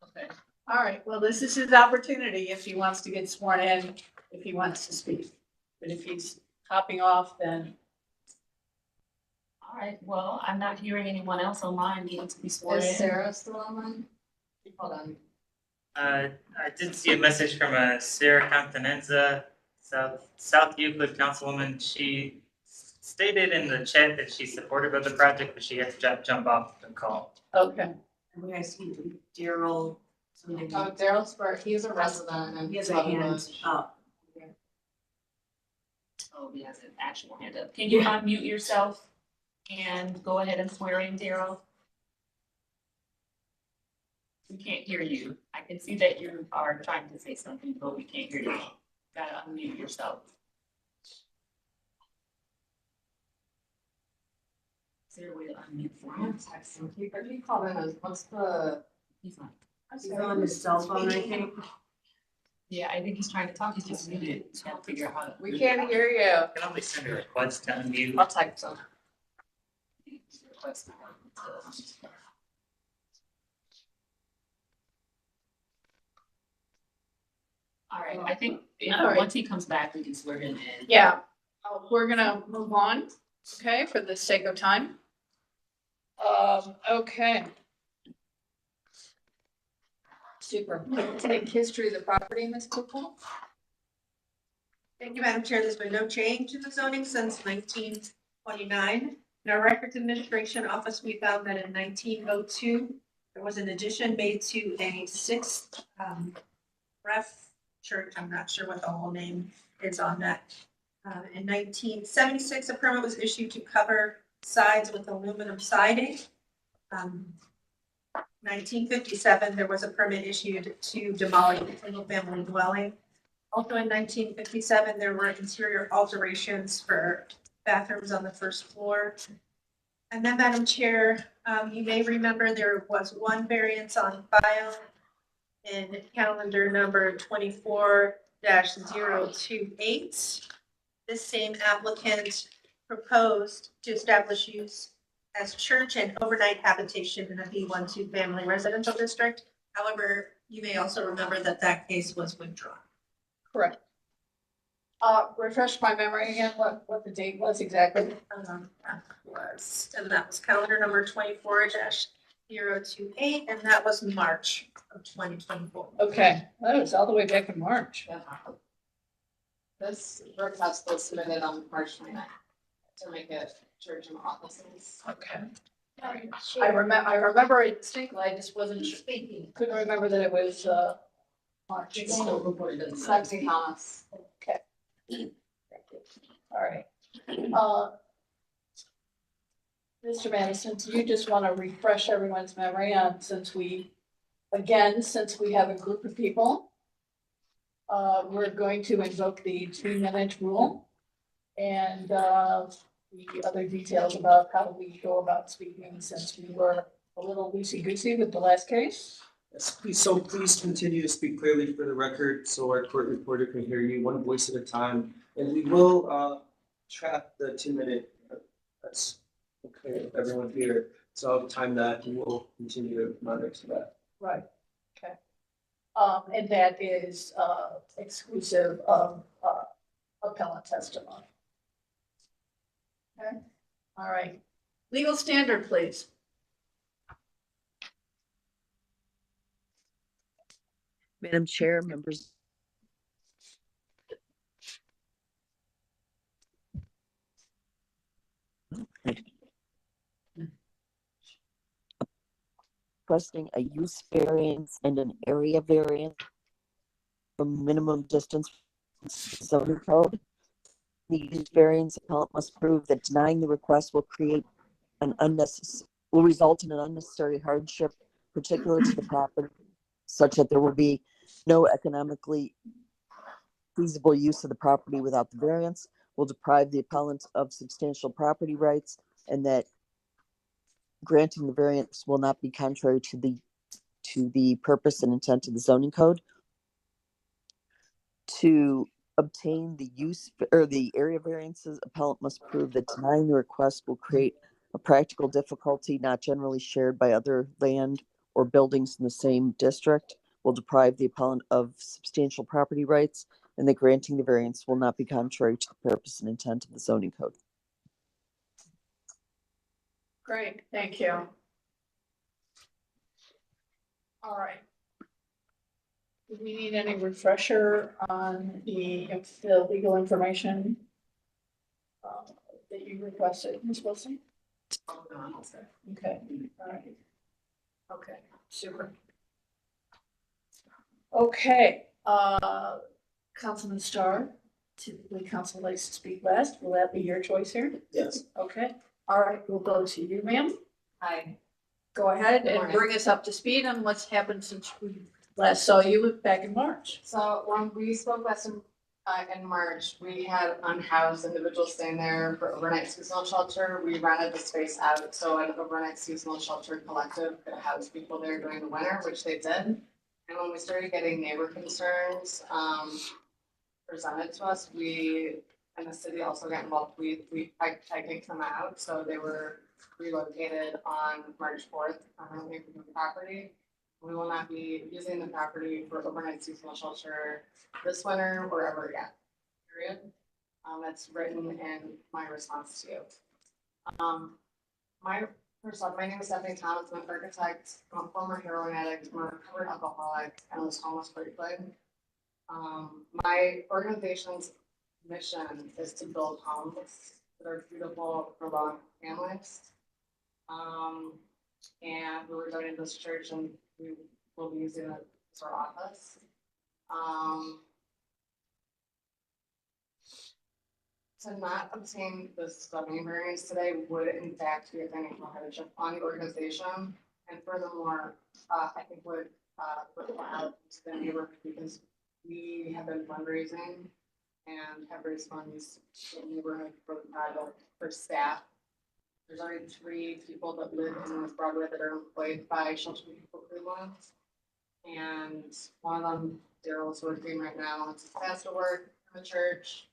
M: Okay.
A: All right, well, this is his opportunity if he wants to get sworn in, if he wants to speak. But if he's hopping off, then.
M: All right, well, I'm not hearing anyone else online needing to be sworn in.
K: Is Sarah still online? Hold on.
B: I did see a message from Sarah Continenza, South Euclid Councilwoman. She stated in the chat that she's supportive of the project, but she had to jump off the call.
A: Okay.
C: We guys speak to Daryl.
K: Oh, Daryl Spur, he's a resident and.
C: He has a hand up.
M: Oh, he has an actual hand up. Can you unmute yourself and go ahead and swear in, Daryl? We can't hear you. I can see that you are trying to say something, but we can't hear you. Gotta unmute yourself. Is there a way to unmute for him?
K: Can you call in, what's the?
M: He's on.
C: He's on his cell phone, I think.
M: Yeah, I think he's trying to talk. He's just muted. Just gotta figure out how to.
K: We can't hear you.
B: I can only send a request to unmute.
K: I'll type some.
M: Request. All right, I think
A: All right.
M: once he comes back, we can swear him in.
A: Yeah, we're gonna move on, okay, for the sake of time. Okay. Super. Take history of the property, Ms. Cooper.
C: Thank you, Madam Chair. There's been no change in the zoning since 1929. In our records administration office, we found that in 1902, there was an addition made to a sixth ref church. I'm not sure what the whole name is on that. In 1976, a permit was issued to cover sides with aluminum siding. 1957, there was a permit issued to demolish a single-family dwelling. Also in 1957, there were interior alterations for bathrooms on the first floor. And then, Madam Chair, you may remember there was one variance on file in calendar number 24-028. This same applicant proposed to establish use as church and overnight habitation in a B12 family residential district. However, you may also remember that that case was withdrawn.
A: Correct. Refresh my memory again, what the date was exactly.
C: And that was calendar number 24-028, and that was March of 2024.
A: Okay, that was all the way back in March.
G: This request was submitted on March 29th to make it church and offices.
A: Okay. I remember it distinctly, I just wasn't, couldn't remember that it was, March.
G: Lexi Thomas.
A: Okay. All right. Mr. Madison, do you just want to refresh everyone's memory on, since we have a group of people, we're going to invoke the 2-minute rule and, the other details about how we go about speaking, since we were a little loosey-goosey with the last case.
D: Yes, please continue to speak clearly for the record so our court reporter can hear you one voice at a time. And we will track the 2-minute. That's okay with everyone here. So I'll time that and we'll continue to monitor that.
A: Right, okay. And that is exclusive of appellant testimony. Okay, all right. Legal standard, please.
E: Madam Chair, members. Requesting a use variance and an area variance from minimum distance zoning code. The use variance appellant must prove that denying the request will result in an unnecessary hardship, particular to the property, such that there will be no economically feasible use of the property without the variance, will deprive the appellant of substantial property rights, and that granting the variance will not be contrary to the purpose and intent of the zoning code. To obtain the use or the area variances, appellant must prove that denying the request will create a practical difficulty not generally shared by other land or buildings in the same district, will deprive the appellant of substantial property rights, and that granting the variance will not be contrary to the purpose and intent of the zoning code.
A: Great, thank you. All right. Do we need any refresher on the legal information that you requested, Ms. Wilson? Okay, all right. Okay, super. Okay, Councilman Starr, typically council likes to speak last. Will that be your choice here?
D: Yes.
A: Okay, all right, we'll go to you, ma'am.
G: Hi.
A: Go ahead
G: Good
A: and
G: morning.
A: bring us up to speed on what's happened since we last saw you back in March.
G: So when we spoke last in March, we had unhoused individuals staying there for overnight seasonal shelter. We rented the space out, so an overnight seasonal shelter collective could house people there during the winter, which they did. And when we started getting neighbor concerns presented to us, we and the city also got involved. I kicked them out, so they were relocated on March 4th permanently from the property.
U: We will not be using the property for overnight seasonal shelter this winter or ever again, period. That's written in my response to you. First off, my name is Stephanie Thomas, I'm an architect, I'm a former heroin addict, I'm a recovered alcoholic, and I was homeless briefly. My organization's mission is to build homes that are beautiful for low families. And we were donating this church and we will be using it as our office. To not obtain this zoning variance today would in fact be a financial hardship on the organization. And furthermore, I think would out to the neighborhood because we have been fundraising and have raised funds in the neighborhood for the project for staff. There's already 3 people that live in North Broadway that are employed by Shelter People Cleveland. And one of them, Daryl, is working right now. It's pastor work in the church.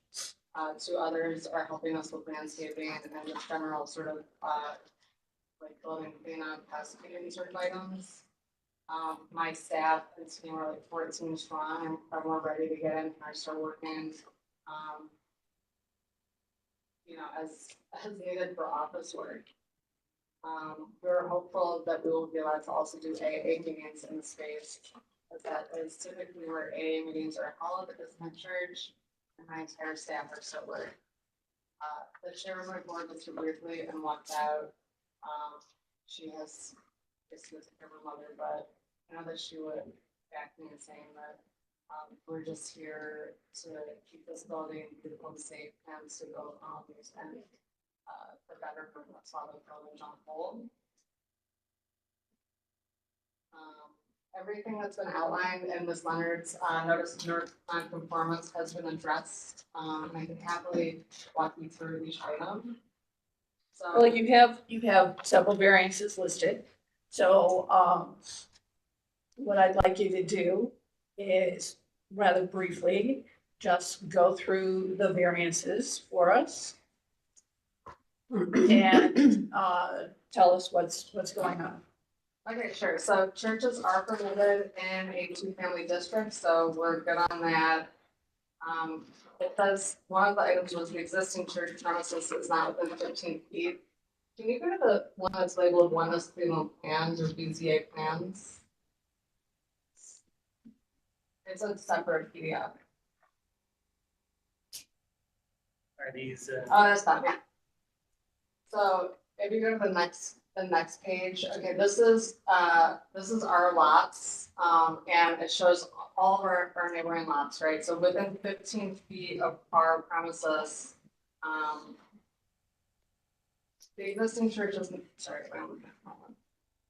U: 2 others are helping us with landscaping and then just general sort of like building cleanup, housekeeping sort of items. My staff and team are like 14 strong and are more ready to get in and I start working. You know, as needed for office work. We're hopeful that we will be allowed to also do AA meetings in the space, as that is typically where AA meetings are held at this church, and my entire staff are still work. The chair of my board was here briefly and walked out. She has basically taken her mother, but I know that she would back me in saying that we're just here to keep this building beautiful and safe and to build homes and for better for Slavic Village on whole. Everything that's been outlined in Ms. Leonard's notice of non-conformance has been addressed, and I can happily walk you through each item. So,
A: Well, you have several variances listed. So, what I'd like you to do is rather briefly, just go through the variances for us. And, tell us what's going on.
U: okay, sure. So churches are permitted in a 2-family district, so we're good on that. It says one of the items was the existing church premises is not within 15 feet. Can you go to the one that's labeled Oneness Cleveland Plans or BZA plans? It's a separate PDF.
B: Are these?
U: Oh, that's not it. So if you go to the next page, okay, this is our lots, and it shows all of our neighboring lots, right? So within 15 feet of our premises, the existing church is, sorry,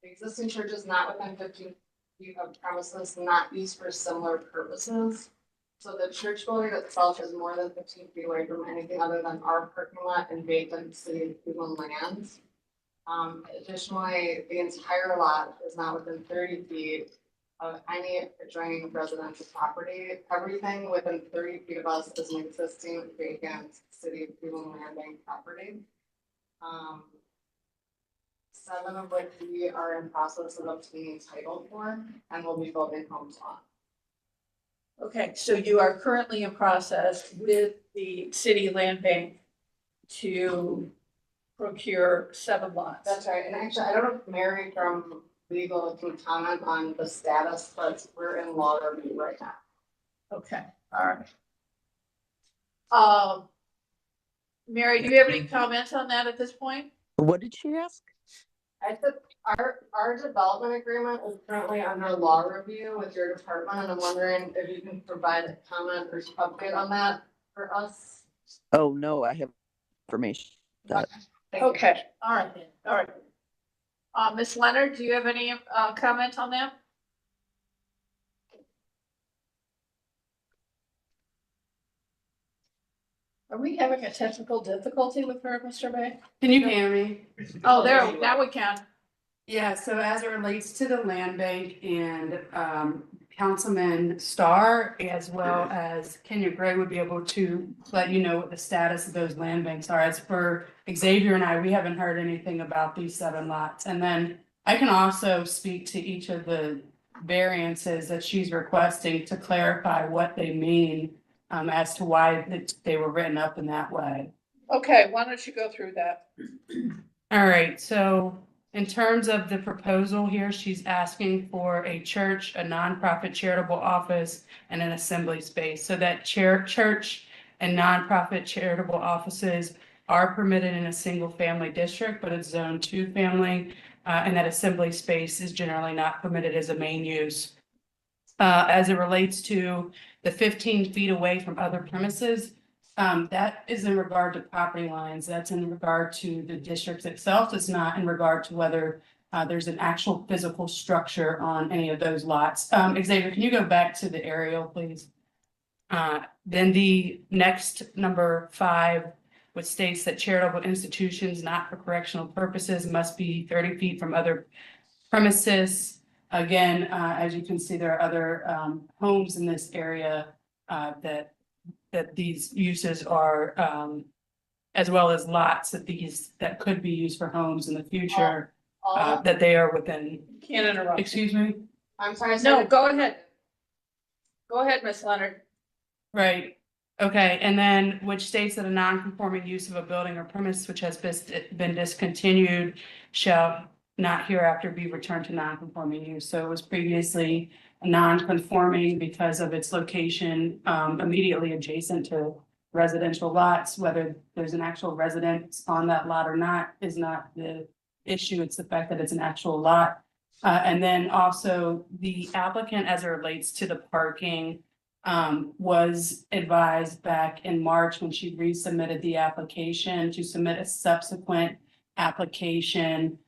U: the existing church is not within 15 feet of premises not used for similar purposes. So the church building itself is more than 15 feet away from anything other than our parking lot and vacant city of Cleveland lands. Additionally, the entire lot is not within 30 feet of any adjoining residential property. Everything within 30 feet of us is an existing vacant city of Cleveland land bank property. 7 of which we are in process of obtaining title for and will be building homes on.
A: Okay, so you are currently in process with the city land bank to procure 7 lots.
U: That's right, and actually, I don't know if Mary from legal can comment on the status, but we're in law review right now.
A: Okay, all right. Mary, do you have any comments on that at this point?
E: What did she ask?
U: I said our development agreement is currently under law review with your department, and I'm wondering if you can provide a comment or update on that for us.
E: Oh, no, I have information.
A: Okay, all right. Ms. Leonard, do you have any comment on that? Are we having a technical difficulty with her, Mr. Bay?
F: Can you hear me?
A: Oh, there, now we can.
F: Yeah, so as it relates to the land bank and Councilman Starr, as well as Kenya Gray would be able to let you know what the status of those land banks are. As for Xavier and I, we haven't heard anything about these 7 lots. And then I can also speak to each of the variances that she's requesting to clarify what they mean as to why they were written up in that way.
A: Okay, why don't you go through that?
F: All right, so in terms of the proposal here, she's asking for a church, a nonprofit charitable office, and an assembly space. So that church and nonprofit charitable offices are permitted in a single family district, but it's zone 2 family. And that assembly space is generally not permitted as a main use. As it relates to the 15 feet away from other premises, that is in regard to property lines. That's in regard to the district itself. It's not in regard to whether there's an actual physical structure on any of those lots. Xavier, can you go back to the aerial, please? Then the next number 5, which states that charitable institutions not for correctional purposes must be 30 feet from other premises. Again, as you can see, there are other homes in this area that these uses are, as well as lots that could be used for homes in the future, that they are within.
A: Can't interrupt.
F: Excuse me?
U: I'm sorry.
A: No, go ahead. Go ahead, Miss Leonard.
F: Right, okay, and then which states that a non-conforming use of a building or premise which has been discontinued shall not hereafter be returned to non-conforming use. So it was previously non-conforming because of its location immediately adjacent to residential lots. Whether there's an actual residence on that lot or not is not the issue. It's the fact that it's an actual lot. And then also the applicant, as it relates to the parking, was advised back in March when she resubmitted the application to submit a subsequent application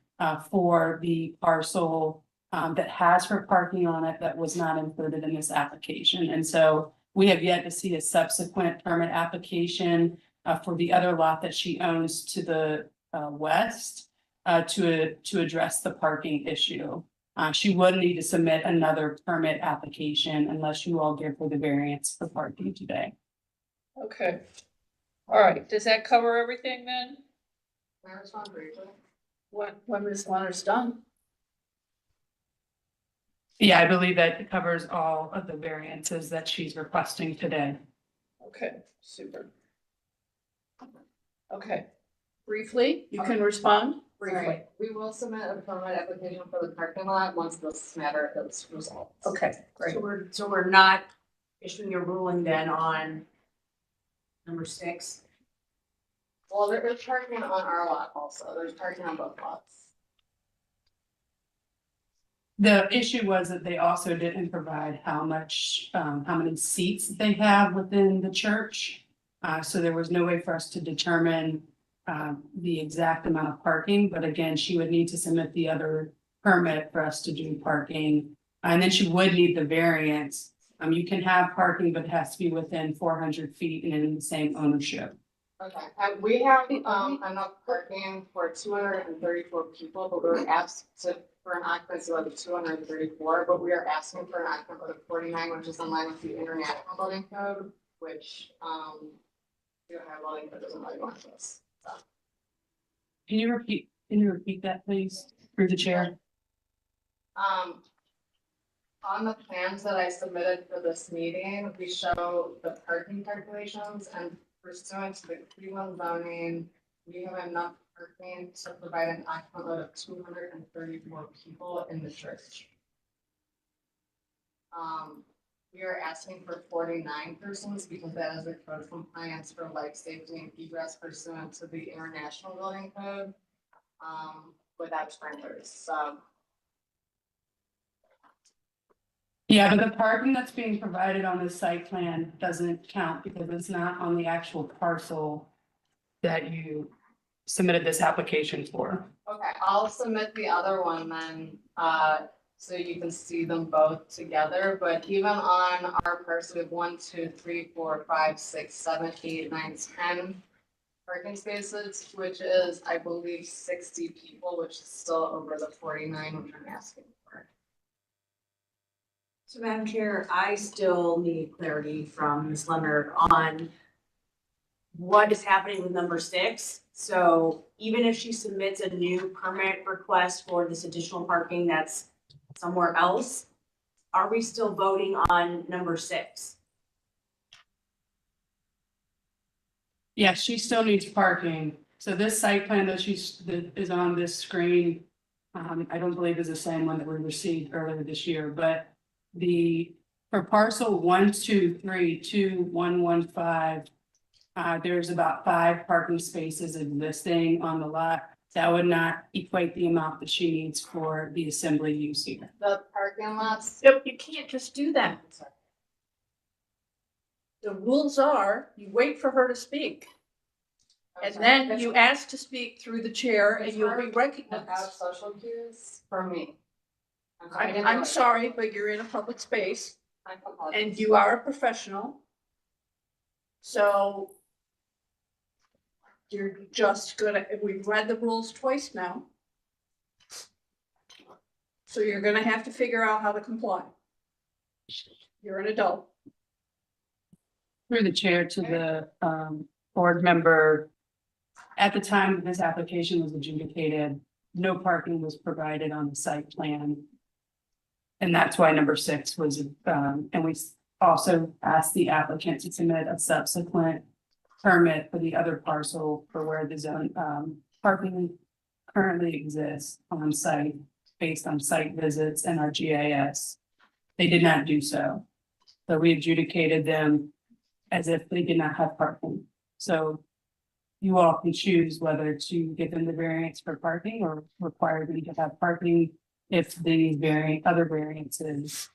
F: for the parcel that has her parking on it that was not included in this application. And so we have yet to see a subsequent permit application for the other lot that she owns to the west to address the parking issue. She would need to submit another permit application unless you all give her the variance for parking today.
A: Okay. All right, does that cover everything then?
U: Can I respond briefly?
A: When Ms. Leonard's done?
F: Yeah, I believe that covers all of the variances that she's requesting today.
A: Okay, super. Okay, briefly, you can respond briefly.
U: Right. We will submit a permit application for the parking lot once this matter is resolved.
A: Okay, great.
G: So we're not issuing a ruling then on number 6?
U: Well, there is parking on our lot also. There's parking on both lots.
F: The issue was that they also didn't provide how many seats they have within the church. So there was no way for us to determine the exact amount of parking, but again, she would need to submit the other permit for us to do parking. And then she would need the variance. You can have parking, but it has to be within 400 feet and in the same ownership.
U: Okay, and we have enough parking for 234 people, but we're asked for an occupancy level of 234, but we are asking for an occupancy level of 49, which is in line with the International Building Code, which the Ohio Building Code doesn't really want this. So.
F: Can you repeat that, please, through the chair?
U: On the plans that I submitted for this meeting, we show the parking calculations, and pursuant to the Cleveland zoning, we have enough parking to provide an occupant load of 234 people in the church. We are asking for 49 persons because that is the code compliance for life safety and egress pursuant to the International Building Code, without sprinklers, so.
F: Yeah, but the parking that's being provided on the site plan doesn't count because it's not on the actual parcel that you submitted this application for.
U: Okay, I'll submit the other one then, so you can see them both together, but even on our parcel, we have 1, 2, 3, 4, 5, 6, 7, 8, 9, 10 parking spaces, which is, I believe, 60 people, which is still over the 49, which I'm asking for.
G: So Madam Chair, I still need clarity from Ms. Leonard on what is happening with number 6. So even if she submits a new permit request for this additional parking that's somewhere else, are we still voting on number 6?
F: Yeah, she still needs parking. So this site plan that that is on this screen, I don't believe is the same one that we received earlier this year, but for parcel 1232115, there's about 5 parking spaces existing on the lot. That would not equate the amount that she needs for the assembly use here.
U: The parking lots.
A: Yep, you can't just do that. The rules are, you wait for her to speak. And then you ask to speak through the chair and you'll be
U: Without
A: recognized.
U: social cues for me.
A: I'm sorry, but you're in a public space and you are a professional. So you're just gonna, we've read the rules twice now. So you're gonna have to figure out how to comply. You're an adult.
F: Through the chair to the board member. At the time this application was adjudicated, no parking was provided on the site plan. And that's why number 6 was, and we also asked the applicant to submit a subsequent permit for the other parcel for where the zone parking currently exists on site based on site visits and our GIS. They did not do so. So we adjudicated them as if they did not have parking. So you all can choose whether to give them the variance for parking or require them to have parking if the other variances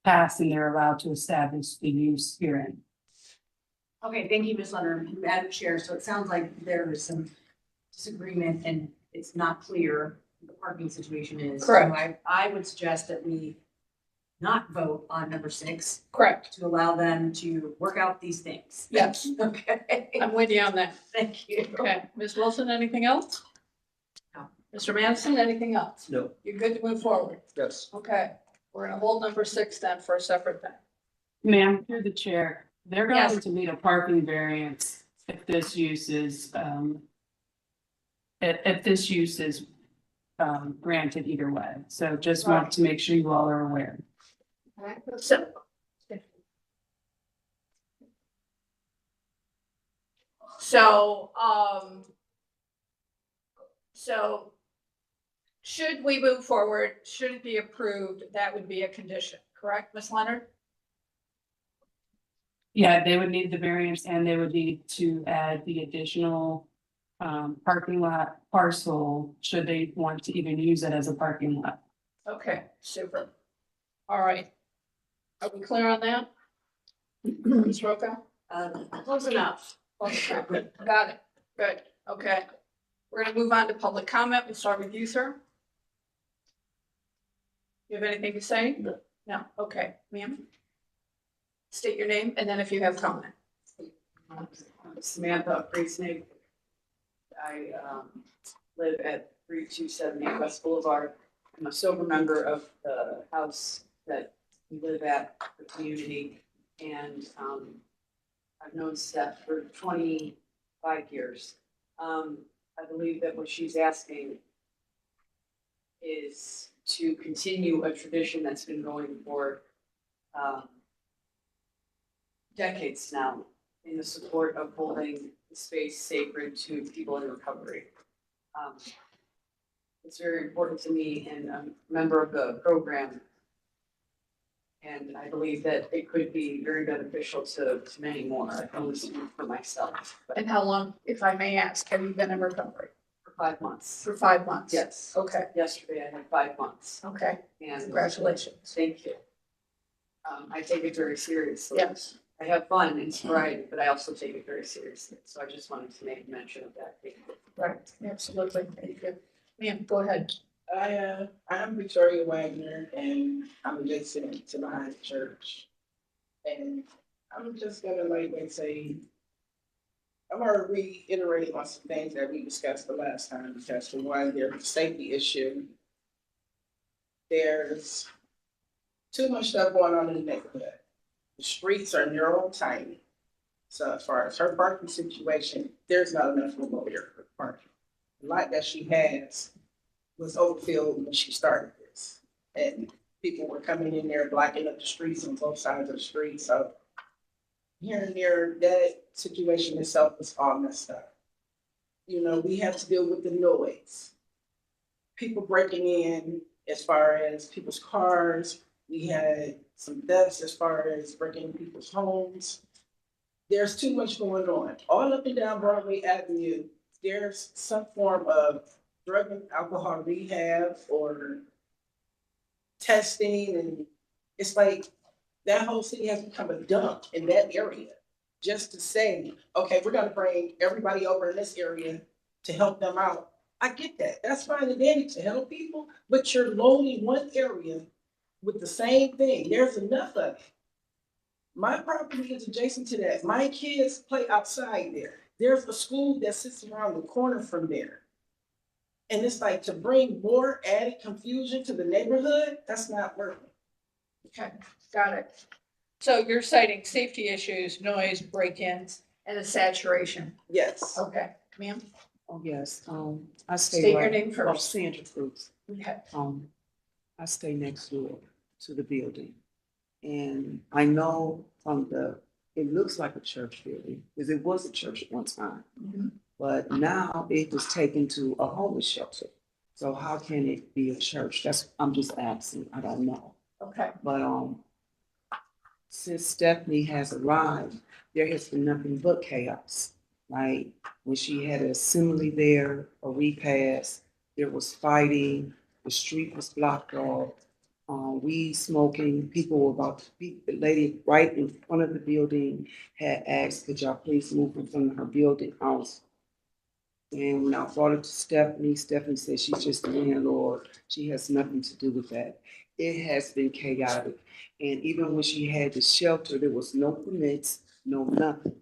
F: pass and they're allowed to establish the use herein.
G: Okay, thank you, Ms. Leonard, Madam Chair. So it sounds like there is some disagreement and it's not clear what the parking situation is.
A: Correct.
G: So I would suggest that we not vote on number 6.
A: Correct.
G: To allow them to work out these things.
A: Yes.
G: Okay.
A: I'm with you on that.
G: Thank you.
A: Okay, Ms. Wilson, anything else?
G: No.
A: Mr. Madison, anything else?
D: No.
A: You're good to move forward?
D: Yes.
A: Okay, we're gonna hold number 6 then for a separate thing.
F: Ma'am, you're the chair. They're
A: Yes.
F: going to need a parking variance if this use is granted either way. So just want to make sure you all are aware.
A: So. So should we move forward, should it be approved, that would be a condition, correct, Ms. Leonard?
F: Yeah, they would need the variance and they would need to add the additional parking lot parcel should they want to even use it as a parking lot.
A: Okay, super. All right. Are we clear on that? Ms. Rocca?
G: Close enough.
A: Okay, got it. Good. Okay. We're gonna move on to public comment. We'll start with you, sir. You have anything to say?
I: No.
A: No, okay, ma'am. State your name and then if you have comment.
H: Samantha Priestney. I live at 3278 West Boulevard. I'm a sober member of the house that we live at, the community, and I've known Steph for 25 years. I believe that what she's asking is to continue a tradition that's been going for decades now in the support of holding the space sacred to people in recovery. It's very important to me and I'm a member of the program. And I believe that it could be very beneficial to many more. I can only speak for myself. But
A: And how long, if I may ask, have you been in recovery?
H: for 5 months.
A: For 5 months?
H: Yes.
A: Okay,
H: Yesterday I had 5 months.
A: okay.
H: And
A: Congratulations.
H: thank you. I take it very seriously.
A: Yes.
H: I have fun and sobriety, but I also take it very seriously. So I just wanted to make mention of that. Thank you.
A: Right, absolutely. Thank you. Ma'am, go ahead.
V: I'm Victoria Wagner and I'm adjacent to behind the church. And I'm just gonna say, I'm gonna reiterate on some things that we discussed the last time, because for one, there's a safety issue. There's too much stuff going on in the neighborhood. The streets are narrow and tiny. So as far as her parking situation, there's not enough room over here for parking. The lot that she has was overfilled when she started this. And people were coming in there blocking up the streets on both sides of the street, so here and there, that situation itself was all messed up. You know, we have to deal with the noise. People breaking in as far as people's cars. We had some deaths as far as breaking in people's homes. There's too much going on. All up and down Broadway Avenue, there's some form of drug and alcohol rehab or testing, and it's like that whole city has become a dump in that area. Just to say, okay, we're gonna bring everybody over in this area to help them out. I get that. That's fine and dandy to help people, but you're loading one area with the same thing. There's enough of it. My property is adjacent to that. My kids play outside there. There's a school that sits around the corner from there. And it's like to bring more added confusion to the neighborhood, that's not working.
A: Okay, got it. So you're citing safety issues, noise, break-ins, and a saturation.
V: Yes.
A: Okay, ma'am?
J: Oh, yes, I stay.
A: State your
J: right-
A: name first.
J: Sandra Cruz.
A: Okay.
J: I stay next door to the building. And I know from it looks like a church building, because it was a church at one time.
A: Mhm.
J: But now it was taken to a homeless shelter. So how can it be a church? I'm just asking, I don't know.
A: Okay.
J: But since Stephanie has arrived, there has been nothing but chaos, right? When she had an assembly there, a repast, there was fighting, the street was blocked off, weed smoking, people were about to beat, the lady right in front of the building had asked, could y'all please move in front of her building house? And when I brought it to Stephanie, Stephanie said she's just the landlord. She has nothing to do with that. It has been chaotic. And even when she had the shelter, there was no permits, no nothing.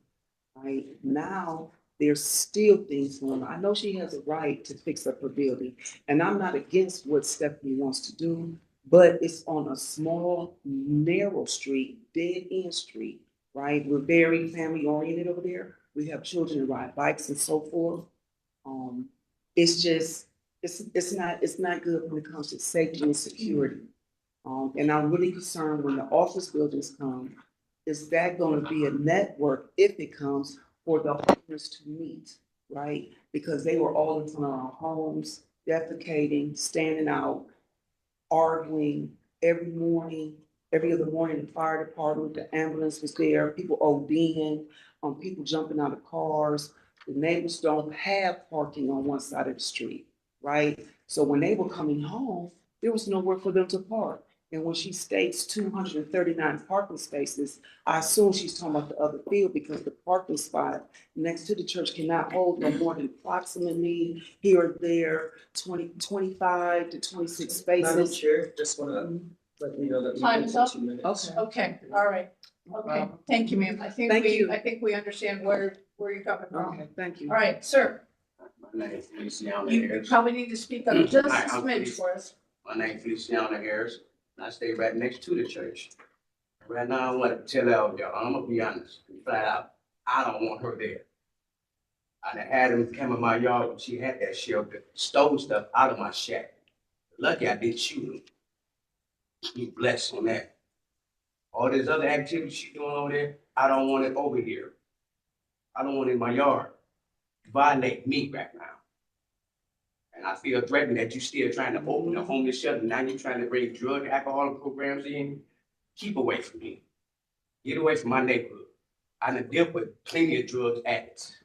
J: Right now, there's still things going on. I know she has a right to fix up her building, and I'm not against what Stephanie wants to do, but it's on a small, narrow street, dead end street, right? We're very family oriented over there. We have children that ride bikes and so forth. It's just, it's not good when it comes to safety and security. And I'm really concerned when the office buildings come, is that gonna be a network if it comes for the homeless to meet, right? Because they were all in front of our homes, defecating, standing out, arguing every morning, every other morning, the fire department, the ambulance was there, people ODing, people jumping out of cars. The neighbors don't have parking on one side of the street, right? So when they were coming home, there was nowhere for them to park. And when she states 239 parking spaces, I assume she's talking about the other field because the parking spot next to the church cannot hold no more than approximately here or there, 25 to 26 spaces.
D: Madam Chair, just wanna let you know that.
A: Time's up.
D: 2 minutes.
J: Okay.
A: Okay, all right. Okay, thank you, ma'am. I think
J: Thank you.
A: I think we understand where you're coming from.
J: Okay, thank you.
A: All right, sir,
R: My name is Feliciano
A: you
R: Harris.
A: probably need to speak up just a
R: Hi, I'm
A: smidge
R: Felicia.
A: for us.
R: My name is Feliciano Harris, and I stay right next to the church. Right now, I want to tell all y'all, I'm gonna be honest, flat out, I don't want her there. I done had him come in my yard when she had that shelter, stole stuff out of my shack. Lucky I didn't shoot him. Be blessed on that. All this other activity she doing over there, I don't want it over here. I don't want it in my yard. Violate me right now. And I feel threatened that you still trying to open a homeless shelter. Now you're trying to bring drug, alcohol programs in. Keep away from me. Get away from my neighborhood. I done dealt with plenty of drug addicts.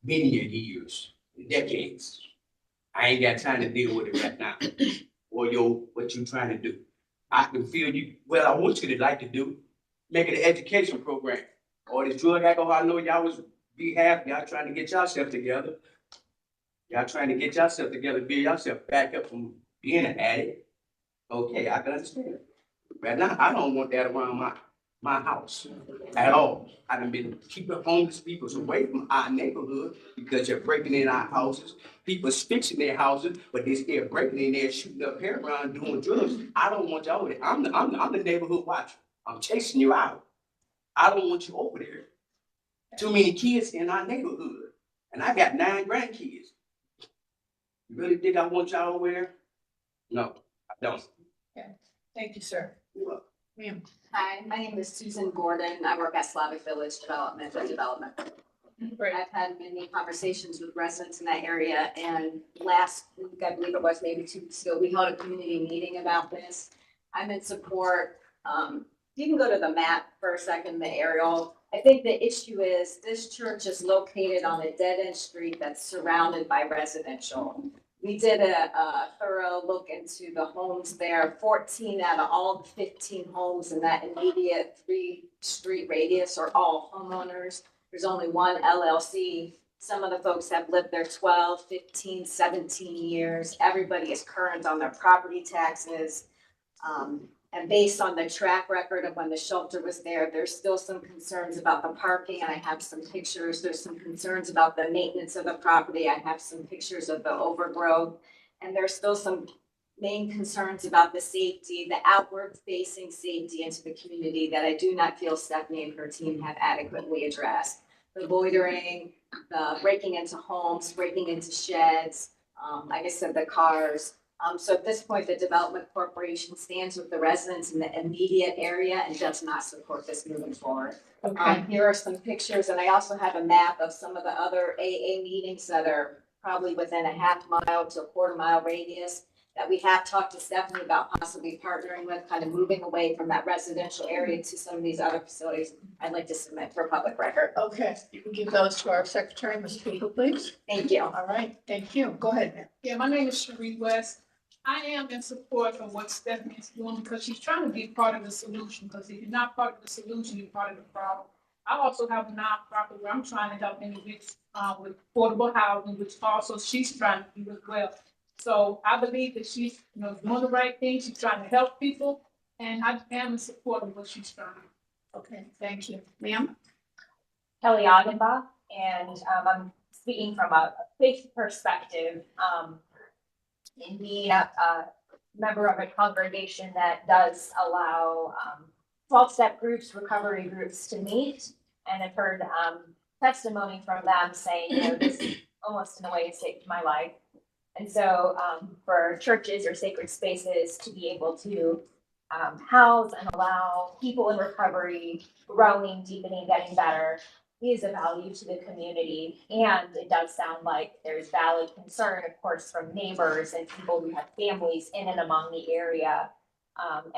R: Many years, decades. I ain't got time to deal with it right now. Or what you trying to do. I can feel you, well, I want you to like to do, make it an education program. All this drug, alcohol, I know y'all was be happy, y'all trying to get yourself together. Y'all trying to get yourself together, build yourself back up from being an addict. Okay, I can understand it. Right now, I don't want that around my house at all. I done been keeping homeless people away from our neighborhood because you're breaking in our houses. People's fixing their houses, but they still breaking in there, shooting up hair around, doing drugs. I don't want you over there. I'm the neighborhood watcher. I'm chasing you out. I don't want you over there. Too many kids in our neighborhood. And I got 9 grandkids. You really think I want y'all over there? No, I don't.
A: Okay. Thank you, sir. Ma'am.
S: Hi, my name is Susan Gordon. I work at Slavic Village Development and Development. I've had many conversations with residents in that area, and last week, I believe it was, maybe 2 weeks ago, we held a community meeting about this. I'm in support. You can go to the map for a second, the aerial. I think the issue is this church is located on a dead-end street that's surrounded by residential. We did a thorough look into the homes there. 14 out of all the 15 homes in that immediate 3-street radius are all homeowners. There's only one LLC. Some of the folks have lived there 12, 15, 17 years. Everybody is current on their property taxes. And based on the track record of when the shelter was there, there's still some concerns about the parking, and I have some pictures. There's some concerns about the maintenance of the property. I have some pictures of the overgrowth. And there's still some main concerns about the safety, the outward facing safety into the community that I do not feel Stephanie and her team have adequately addressed. The loitering, the breaking into homes, breaking into sheds, like I said, the cars. So at this point, the Development Corporation stands with the residents in the immediate area and does not support this moving forward. Here are some pictures, and I also have a map of some of the other AA meetings that are probably within a half-mile to a quarter-mile radius that we have talked to Stephanie about possibly partnering with, kind of moving away from that residential area to some of these other facilities. I'd like to submit for public record.
A: Okay, you can give those to our secretary, Ms. People, please.
S: Thank you.
A: All right, thank you. Go ahead, ma'am.
L: Yeah, my name is Cherie West. I am in support of what Stephanie is doing because she's trying to be part of the solution. Because if you're not part of the solution, you're part of the problem. I also have a nonprofit where I'm trying to help individuals with affordable housing, which also she's trying to do as well. So I believe that she's, doing the right thing. She's trying to help people, and I am in support of what she's trying.
A: Okay, thank you, ma'am.
O: Kelly Agenbach, and I'm speaking from a faith perspective. In being a member of a congregation that does allow 12-step groups, recovery groups to meet, and I've heard testimony from them saying, this almost in a way saved my life. And so for churches or sacred spaces to be able to house and allow people in recovery, growing, deepening, getting better, is a value to the community. And it does sound like there's valid concern, of course, from neighbors and people who have families in and among the area.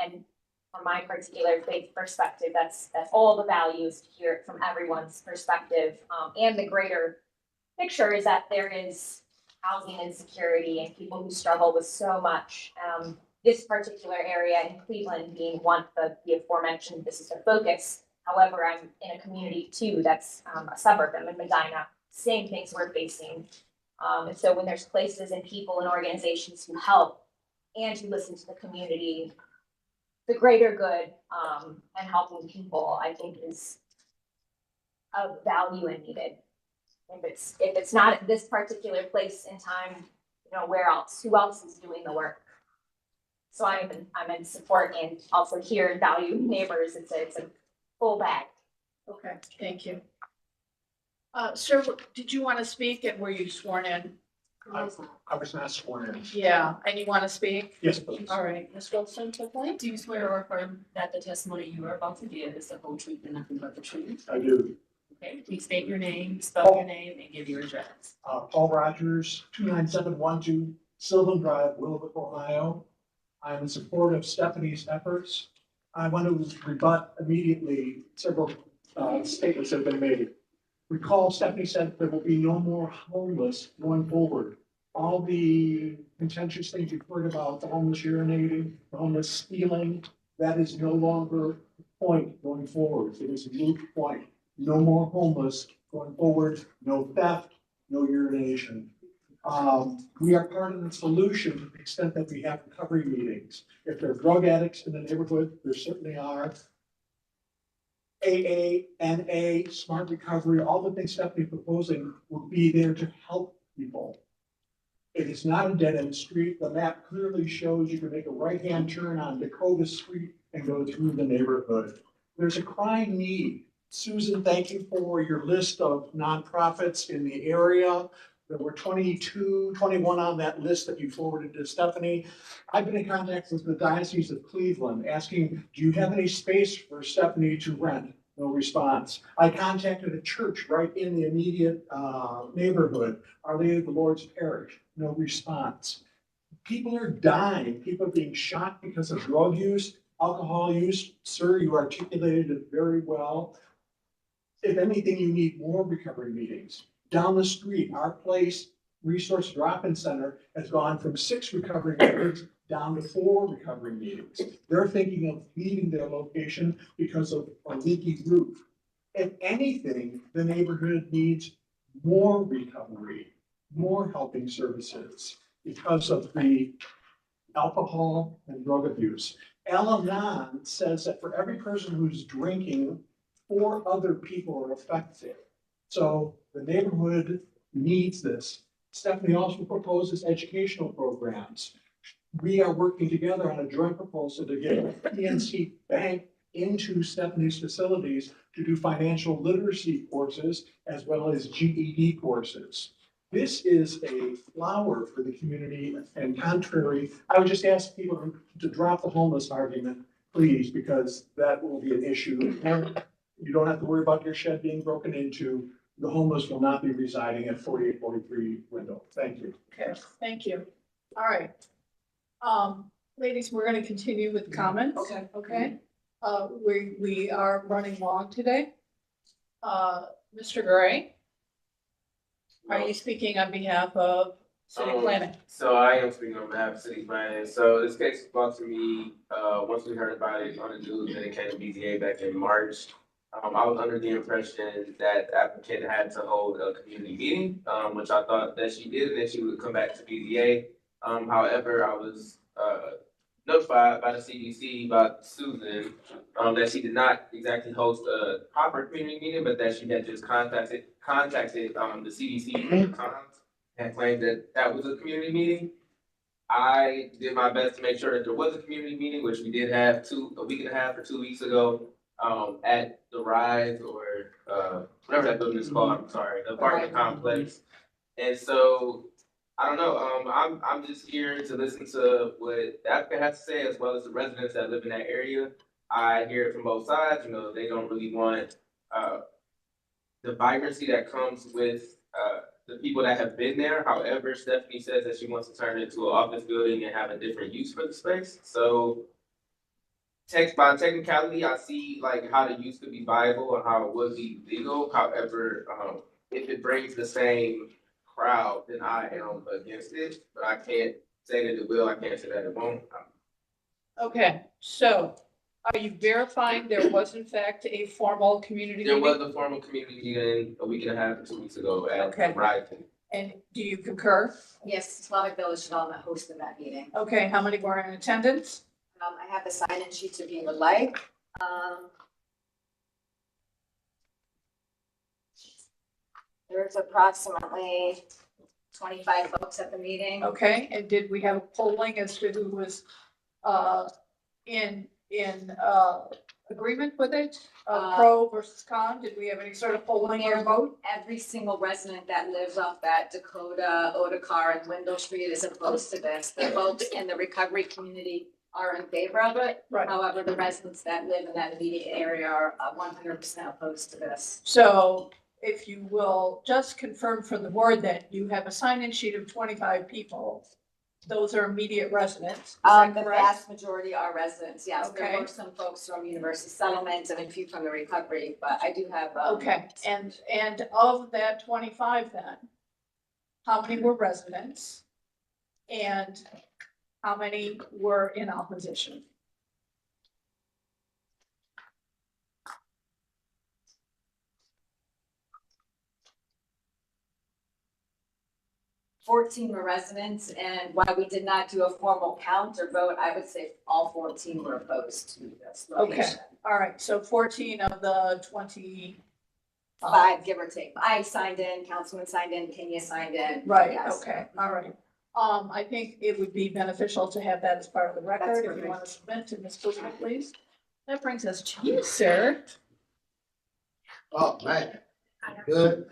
O: And from my particular faith perspective, that's all the values to hear it from everyone's perspective. And the greater picture is that there is housing insecurity and people who struggle with so much. This particular area in Cleveland being one of the aforementioned, this is a focus. However, I'm in a community too that's a suburb. I'm in Medina. Same things we're facing. And so when there's places and people and organizations who help and who listen to the community, the greater good and helping people, I think, is of value and needed. If it's not at this particular place in time, where else? Who else is doing the work? So I'm in support and also here and value neighbors. It's a full bag.
A: Okay, thank you. Sir, did you want to speak and were you sworn in?
W: I was not sworn in.
A: Yeah, and you want to speak?
W: Yes, please.
A: All right, Ms. Wilson, to point.
G: Do you swear or affirm that the testimony you are about to give is the whole truth and nothing but the truth?
W: I do.
G: Okay, please state your name, spell your name, and give your address.
W: Paul Rogers, 29712 Sylvan Drive, Willowbrook, Ohio. I'm in support of Stephanie's efforts. I want to rebut immediately several statements that have been made. Recall Stephanie said there will be no more homeless going forward. All the contentious things you've heard about, the homeless urinating, the homeless stealing, that is no longer the point going forward. It is a moot point. No more homeless going forward, no theft, no urination. We are part of the solution to the extent that we have recovery meetings. If there are drug addicts in the neighborhood, there certainly are. AA, NA, smart recovery, all the things Stephanie's proposing will be there to help people. It is not a dead-end street. The map clearly shows you can make a right-hand turn on Dakota Street and go through the neighborhood. There's a crying need. Susan, thank you for your list of nonprofits in the area. There were 22, 21 on that list that you forwarded to Stephanie. I've been in contact with the Diocese of Cleveland asking, do you have any space for Stephanie to rent? No response. I contacted a church right in the immediate neighborhood, Our Lady of the Lord's Parish. No response. People are dying. People are being shot because of drug use, alcohol use. Sir, you articulated it very well. If anything, you need more recovery meetings. Down the street, our place, Resource Drop-In Center, has gone from 6 recovery meetings down to 4 recovery meetings. They're thinking of leaving their location because of a leaky roof. If anything, the neighborhood needs more recovery, more helping services because of the alcohol and drug abuse. Al-Anon says that for every person who's drinking, 4 other people are affected. So the neighborhood needs this. Stephanie also proposes educational programs. We are working together on a joint proposal to get PNC Bank into Stephanie's facilities to do financial literacy courses as well as GED courses. This is a flower for the community, and contrary, I would just ask people to drop the homeless argument, please, because that will be an issue. You don't have to worry about your shed being broken into. The homeless will not be residing at 4843 Wendell. Thank you.
A: Okay, thank you. All right. Ladies, we're gonna continue with comments.
H: Okay.
A: Okay. We are running long today. Mr. Gray, are you speaking on behalf of city planning?
N: So I am speaking on behalf of city planning. So this case was brought to me, once we heard about it on the news and it came to BZA back in March. I was under the impression that the applicant had to hold a community meeting, which I thought that she did, and then she would come back to BZA. However, I was, notified by the CDC, by Susan, that she did not exactly host a proper community meeting, but that she had just contacted, the CDC times and claimed that that was a community meeting. I did my best to make sure that there was a community meeting, which we did have a week and a half or 2 weeks ago, at the Rise or, whatever that building is called, I'm sorry, the apartment complex. And so, I don't know, I'm just here to listen to what the applicant has to say, as well as the residents that live in that area. I hear it from both sides, you know, they don't really want, the vibrancy that comes with, the people that have been there. However, Stephanie says that she wants to turn it into an office building and have a different use for the space. So, by technicality, I see like how the use could be viable and how it would be legal. However, if it brings the same crowd, then I am against it. But I can't say that it will. I can't say that it won't.
A: Okay, so are you verifying there was in fact a formal community
N: There
A: meeting?
N: was a formal community meeting a week and a half or 2 weeks ago at
A: Okay.
N: Brighton.
A: And do you concur?
S: Yes, Slavic Village Development hosted that meeting.
A: Okay, how many were in attendance?
S: I have the sign-in sheets if you would like. There's approximately 25 folks at the meeting.
A: Okay, and did we have a polling as to who was in agreement with it? Pro versus con? Did we have any sort of polling or vote?
S: Every single resident that lives off that Dakota, Otakar, and Wendell Street is opposed to this. The folks in the recovery community are in favor of it.
A: Right.
S: However, the residents that live in that immediate area are 100% opposed to this.
A: So if you will just confirm for the board that you have a sign-in sheet of 25 people, those are immediate residents. Is that
S: The
A: correct?
S: vast majority are residents, yes.
A: Okay.
S: There were some folks from University Settlement and a few from the recovery, but I do have.
A: Okay, and of that 25 then, how many were residents? And how many were in opposition?
S: $14 were residents, and while we did not do a formal count or vote, I would say all 14 were opposed to this
A: Okay,
S: location.
A: all right, so 14 of the 20.
S: 5, give or take. I signed in, Councilman signed in, Kenya signed in.
A: Right,
S: Yes.
A: okay, all right. I think it would be beneficial to have that as part of the record, if you
S: perfect.
A: want to submit to Ms. Boothby, please. That brings us to you, sir.
P: Oh, man. Good.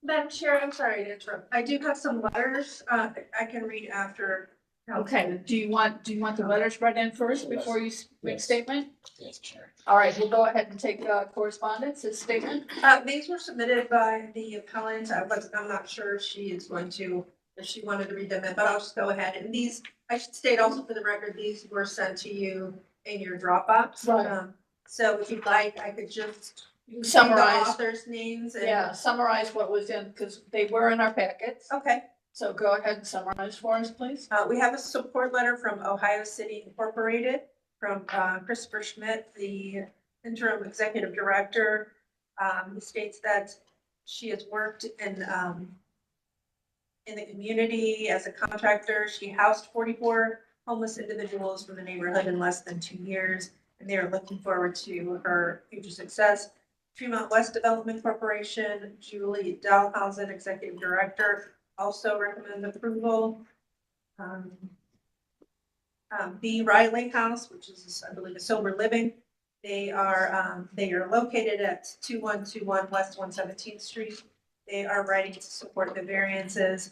C: Madam Chair, I'm sorry to interrupt. I do have some letters, I can read after.
A: Okay, do you want the letters read in first before you make statement?
I: Yes, Chair.
A: All right, we'll go ahead and take correspondence as statement.
C: These were submitted by the appellant. I'm not sure if she is going to, if she wanted to read them, but I'll just go ahead. And these, I should state also for the record, these were sent to you in your Dropbox.
A: Right.
C: So if you'd like, I could just
A: Summarize.
C: the authors' names and.
A: Yeah, summarize what was in, because they were in our packets.
C: Okay.
A: So go ahead and summarize for us, please.
C: We have a support letter from Ohio City Incorporated, from Christopher Schmidt, the interim executive director. He states that she has worked in the community as a contractor. She housed 44 homeless individuals from the neighborhood in less than 2 years, and they are looking forward to her future success. Fremont West Development Corporation, Julie Dahlhausen, executive director, also recommend approval. B. Riley House, which is, I believe, a sober living. They are located at 2121 West 117th Street. They are writing to support the variances.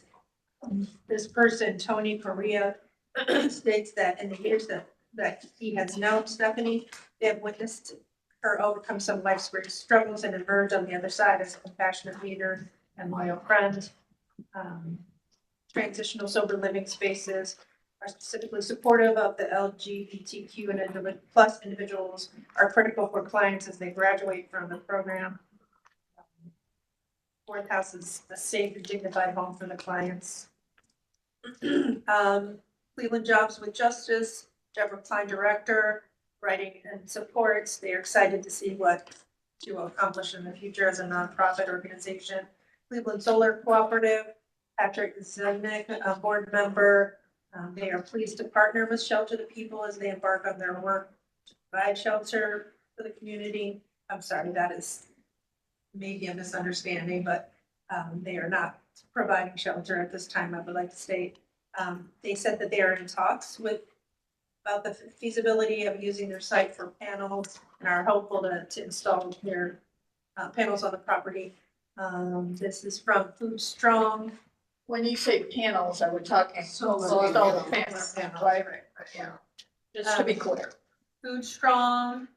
C: This person, Tony Correa, states that in the years that he has known Stephanie, they have witnessed her overcome some life's greatest struggles and emerge on the other side as a compassionate leader and loyal friend. Transitional sober living spaces are specifically supportive of the LGBTQ and plus individuals are critical for clients as they graduate from the program. Fourth House is a safe and dignified home for the clients. Cleveland Jobs with Justice, Deborah Klein, director, writing and supports. They are excited to see what to accomplish in the future as a nonprofit organization. Cleveland Solar Cooperative, Patrick Zimnick, a board member. They are pleased to partner with Shelter the People as they embark on their work to provide shelter for the community. I'm sorry, that is maybe a misunderstanding, but they are not providing shelter at this time, I would like to state. They said that they are in talks about the feasibility of using their site for panels and are hopeful to install their panels on the property. This is from Food Strong.
A: When you say panels, are we talking
C: Solar
A: panels? Right, yeah. Just to be clear.
C: Food Strong.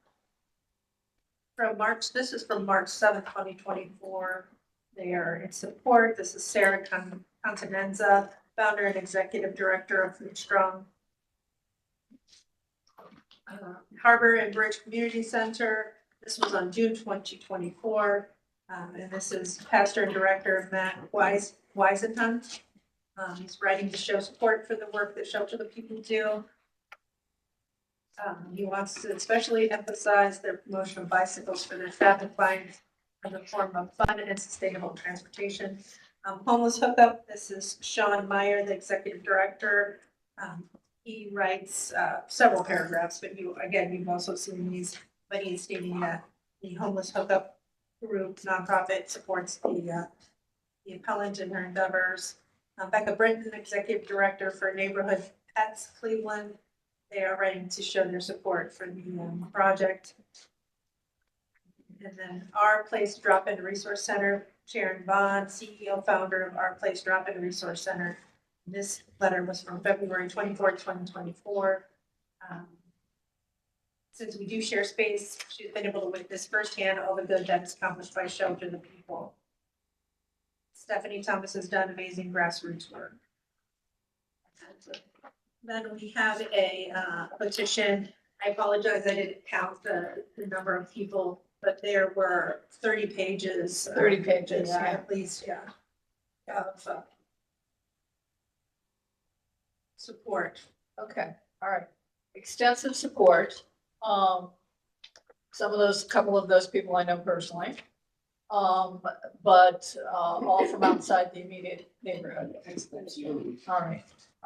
C: From March, this is from March 7th, 2024. They are in support. This is Sarah Continenza, founder and executive director of Food Strong. Harbor and Bridge Community Center. This was on June 2024. And this is pastor and director Matt Weisenhunt. He's writing to show support for the work that Shelter the People do. He wants to especially emphasize their promotion of bicycles for their staff and clients as a form of fun and sustainable transportation. Homeless Hookup, this is Sean Meyer, the executive director. He writes several paragraphs, but you've also seen these, but he's stating that the Homeless Hookup group nonprofit supports the appellant in her endeavors. Becca Britton, executive director for Neighborhood Pets Cleveland. They are writing to show their support for the project. And then Our Place Drop-In Resource Center, Sharon Vaughn, CEO, founder of Our Place Drop-In Resource Center. This letter was from February 24th, 2024. Since we do share space, she's been able to witness firsthand all the good that is accomplished by Shelter the People. Stephanie Thomas has done amazing grassroots work. Then we have a petition. I apologize, I didn't count the number of people, but there were 30 pages.
A: 30 pages,
C: yeah,
A: yeah.
C: at least, yeah. Of support.
A: Okay, all right. Extensive support. Couple of those people I know personally. But all from outside the immediate neighborhood. All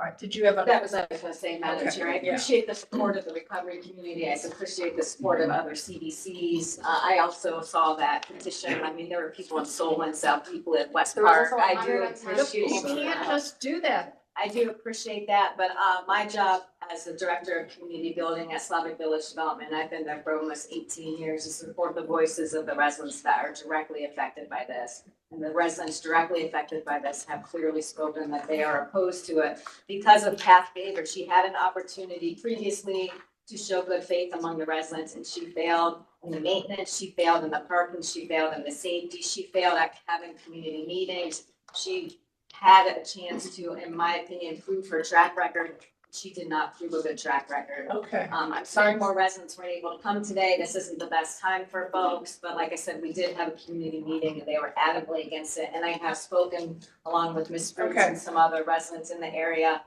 A: right, did you have a?
S: That was what I was gonna say, Madam
A: Okay,
S: Chair. I
A: yeah.
S: appreciate the support of the recovery community. I appreciate the support of other CDCs. I also saw that petition. I mean, there were people in Solon, South, people at West
A: There was
S: Park. I do
A: You
S: appreciate.
A: can't just do that.
S: I do appreciate that, but my job as the Director of Community Building at Slavic Village Development, I've been there for almost 18 years to support the voices of the residents that are directly affected by this. And the residents directly affected by this have clearly spoken that they are opposed to it because of Pat Faber. She had an opportunity previously to show good faith among the residents, and she failed in the maintenance, she failed in the parking, she failed in the safety, she failed at having community meetings. She had a chance to, in my opinion, prove her track record. She did not prove a good track record.
A: Okay.
S: I'm sorry more residents weren't able to come today. This isn't the best time for folks, but like I said, we did have a community meeting and they were adamantly against it. And I have spoken along with Ms. Fruits
A: Okay.
S: and some other residents in the area.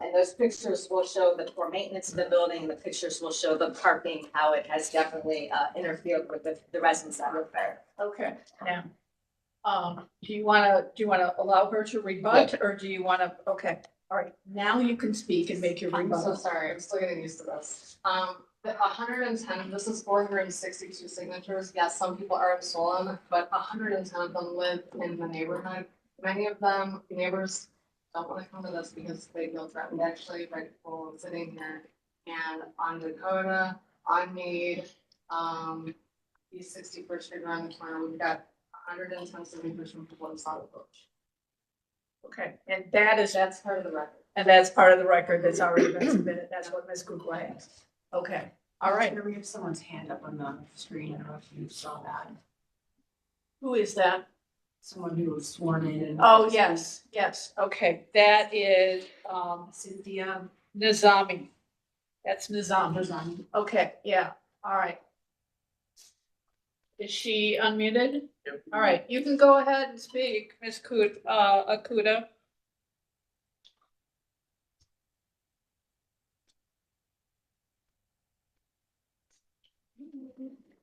S: And those pictures will show the poor maintenance of the building. The pictures will show the parking, how it has definitely interfered with the residents that live there.
A: Okay, now, do you wanna allow her to rebut, or do you wanna, okay, all right, now you can speak and make your
U: I'm so
A: rebuttal.
U: sorry, I'm still getting used to this. The 110, this is 462 signatures. Yes, some people are stolen, but 110 of them live in the neighborhood. Many of them, neighbors don't want to come to this because they feel threatened, actually, by people sitting here. And on Dakota, on Mead, East 61st Street around the corner, we've got 110 signatures from people in South Village.
A: Okay, and that's
U: part of the record.
A: And that's part of the record that's already been submitted, that's what Ms. Kukla has. Okay, all right.
G: We have someone's hand up on the screen, I don't know if you saw that.
A: Who is that?
G: Someone who was sworn in.
A: Oh, yes, okay, that is,
G: Cynthia
A: Nizami. That's Nizami.
G: Nizami.
A: Okay, yeah, all right. Is she unmuted?
B: Yep.
A: All right, you can go ahead and speak, Ms. Akuda.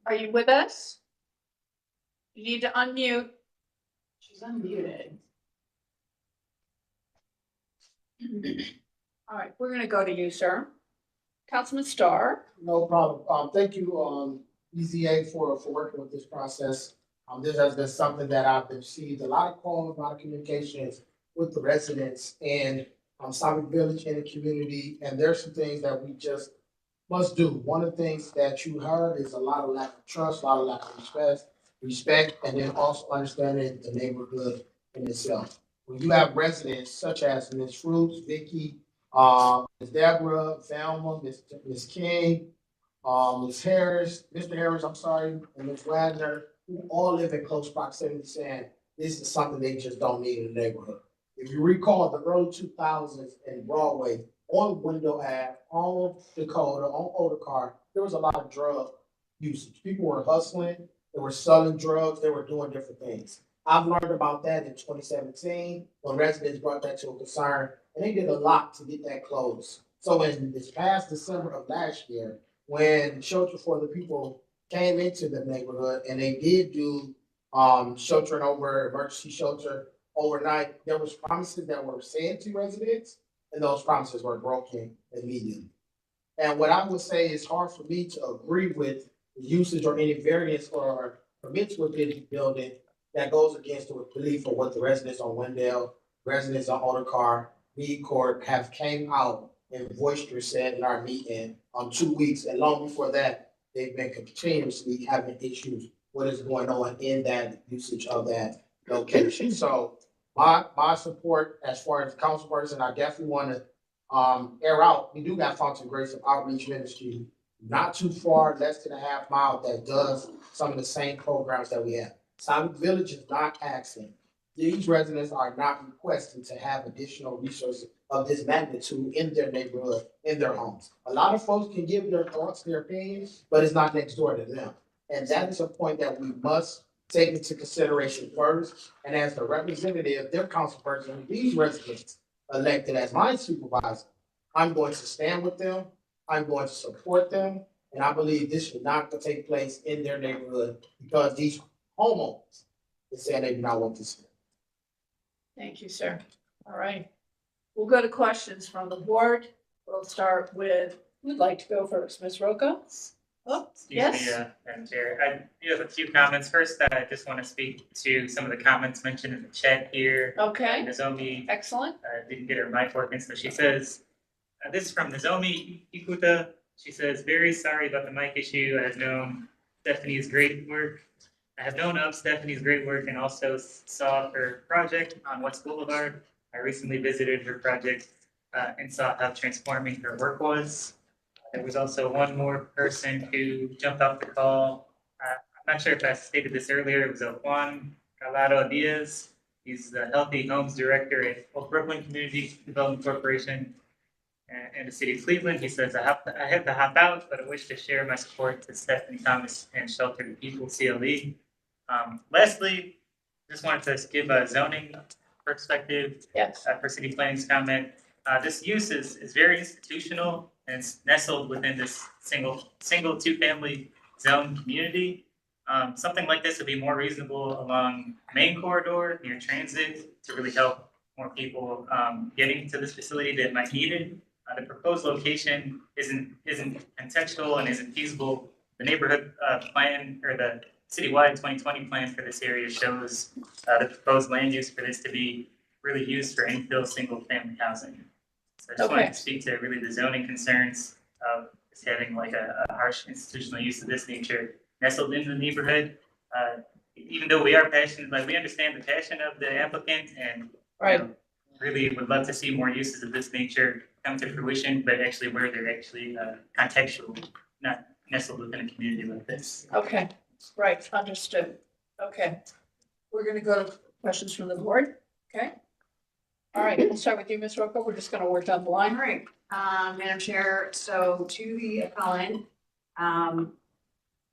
A: Are you with us? You need to unmute.
G: She's unmuted.
A: All right, we're gonna go to you, sir. Councilman Starr.
W: No problem. Thank you, BZA for working with this process. This has been something that I've received a lot of calls, a lot of communications with the residents and Slavic Village and the community. And there's some things that we just must do. One of the things that you heard is a lot of lack of trust, a lot of lack of respect, and then also understanding the neighborhood in itself. When you have residents such as Ms. Fruits, Vicky, Ms. Deborah, Velma, Ms. King, Ms. Harris, Mr. Harris, I'm sorry, and Ms. Wagner, who all live in close proximity, saying this is something they just don't need in the neighborhood. If you recall the early 2000s in Broadway, on Window Ave, on Dakota, on Otakar, there was a lot of drug usage. People were hustling, they were selling drugs, they were doing different things. I've learned about that in 2017 when residents brought that to a concern, and they did a lot to get that closed. So in this past December of last year, when Shelter for the People came into the neighborhood and they did do sheltering over, emergency shelter overnight, there was promises that were said to residents, and those promises were broken immediately. And what I would say is hard for me to agree with the usage or any variance or permits within the building that goes against the belief of what the residents on Wendell, residents on Otakar, Mead Court have came out and voiced or said in our meeting on 2 weeks. And long before that, they've been continuously having issues what is going on in that usage of that location. So my support as far as council person, I definitely want to air out. We do got Fountain Grace of Outreach Ministry, not too far, less than a half mile, that does some of the same programs that we have. Slavic Village is not asking. These residents are not requesting to have additional resources of this magnitude in their neighborhood, in their homes. A lot of folks can give their thoughts, their opinions, but it's not next door to them. And that is a point that we must take into consideration first. And as the representative, their council person, these residents elected as my supervisor, I'm going to stand with them. I'm going to support them. And I believe this should not take place in their neighborhood because these homeowners is saying they do not want this.
A: Thank you, sir. All right. We'll go to questions from the board. We'll start with, who'd like to go first? Ms. Roca?
B: Excuse me,
A: yes.
B: Madam Chair. I do have a few comments. First, I just want to speak to some of the comments mentioned in the chat here.
A: Okay,
B: Nozomi
A: excellent.
B: didn't get her mic working, so she says, this is from Nozomi Ikuta. She says, very sorry about the mic issue. I have known Stephanie's great work. I have known of Stephanie's great work and also saw her project on West Boulevard. I recently visited her project and saw how transforming her work was. There was also one more person who jumped off the call. I'm not sure if I stated this earlier. It was Juan Calado Diaz. He's the Healthy Homes Director at Oak Brooklyn Community Development Corporation and the City of Cleveland. He says, I have to hop out, but I wish to share my support to Stephanie Thomas and Shelter the People, CLE. Lastly, just wanted to give a zoning perspective.
A: Yes.
B: For city planning's comment. This use is very institutional and it's nestled within this single two-family zone community. Something like this would be more reasonable along main corridor near transit to really help more people getting to this facility that might need it. The proposed location isn't contextual and isn't feasible. The neighborhood plan or the citywide 2020 plan for this area shows the proposed land use for this to be really used for infill single-family housing. So I just wanted to speak to really the zoning concerns of just having like a harsh institutional use of this nature nestled into the neighborhood. Even though we are passionate, like we understand the passion of the applicant and really would love to see more uses of this nature come to fruition, but actually where they're actually contextual, not nestled within a community like this.
A: Okay, right, understood. Okay. We're gonna go to questions from the board, okay? All right, we'll start with you, Ms. Rocco. We're just gonna work down the line.
G: All right, Madam Chair, so to the appellant,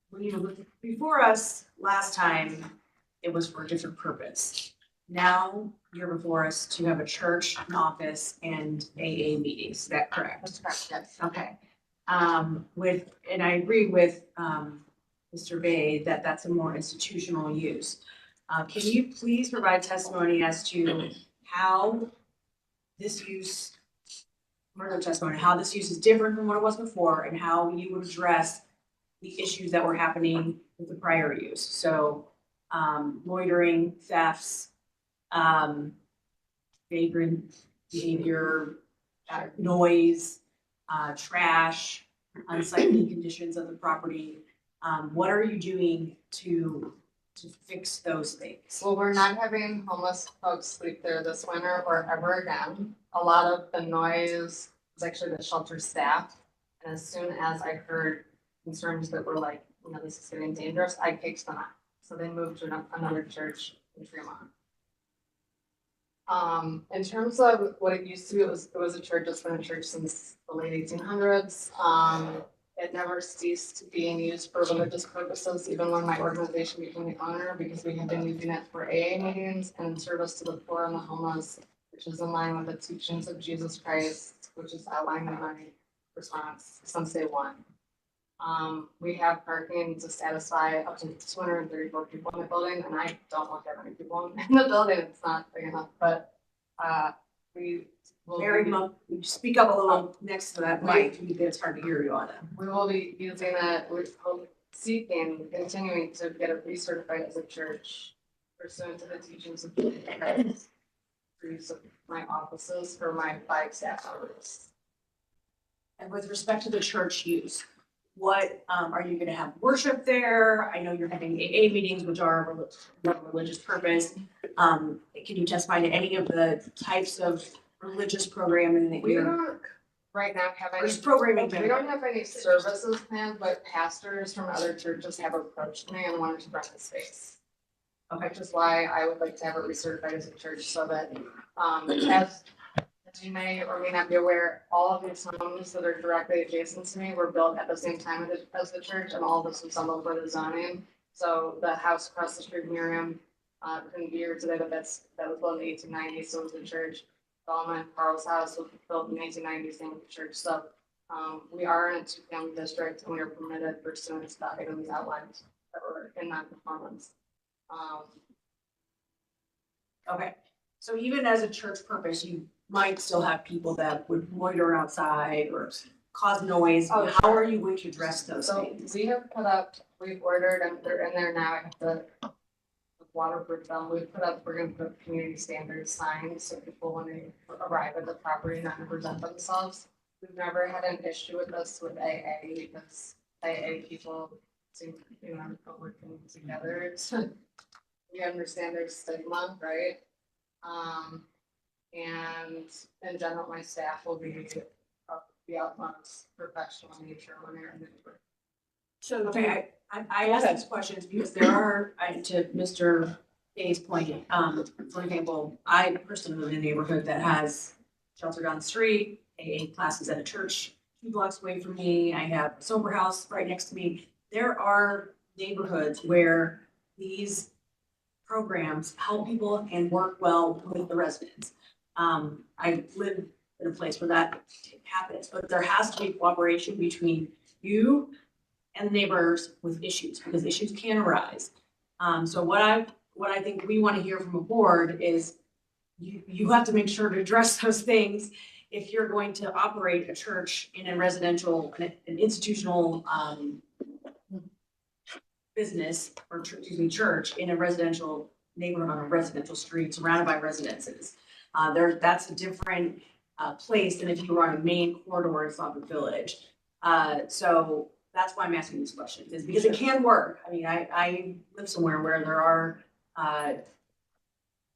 G: when you look before us last time, it was for a different purpose. Now you're before us to have a church, an office, and AA meetings. Is that correct?
S: That's correct, yes.
G: Okay. And I agree with, Mr. Bay that that's a more institutional use. Can you please provide testimony as to how this use, further testimony, how this use is different from what it was before and how you would address the issues that were happening with the prior use? So, loitering, thefts, vagrant behavior, noise, trash, unsightly conditions of the property. What are you doing to fix those things?
U: Well, we're not having homeless folks sleep there this winter or ever again. A lot of the noise was actually the shelter staff. And as soon as I heard concerns that were like, you know, this is getting dangerous, I kicked them out. So they moved to another church in Fremont. In terms of what it used to be, it was a church that's been a church since the late 1800s. It never ceased being used for religious purposes, even when my organization became the owner, because we had been using it for AA meetings and service to the poor and the homeless, which is in line with the teachings of Jesus Christ, which is outlined in my response, Sunday 1. We have parking to satisfy up to 234 people in the building, and I don't want that many people in the building, it's not big enough, but, we will.
G: Speak up a little next to that mic, it's hard to hear you on it.
U: We will be using it, we're seeking, continuing to get it recertified as a church pursuant to the teachings of Jesus Christ. For use of my offices for my 5 staff members.
G: And with respect to the church use, what, are you gonna have worship there? I know you're having AA meetings, which are a religious purpose. Can you testify to any of the types of religious programming that
U: We
G: you're?
U: don't right now have any.
G: There's programming.
U: We don't have any services planned, but pastors from other churches have approached me and wanted to rent the space. Okay, which is why I would like to have it recertified as a church so that, as you may or may not be aware, all of these homes that are directly adjacent to me were built at the same time as the church, and all of this was done over the zoning. So the house across the street, Miriam, couldn't be here today, but that was built in the 1890s, so was the church. Bellman Carl's house was built in the 1890s, same with the church. So we are in a 2-family district, and we are permitted pursuant to the items outlined that were in non-conformance.
G: Okay, so even as a church purpose, you might still have people that would loiter outside or
P: cause noise?
U: Oh,
P: How are you going to address those
U: So
P: things?
U: we've ordered and they're in there now. I have to waterproof them. We're gonna put community standard signs so people when they arrive at the property not to present themselves. We've never had an issue with this with AA because AA people seem, working together. We understand there's stigma, right? And in general, my staff will be utmost professional in nature when they're in the group.
P: So, okay, I asked these questions because there are, to Mr. Day's point, for example, I personally live in a neighborhood that has shelter down the street, AA classes at a church 2 blocks away from me, I have a sober house right next to me. There are neighborhoods where these programs help people and work well with the residents. I live in a place where that happens, but there has to be cooperation between you and the neighbors with issues, because issues can arise. So what I think we want to hear from a board is you have to make sure to address those things if you're going to operate a church in a residential, an institutional, business or church in a residential neighborhood on a residential street surrounded by residences. That's a different place than if you were on a main corridor in Suffolk Village. So that's why I'm asking these questions, is because it can work. I mean, I live somewhere where there are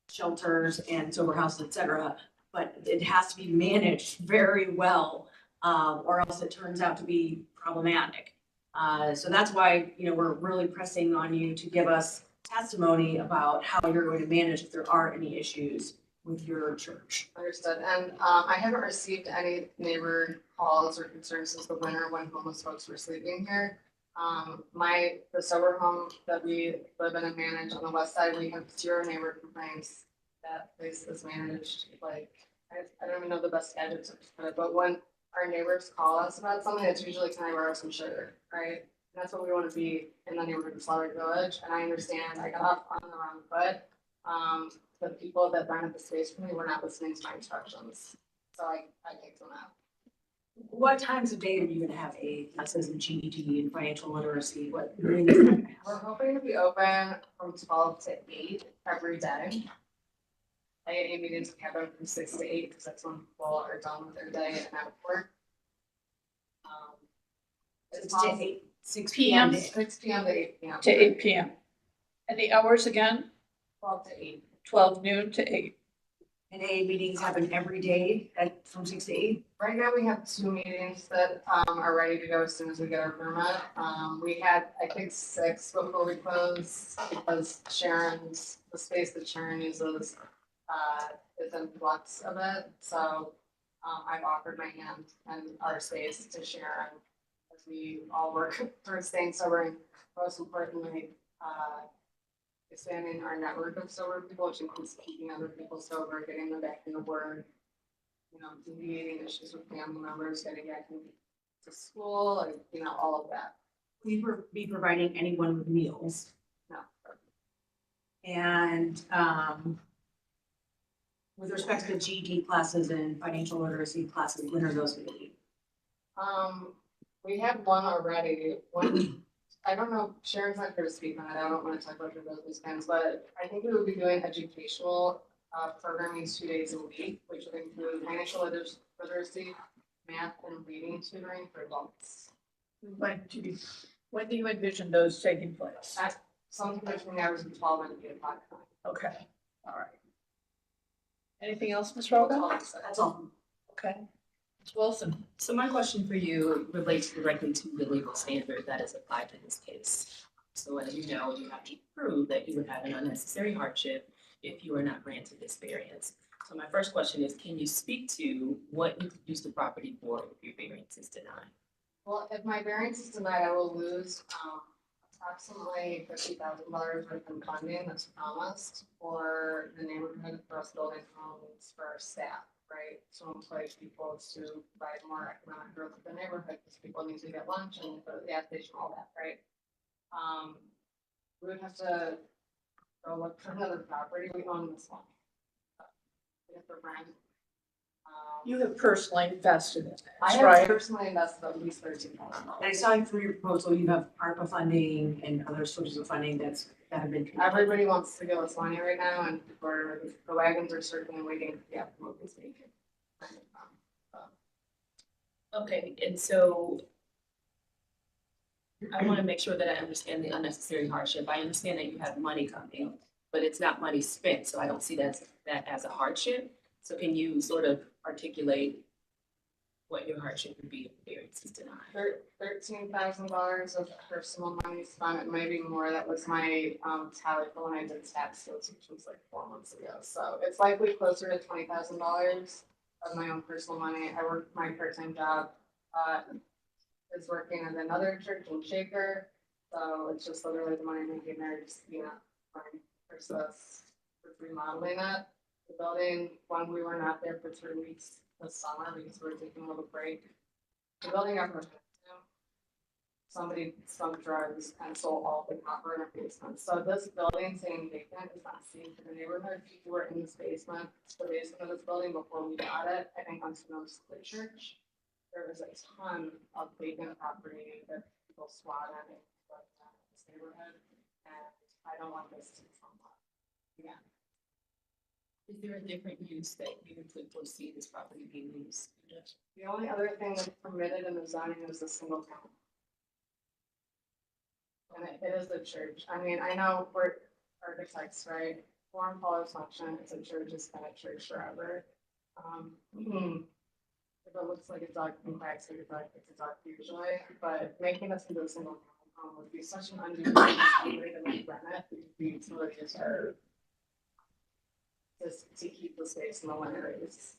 P: shelters and sober houses, et cetera, but it has to be managed very well, or else it turns out to be problematic. So that's why, we're really pressing on you to give us testimony about how you're going to manage if there are any issues with your church.
U: Understood. And I haven't received any neighbor calls or concerns since the winter when homeless folks were sleeping here. The sober home that we live in and manage on the west side, we have 0 neighbor complaints. That place is managed I don't even know the best adjective to put it, but when our neighbors call us about something, it's usually, can I borrow some sugar, right? And that's what we want to be in the neighborhood of Flower Village. And I understand I got off on the wrong foot. The people that rented the space for me were not listening to my instructions. So I kicked them out.
P: What times of day are you gonna have a classes in GED and financial literacy?
U: We're hoping to be open from 12 to 8 every day. AA meetings happen from 6 to 8 because that's when people are done with their day and out of work.
A: 6 p.m.
U: 6 p.m. to 8 p.m.
A: to 8 p.m. And the hours again?
U: 12 to 8.
A: 12 noon to 8.
P: And AA meetings happen every day from 6 to 8?
U: Right now, we have 2 meetings that are ready to go as soon as we get our permit. We had, I think, 6 before we closed because the space that Sharon uses is in flux of it. So I've offered my hand and our space to Sharon as we all work towards staying sober and most importantly, expanding our network of sober people, which includes keeping other people sober, getting them back into work, alleviating issues with family members, getting back to school, and, all of that.
P: Will you be providing anyone with meals?
U: No.
P: And with respect to GED classes and financial literacy classes, when are those going to be?
U: We have one already. I don't know, Sharon's not here to speak on it. I don't want to talk about her business plans, but I think we will be doing educational programming 2 days a week, which would include financial literacy, math, and reading tutoring for adults.
A: When do you envision those taking place?
U: Something between the hours of 12 and 8 o'clock.
A: Okay, all right. Anything else, Ms. Rogan?
P: That's all.
A: Okay. Ms. Wilson?
Q: So my question for you relates directly to the legal standard that is applied in this case. So as you know, you have to prove that you would have an unnecessary hardship if you were not granted this variance. So my first question is, can you speak to what you could use the property for if your variance is denied?
U: Well, if my variance is denied, I will lose approximately $50,000 worth of funding that's promised for the neighborhood for us building homes for our staff, right? So encourage people to provide more economic growth in the neighborhood because people need to get lunch and go to the gas station, all that, right? We would have to go look for another property. We own this one. We have to rent
A: You have personally invested in this,
P: I have
A: right?
P: personally invested at least $13,000. And I saw through your proposal, you have ARPA funding and other sources of funding that have been.
U: Everybody wants to give us money right now, and the wagons are certainly waiting for the approval to take it.
Q: Okay, and so I want to make sure that I understand the unnecessary hardship. I understand that you have money coming, but it's not money spent, so I don't see that as a hardship. So can you sort of articulate what your hardship would be if the variance is denied?
U: $13,000 of personal money spent, it might be more. That was my tally for when I did tax bills, which was like 4 months ago. So it's likely closer to $20,000 of my own personal money. I work my part-time job. Is working at another church in Shaker, so it's just literally the money making there, just money versus remodeling it. The building, when we were not there for 3 weeks this summer because we were taking a little break, the building got moved. Somebody smoked drugs and stole all the copper in our basement. So this building staying vacant is not safe for the neighborhood. People were in this basement, the basement of this building before we got it. I think unbeknownst to the church, there was a ton of vacant property that people swatted in this neighborhood, and I don't want this to come up. Yeah.
Q: Is there a different use that you could foresee this property being used?
U: The only other thing that's permitted in the zoning is a single family. And it is a church. I mean, I know we're architects, right? Form follows function. It's a church, it's been a church forever. If it looks like a dog and quacks like a dog, it's a dog usually, but making this into a single family home would be such an undue way to make rent it. The utilities are just to keep the space in the winter is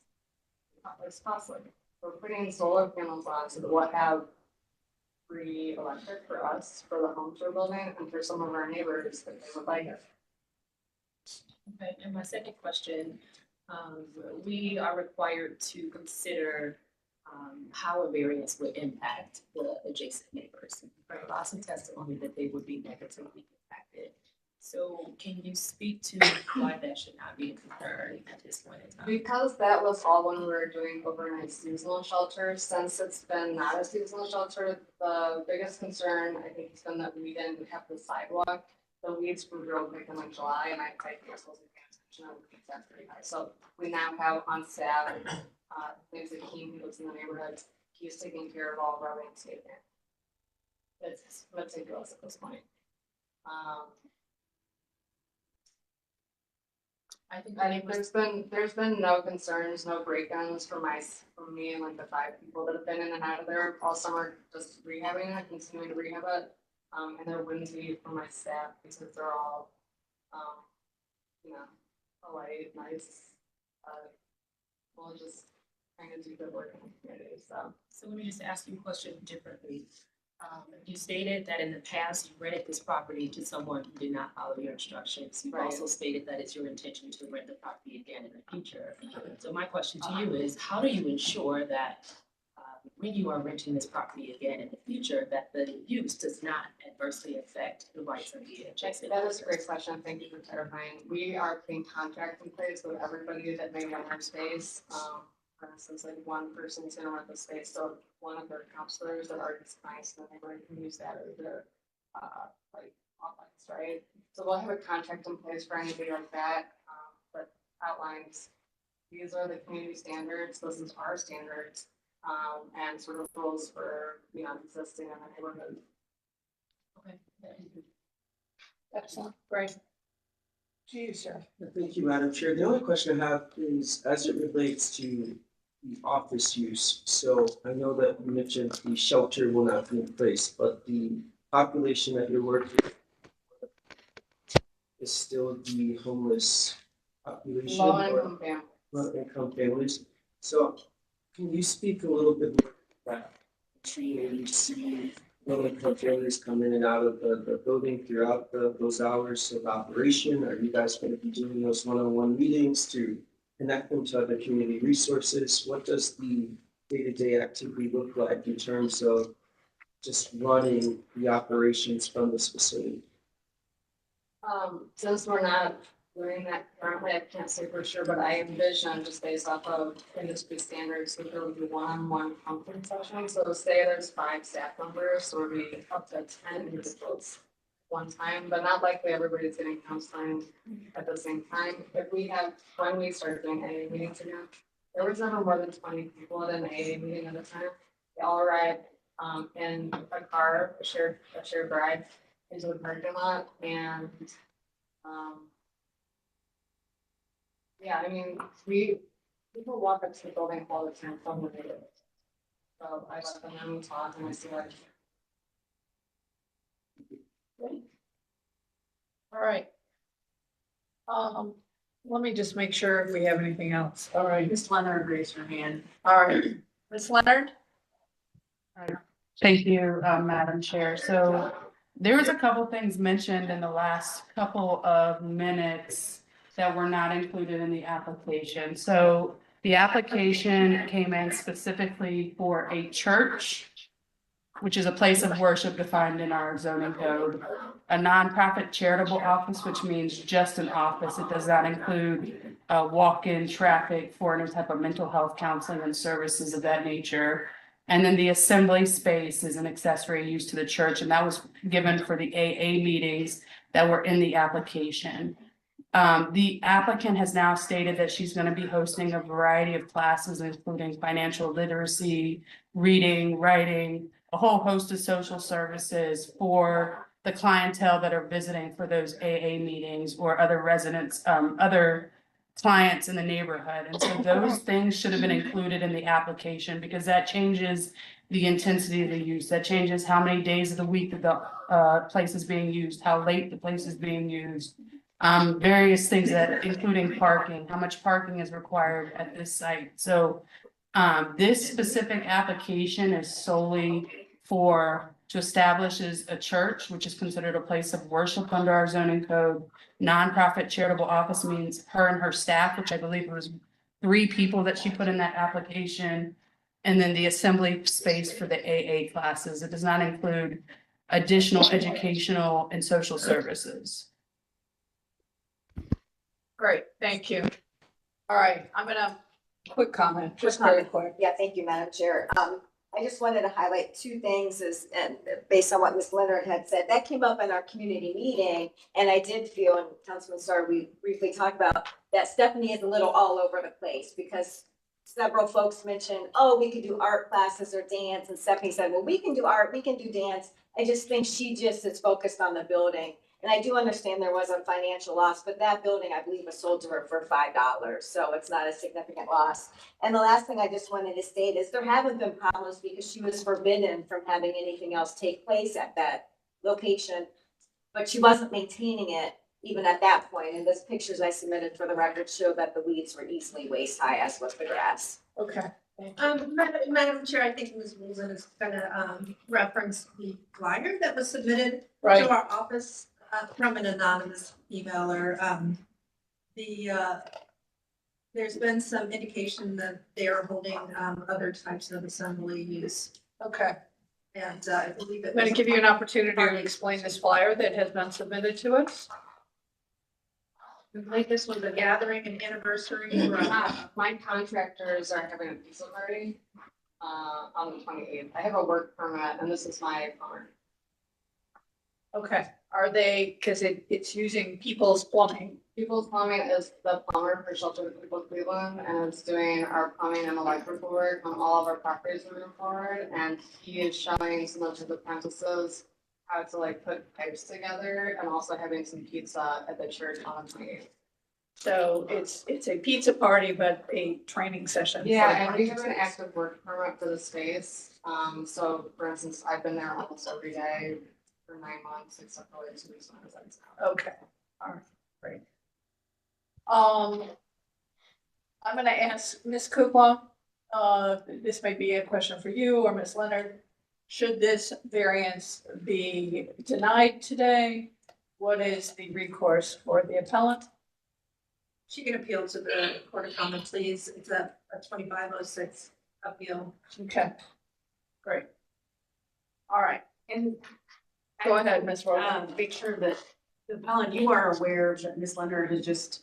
U: costly. We're putting solar panels on, so that we'll have free electric for us, for the homes we're building, and for some of our neighbors that they would like it.
Q: Okay, and my second question, we are required to consider how a variance would impact the adjacent neighbors. Right, lots of testimony that they would be negatively impacted. So can you speak to why that should not be a concern at this point in time?
U: Because that was all when we were doing overnight seasonal shelters. Since it's been not a seasonal shelter, the biggest concern I think has been that we didn't have the sidewalk. The weeds were real big in like July, and I wasn't paying attention. I would think that's pretty high. So we now have on staff, there's a team who lives in the neighborhood. He's taking care of all of our landscaping. It's meticulous at this point.
Q: I think
U: there's been no concerns, no break-ins from me and like the 5 people that have been in and out of there all summer, just rehabbing it, continuing to rehab it. And there wouldn't be for my staff because they're all, polite, nice. We'll just kind of do good work in the community. So
Q: let me just ask you a question differently. You stated that in the past you rented this property to someone who did not follow your instructions. You also stated that it's your intention to rent the property again in the future. So my question to you is, how do you ensure that when you are renting this property again in the future, that the use does not adversely affect the rights of the adjacent?
U: that is a great question. Thank you for clarifying. We are putting contracts in place with everybody that may rent our space. For instance, like one person's gonna rent the space, so one of their counselors that are nice, and they can use that as their office, right? So we'll have a contract in place for anybody like that, that outlines these are the community standards, this is our standards, and sort of rules for existing in the neighborhood.
Q: Okay.
A: Excellent, great. To you, sir.
D: Thank you, Madam Chair. The only question I have is as it relates to the office use. So I know that you mentioned the shelter will not be in place, but the population that you're working with is still the homeless population. Low-income families. So can you speak a little bit more about that? You see low-income families come in and out of the building throughout those hours of operation. Are you guys going to be doing those one-on-one meetings to connect them to other community resources? What does the day-to-day activity look like in terms of just running the operations from this facility?
U: Since we're not doing that currently, I can't say for sure, but I envision just based off of industry standards, that there would be one-on-one counseling sessions. So say there's 5 staff members, so it would be up to 10 individuals one time, but not likely everybody's getting counseling at the same time. If we have, when we started doing AA meetings again, there was never more than 20 people at an AA meeting at a time. They all arrived in a car, a shared ride into the parking lot, and yeah, I mean, people walk up to the building all the time from the neighborhood. So I let them know, talk, and I see like.
A: All right. Let me just make sure if we have anything else. All right.
G: Ms. Leonard raised her hand.
A: All right. Ms. Leonard?
F: Thank you, Madam Chair. So there was a couple things mentioned in the last couple of minutes that were not included in the application. So the application came in specifically for a church, which is a place of worship defined in our zoning code, a nonprofit charitable office, which means just an office. It does not include walk-in traffic for any type of mental health counseling and services of that nature. And then the assembly space is an accessory use to the church, and that was given for the AA meetings that were in the application. The applicant has now stated that she's going to be hosting a variety of classes, including financial literacy, reading, writing, a whole host of social services for the clientele that are visiting for those AA meetings or other residents, other clients in the neighborhood. And so those things should have been included in the application because that changes the intensity of the use. That changes how many days of the week the place is being used, how late the place is being used. Various things that, including parking, how much parking is required at this site. So this specific application is solely to establish as a church, which is considered a place of worship under our zoning code. Nonprofit charitable office means her and her staff, which I believe was 3 people that she put in that application. And then the assembly space for the AA classes. It does not include additional educational and social services.
A: Great, thank you. All right, I'm gonna, quick comment, just very quick.
K: Yeah, thank you, Madam Chair. I just wanted to highlight 2 things and based on what Ms. Leonard had said, that came up in our community meeting. And I did feel, and Councilman Starr, we briefly talked about that Stephanie is a little all over the place because several folks mentioned, oh, we could do art classes or dance. And Stephanie said, well, we can do art, we can do dance. I just think she just is focused on the building. And I do understand there was a financial loss, but that building, I believe, was sold to her for $5. So it's not a significant loss. And the last thing I just wanted to state is there haven't been problems because she was forbidden from having anything else take place at that location. But she wasn't maintaining it even at that point. And those pictures I submitted for the record show that the weeds were easily waist high, as was the grass.
A: Okay.
C: Madam Chair, I think Ms. Wilson is gonna reference the flyer that was submitted
A: Right.
C: to our office from an anonymous emailer. There's been some indication that they are holding other types of assembly use.
A: Okay.
C: And I believe it.
A: I'm gonna give you an opportunity to explain this flyer that has been submitted to us.
C: I believe this was a gathering and anniversary.
U: My contractors are having a pizza party on the 28th. I have a work permit and this is my farm.
A: Okay, are they, because it's using People's Plumbing.
U: People's Plumbing is the plumber for Shelter of People Cleveland, and it's doing our plumbing and electrical work on all of our properties moving forward. And he is showing some of his apprentices how to like put pipes together and also having some pizza at the church on the 28th.
A: So it's a pizza party, but a training session.
U: Yeah, and we have an active work permit for the space. So for instance, I've been there almost every day for 9 months, except for like 2 weeks when I was out.
A: Okay, all right, great. I'm gonna ask Ms. Kukla, this may be a question for you or Ms. Leonard. Should this variance be denied today? What is the recourse for the appellant?
C: She can appeal to the Court of Common Pleas. It's a 2506 appeal.
A: Okay, great. All right,
G: And
A: go ahead, Ms. Rogan.
G: Make sure that
P: Helen, you are aware that Ms. Leonard has just,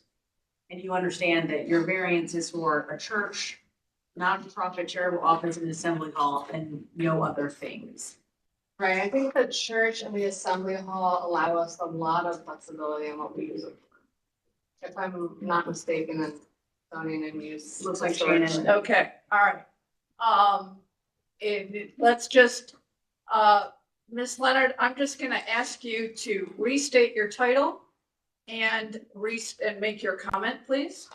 P: and you understand that your variance is for a church, non-profit charitable office and assembly hall, and no other things.
U: Right, I think the church and the assembly hall allow us a lot of flexibility in what we use it for. If I'm not mistaken, in zoning and use.
P: Looks like Shannon.
A: Okay, all right. Let's just, Ms. Leonard, I'm just gonna ask you to restate your title and make your comment, please.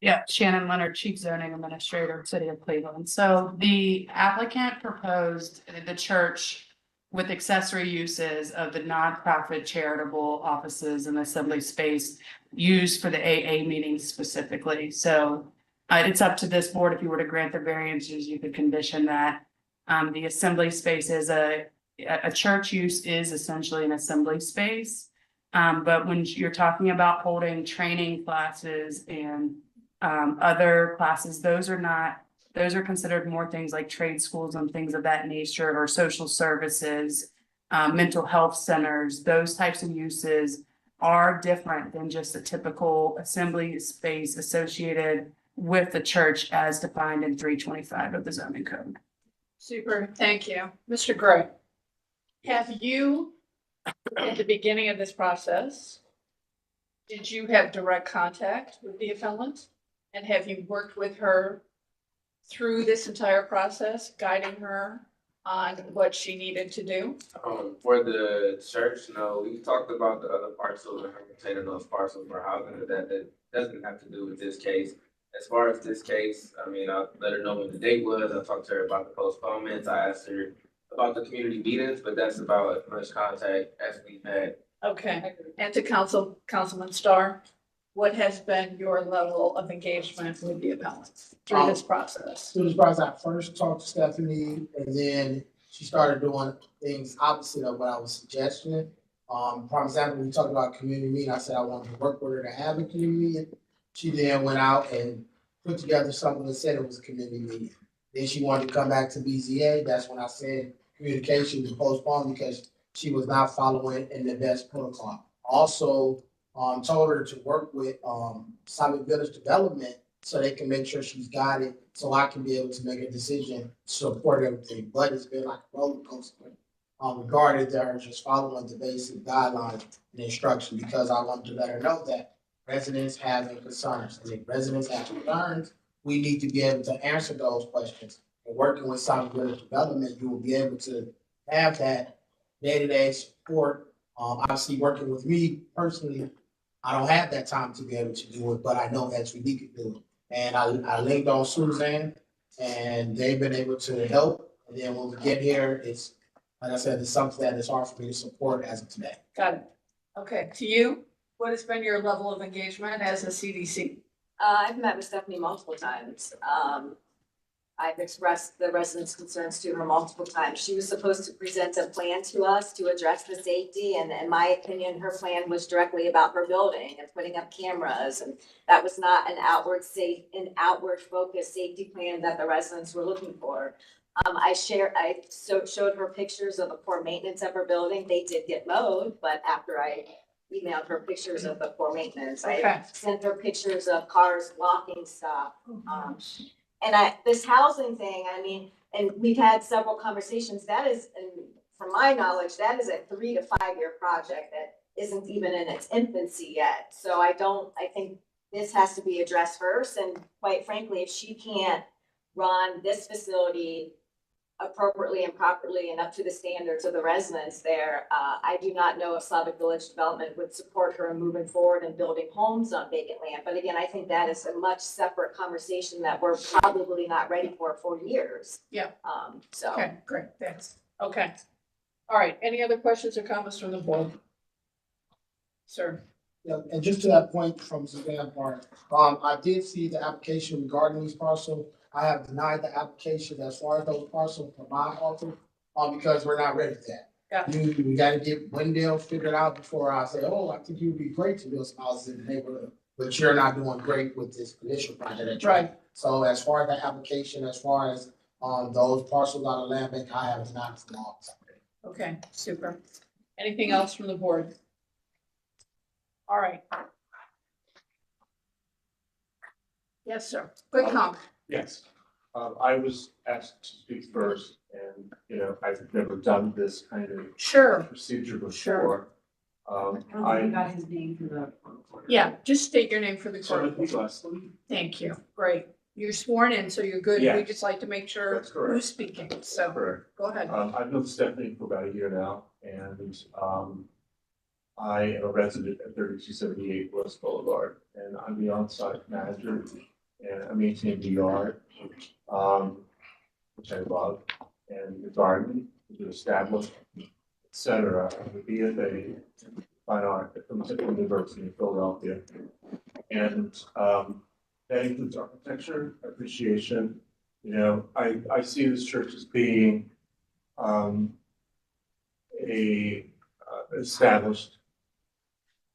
F: Yeah, Shannon Leonard, Chief Zoning Administrator, City of Cleveland. So the applicant proposed the church with accessory uses of the nonprofit charitable offices and assembly space used for the AA meetings specifically. So it's up to this board. If you were to grant the variances, you could condition that. The assembly space is a church use is essentially an assembly space. But when you're talking about holding training classes and other classes, those are considered more things like trade schools and things of that nature, or social services, mental health centers. Those types of uses are different than just a typical assembly space associated with the church as defined in 325 of the zoning code.
A: Super, thank you. Mr. Gray, have you, at the beginning of this process, did you have direct contact with the appellant? And have you worked with her through this entire process, guiding her on what she needed to do?
N: For the church, no, we talked about the other parcels and her retaining those parcels for housing, but that doesn't have to do with this case. As far as this case, I mean, I let her know when the date was. I talked to her about the postponements. I asked her about the community meetings, but that's about as much contact as we've had.
A: Okay, and to Councilman Starr, what has been your level of engagement with the appellant through this process?
W: Through this process, I first talked to Stephanie, and then she started doing things opposite of what I was suggesting. For example, we talked about community meeting. I said I wanted to work with her to have a community meeting. She then went out and put together something that said it was a community meeting. Then she wanted to come back to BZA. That's when I said communication was postponed because she was not following in the best protocol. Also, told her to work with Summit Village Development so they can make sure she's got it, so I can be able to make a decision to support everything. But it's been like a roller coaster regarding to her just following the basic guidelines and instruction, because I wanted to let her know that residents having concerns. And if residents have concerns, we need to be able to answer those questions. And working with Summit Village Development, you will be able to have that day-to-day support. Obviously, working with me personally, I don't have that time to be able to do it, but I know that's what we can do. And I linked on Suzanne, and they've been able to help. And then when we get here, it's, like I said, it's something that is hard for me to support as of today.
A: Got it. Okay, to you, what has been your level of engagement as a CDC?
K: I've met with Stephanie multiple times. I've expressed the residents' concerns to her multiple times. She was supposed to present a plan to us to address the safety, and in my opinion, her plan was directly about her building and putting up cameras, and that was not an outward focused safety plan that the residents were looking for. I showed her pictures of the poor maintenance of her building. They did get mowed, but after I emailed her pictures of the poor maintenance, I sent her pictures of cars blocking stuff. And this housing thing, I mean, and we've had several conversations, that is, and from my knowledge, that is a 3 to 5 year project that isn't even in its infancy yet. So I think this has to be addressed first. And quite frankly, if she can't run this facility appropriately and properly and up to the standards of the residents there, I do not know if Slavic Village Development would support her in moving forward and building homes on vacant land. But again, I think that is a much separate conversation that we're probably not ready for years.
A: Yeah.
K: So.
A: Okay, great, thanks. Okay. All right, any other questions or comments from the board? Sir.
W: Yeah, and just to that point from Suzanne part, I did see the application regarding these parcels. I have denied the application as far as those parcels for my office, because we're not ready for that. We gotta get Wendell figured out before I say, oh, I think you'd be great to build some houses in the neighborhood, but you're not doing great with this initial project.
A: Right.
W: So as far as the application, as far as those parcels out of land bank, I have denied the law.
A: Okay, super. Anything else from the board? All right. Yes, sir. Quick comment.
E: Yes, I was asked to speak first, and, I've never done this kind of
A: Sure.
E: procedure before.
A: Sure.
P: I don't think you got his name for the.
A: Yeah, just state your name for the court.
E: Timothy Leslie.
A: Thank you. Great. You're sworn in, so you're good. We
E: Yes.
A: just like to make sure
E: That's correct.
A: who's speaking. So
E: Correct.
A: go ahead.
E: I've known Stephanie for about a year now, and, I am a resident at 3278 West Boulevard, and I'm the on-site manager, and I maintain the yard, which I love, and the garden, the establishment, et cetera, the BFA, Fine Art from Central University in Philadelphia. And that includes architecture, appreciation. I see this church as being a established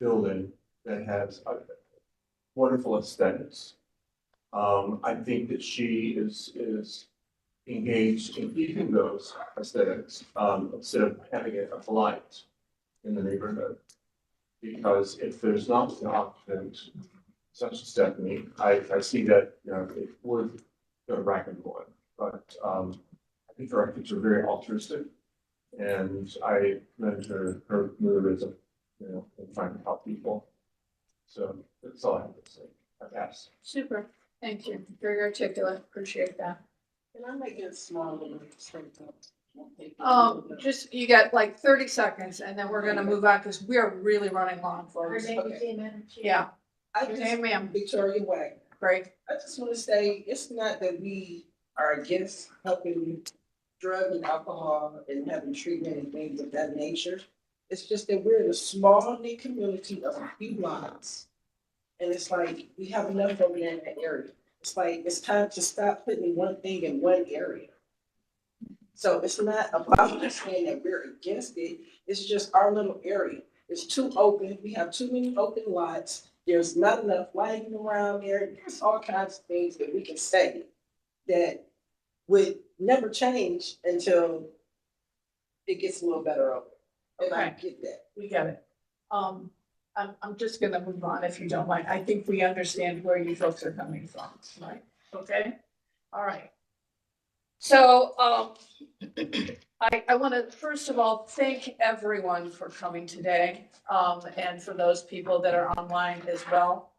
E: building that has wonderful aesthetics. I think that she is engaged in keeping those aesthetics, instead of having it a blight in the neighborhood. Because if there's not an occupant such as Stephanie, I see that, it would go back and forth. But I think her architects are very altruistic, and I commend her moverism, in trying to help people. So that's all I have to say. I pass.
A: Super. Thank you. Very articulate. Appreciate that.
V: Can I make it smaller?
A: Just, you got like 30 seconds and then we're gonna move on because we are really running long, folks. Yeah.
V: I
A: Your
V: just,
A: name, ma'am.
V: Victoria Wagner.
A: Great.
V: I just want to say, it's not that we are against helping drug and alcohol and having treatment and things of that nature. It's just that we're in a small knit community of a few blocks. And it's like, we have enough over there in that area. It's like, it's time to stop putting one thing in one area. So it's not about us saying that we're against it. It's just our little area. It's too open. We have too many open lots. There's not enough lighting around there. There's all kinds of things that we can say that would never change until it gets a little better over. And I get that.
A: We get it. I'm just gonna move on if you don't mind. I think we understand where you folks are coming from, right? Okay? All right. So, I want to first of all thank everyone for coming today, and for those people that are online as well.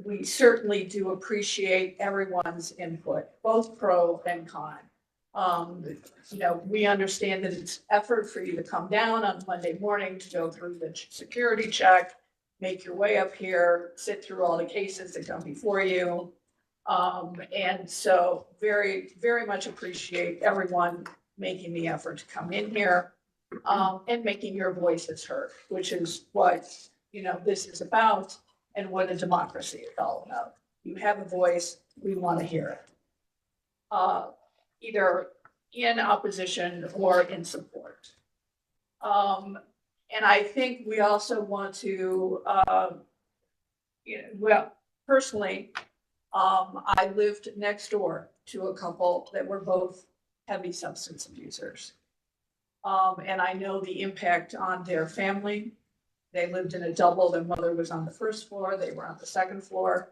A: We certainly do appreciate everyone's input, both pro and con. We understand that it's effort for you to come down on Monday morning to go through the security check, make your way up here, sit through all the cases that come before you. And so very, very much appreciate everyone making the effort to come in here, and making your voices heard, which is what, this is about and what a democracy is all about. You have a voice, we want to hear it. Either in opposition or in support. And I think we also want to, personally, I lived next door to a couple that were both heavy substance abusers. And I know the impact on their family. They lived in a double. Their mother was on the first floor. They were on the second floor.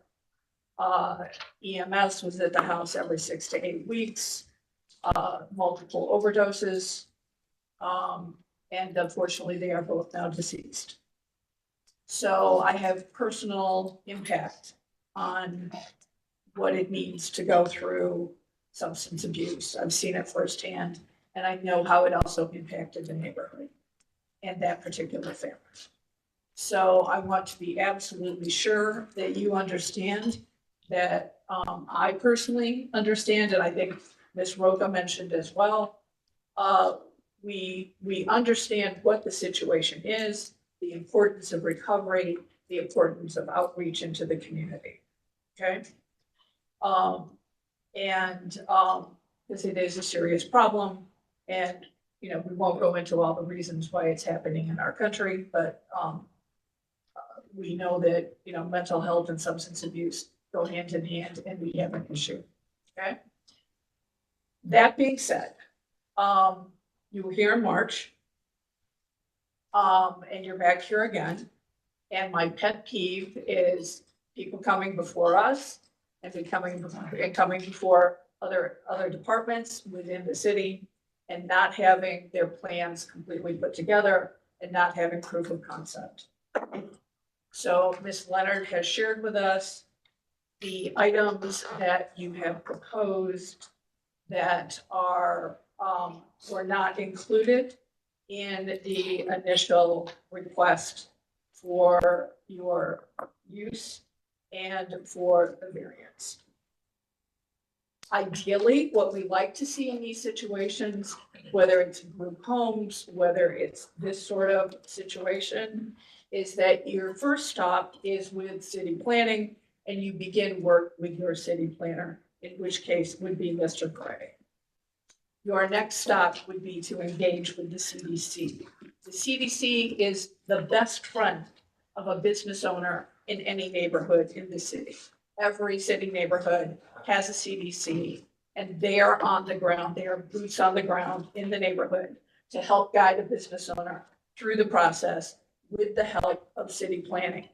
A: EMS was at the house every 6 to 8 weeks. Multiple overdoses. And unfortunately, they are both now deceased. So I have personal impact on what it means to go through substance abuse. I've seen it firsthand, and I know how it also impacted the neighborhood and that particular family. So I want to be absolutely sure that you understand that I personally understand, and I think Ms. Roca mentioned as well. We understand what the situation is, the importance of recovery, the importance of outreach into the community. Okay. Because it is a serious problem, and we won't go into all the reasons why it's happening in our country, but we know that mental health and substance abuse go hand in hand, and we have an issue. Okay. That being said, you were here in March. And you're back here again. And my pet peeve is people coming before us and coming before other departments within the city and not having their plans completely put together and not having proof of concept. So Ms. Leonard has shared with us the items that you have proposed that are, were not included in the initial request for your use and for the variance. Ideally, what we like to see in these situations, whether it's group homes, whether it's this sort of situation, is that your first stop is with city planning and you begin work with your city planner, in which case would be Mr. Gray. Your next stop would be to engage with the CDC. The CDC is the best friend of a business owner in any neighborhood in the city. Every city neighborhood has a CDC and they are on the ground, they are boots on the ground in the neighborhood to help guide a business owner through the process with the help of city planning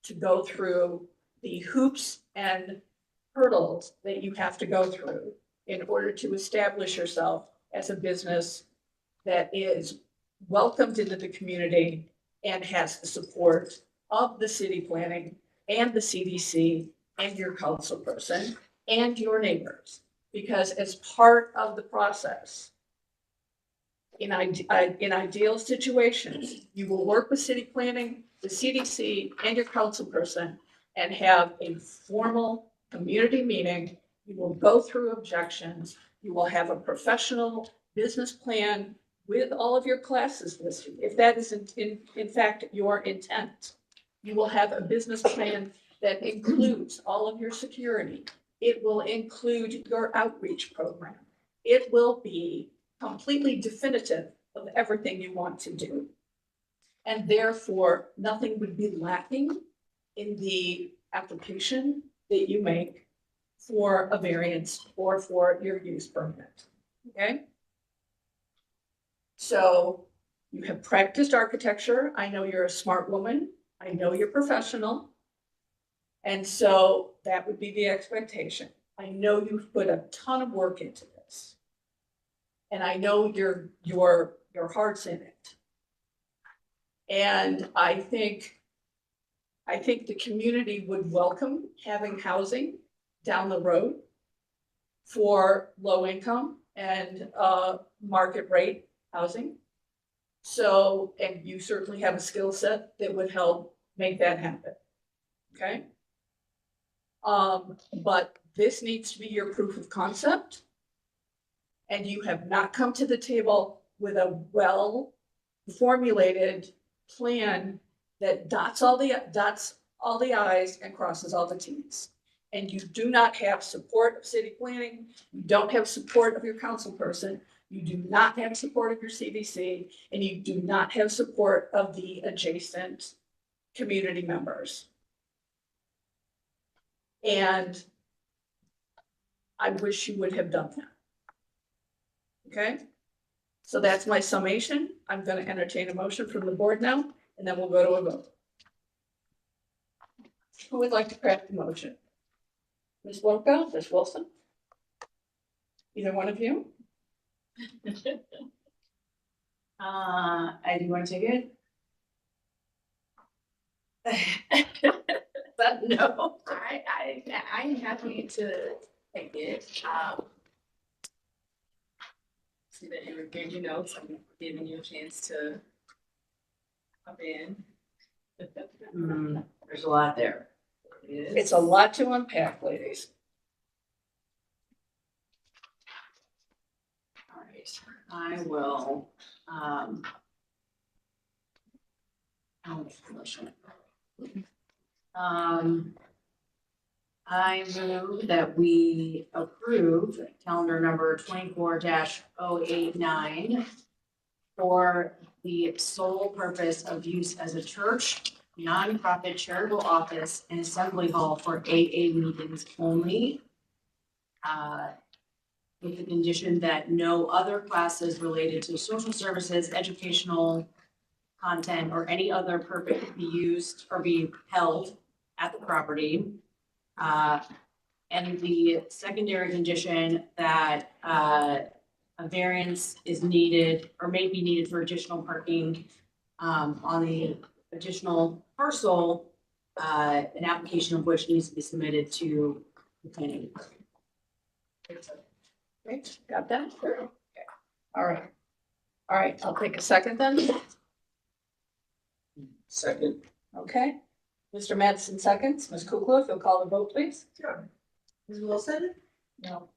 A: to go through the hoops and hurdles that you have to go through in order to establish yourself as a business that is welcomed into the community and has the support of the city planning and the CDC and your council person and your neighbors. Because as part of the process, in ideal situations, you will work with city planning, the CDC, and your council person and have a formal community meeting. You will go through objections. You will have a professional business plan with all of your classes listed. If that is in fact your intent, you will have a business plan that includes all of your security. It will include your outreach program. It will be completely definitive of everything you want to do. And therefore, nothing would be lacking in the application that you make for a variance or for your use permit, okay? So you have practiced architecture. I know you're a smart woman. I know you're professional. And so that would be the expectation. I know you've put a ton of work into this. And I know your heart's in it. And I think the community would welcome having housing down the road for low income and market rate housing. So, and you certainly have a skill set that would help make that happen. Okay? But this needs to be your proof of concept. And you have not come to the table with a well-formulated plan that dots all the I's and crosses all the T's. And you do not have support of city planning. You don't have support of your council person. You do not have support of your CDC, and you do not have support of the adjacent community members. And I wish you would have done that. Okay? So that's my summation. I'm going to entertain a motion from the board now, and then we'll go to a vote. Who would like to craft the motion? Ms. Wolka, Ms. Wilson? Either one of you?
P: Do you want to take it?
Q: But no, I'm happy to take it. See that you were giving notes. I'm giving you a chance to come in.
P: There's a lot there.
A: It's a lot to unpack, ladies.
P: All right, I will, I'll make the motion. I move that we approve calendar number 24-089 for the sole purpose of use as a church, nonprofit charitable office, and assembly hall for AA meetings only. With the condition that no other classes related to social services, educational, content, or any other purpose be used or be held at the property. And the secondary condition that, a variance is needed or may be needed for additional parking, on the additional parcel, an application of which needs to be submitted to the planning department.
A: Great, got that? Okay. All right. All right, I'll take a second then.
D: Second.
A: Okay. Mr. Madison seconds. Ms. Kukla, if you'll call the vote, please.
C: Sure. Ms. Wilson?
A: No.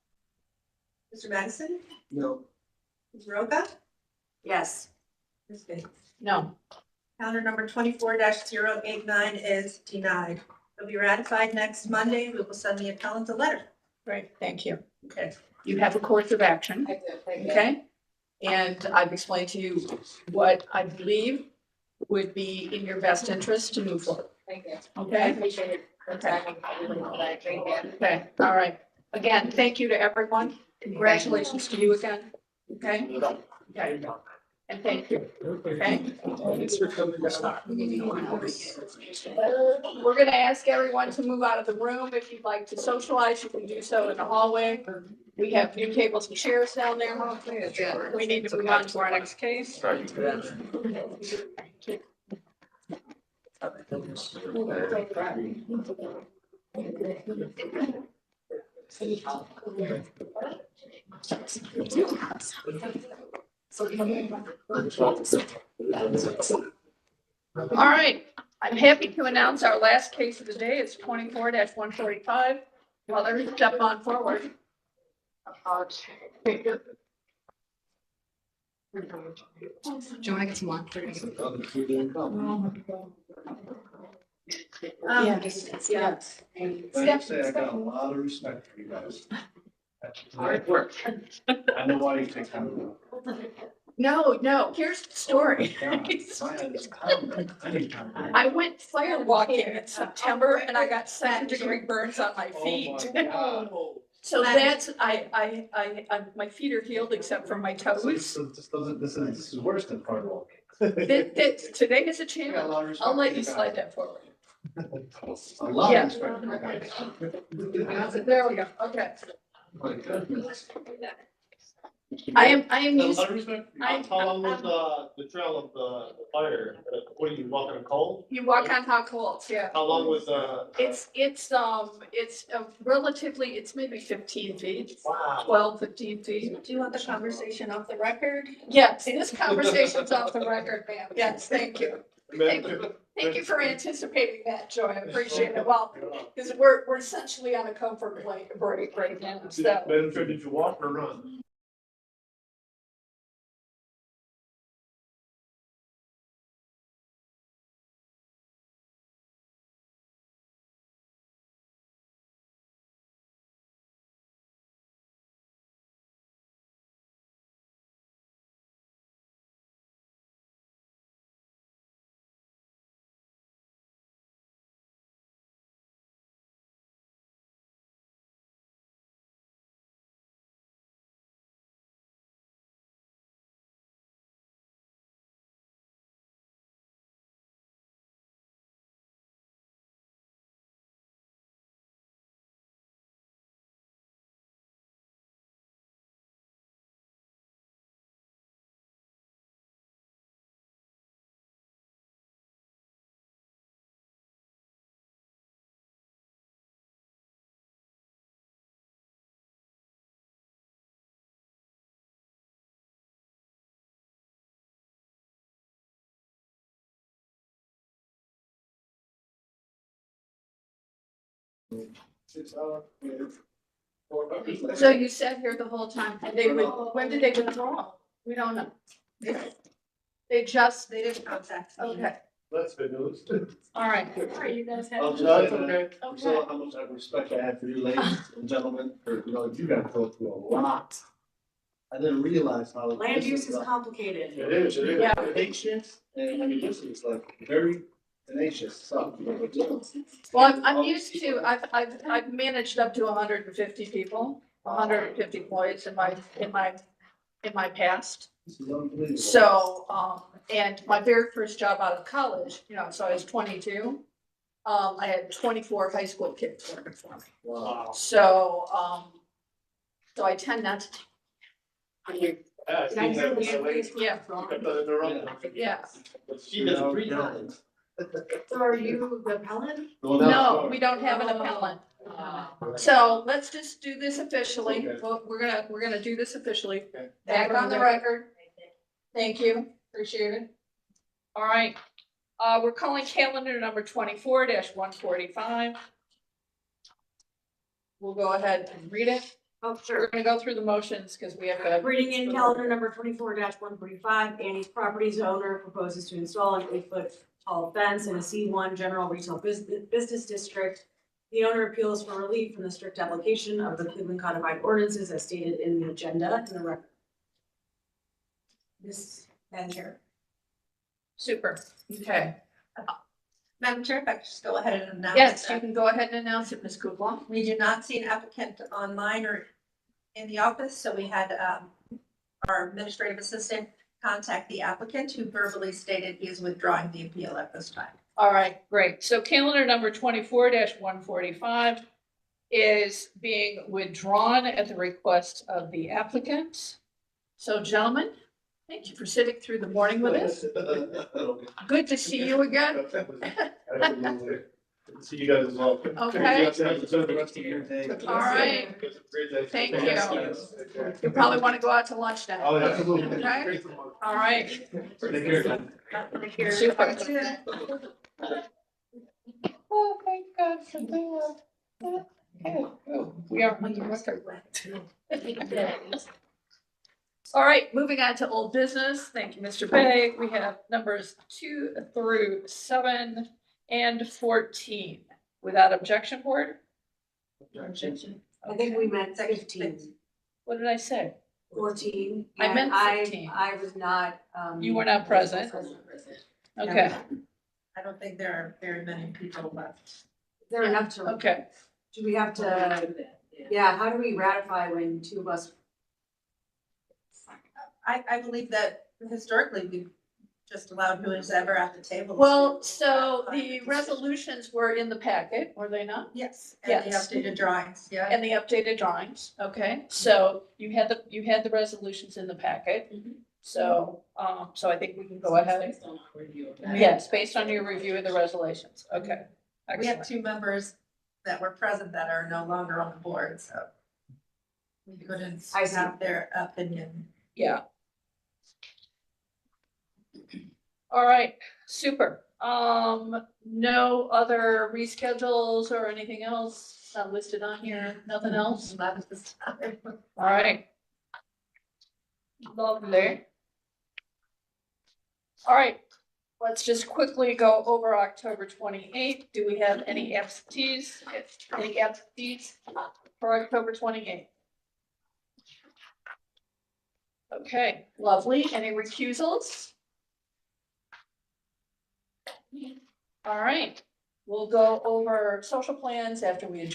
C: Mr. Madison?
D: No.
C: Ms. Roca?
P: Yes.
C: Ms. Bates?
A: No.
C: Calendar number 24-089 is denied. It'll be ratified next Monday. We will send the appellant a letter.
A: Great, thank you. Okay, you have a course of action. Okay? And I've explained to you what I believe would be in your best interest to move forward.
S: Thank you.
A: Okay?
S: I appreciate it.
A: Okay. Okay, all right. Again, thank you to everyone. Congratulations to you again. Okay? Okay. And thank you. Okay?
D: Thanks for coming down.
A: We're gonna ask everyone to move out of the room. If you'd like to socialize, you can do so in the hallway. We have new tables and chairs down there. We need to move on to our next case. All right, I'm happy to announce our last case of the day is 24-145. Well, let me step on forward.
S: Do you want to get some lunch?
A: Yes.
W: I say I got a lot of respect for you guys. Hard work. I know why you take time.
A: No, here's the story. I went firewalking in September and I got 2nd-degree burns on my feet. So that's, my feet are healed except for my toes.
W: This is worse than hard work.
A: Today is a challenge. I'll let you slide that forward.
W: A lot
A: Yeah.
W: of respect for you guys.
A: There we go, okay.
W: My goodness.
A: I am
W: A
A: used.
W: lot of respect.
J: How long was the trail of the fire? What are you walking on cold?
A: You walk on hot coals, yeah.
J: How long was
A: It's a relatively, it's maybe 15 feet.
J: Wow.
A: 12, 15 feet.
C: Do you want the conversation off the record?
A: Yes, this conversation's off the record, ma'am. Yes, thank you. Thank you for anticipating that, Joy. I appreciate it. Well, because we're essentially on a comfort break right now, so.
J: Did you walk or run?
A: So you sat here the whole time and when did they withdraw? We don't know. They
C: didn't contact me.
A: Okay,
J: That's good news.
A: all right. All right, you guys have.
W: I'll tell you, so how much respect I have for you ladies and gentlemen, for, you know, you gotta go through a lot. I didn't realize how.
P: Land use is complicated.
W: It is,
A: Yeah.
W: Patience, and I mean, this is like very tenacious stuff.
A: Well, I'm used to, I've managed up to 150 people, 150 employees in my in my past. So, and my very first job out of college, you know, so I was 22. I had 24 high school kids working for me.
J: Wow.
A: So, so I tend not to take.
J: Yeah,
A: Can I hear
J: she's-
A: this? Yeah. Yeah.
J: She does 3 times.
P: So are you the appellant?
A: No, we don't have an appellant. So let's just do this officially. Well, we're gonna do this officially. Back on the record. Thank you, appreciate it. All right, we're calling calendar number 24-145. We'll go ahead and read it.
P: Oh,
A: We're
P: sure.
A: gonna go through the motions because we have to.
P: Reading in calendar number 24-145, Annie's Properties owner proposes to install an 8-foot tall fence in a C1 general retail business district. The owner appeals for relief from the strict application of the Cleveland Codified Ordinances as stated in the agenda in the record.
C: Ms. Manager.
A: Super, okay.
C: Madam Chair, if I could just go ahead and announce.
A: Yes, you
C: that
A: can go ahead and announce it, Ms. Kugel.
C: We do not see an applicant online or in the office, so we had our administrative assistant contact the applicant who verbally stated he is withdrawing the appeal at this time.
A: All right, great. So calendar number 24-145 is being withdrawn at the request of the applicant. So gentlemen, thank you for sitting through the morning with us. Good to see you again.
J: Absolutely. See you guys as well.
A: Okay.
J: You guys have the rest of your day.
A: All right. Thank you. You probably want to go out to lunch now.
J: Oh, absolutely.
A: Okay. All right.
J: Take care.
A: Super. Oh, thank God for that. Okay, oh, we are on the record. All right, moving on to old business. Thank you, Mr. Bay. We have numbers 2 through 7 and 14. Without objection, board?
P: I think we meant 15.
A: What did I say?
P: 14.
A: I meant
P: and
A: 15.
P: I was not.
A: You were not present? Okay,
C: I don't think there are very many people left.
P: Is there enough to?
A: okay.
P: Do we have to, yeah, how do we ratify when two of us?
C: I believe that historically we've just allowed who is ever at the table.
A: Well, so the resolutions were in the packet, were they not?
C: Yes, and the
A: Yes.
C: updated drawings, yeah.
A: And the updated drawings, okay, so you had the resolutions in the packet. So, so I think we can go ahead. Yes, based on your review of the resolutions, okay.
C: We have
A: Excellent.
C: 2 members that were present that are no longer on the board, so. We couldn't
P: I see.
C: have their opinion.
A: Yeah. All right, super. No other reschedules or anything else not listed on here, nothing else?
C: Not at this time.
A: All right. Lovely. All right, let's just quickly go over October 28th. Do we have any absentees? Any absentees for October 28th? Okay, lovely. Any recusals? All right, we'll go over social plans after we adjourn.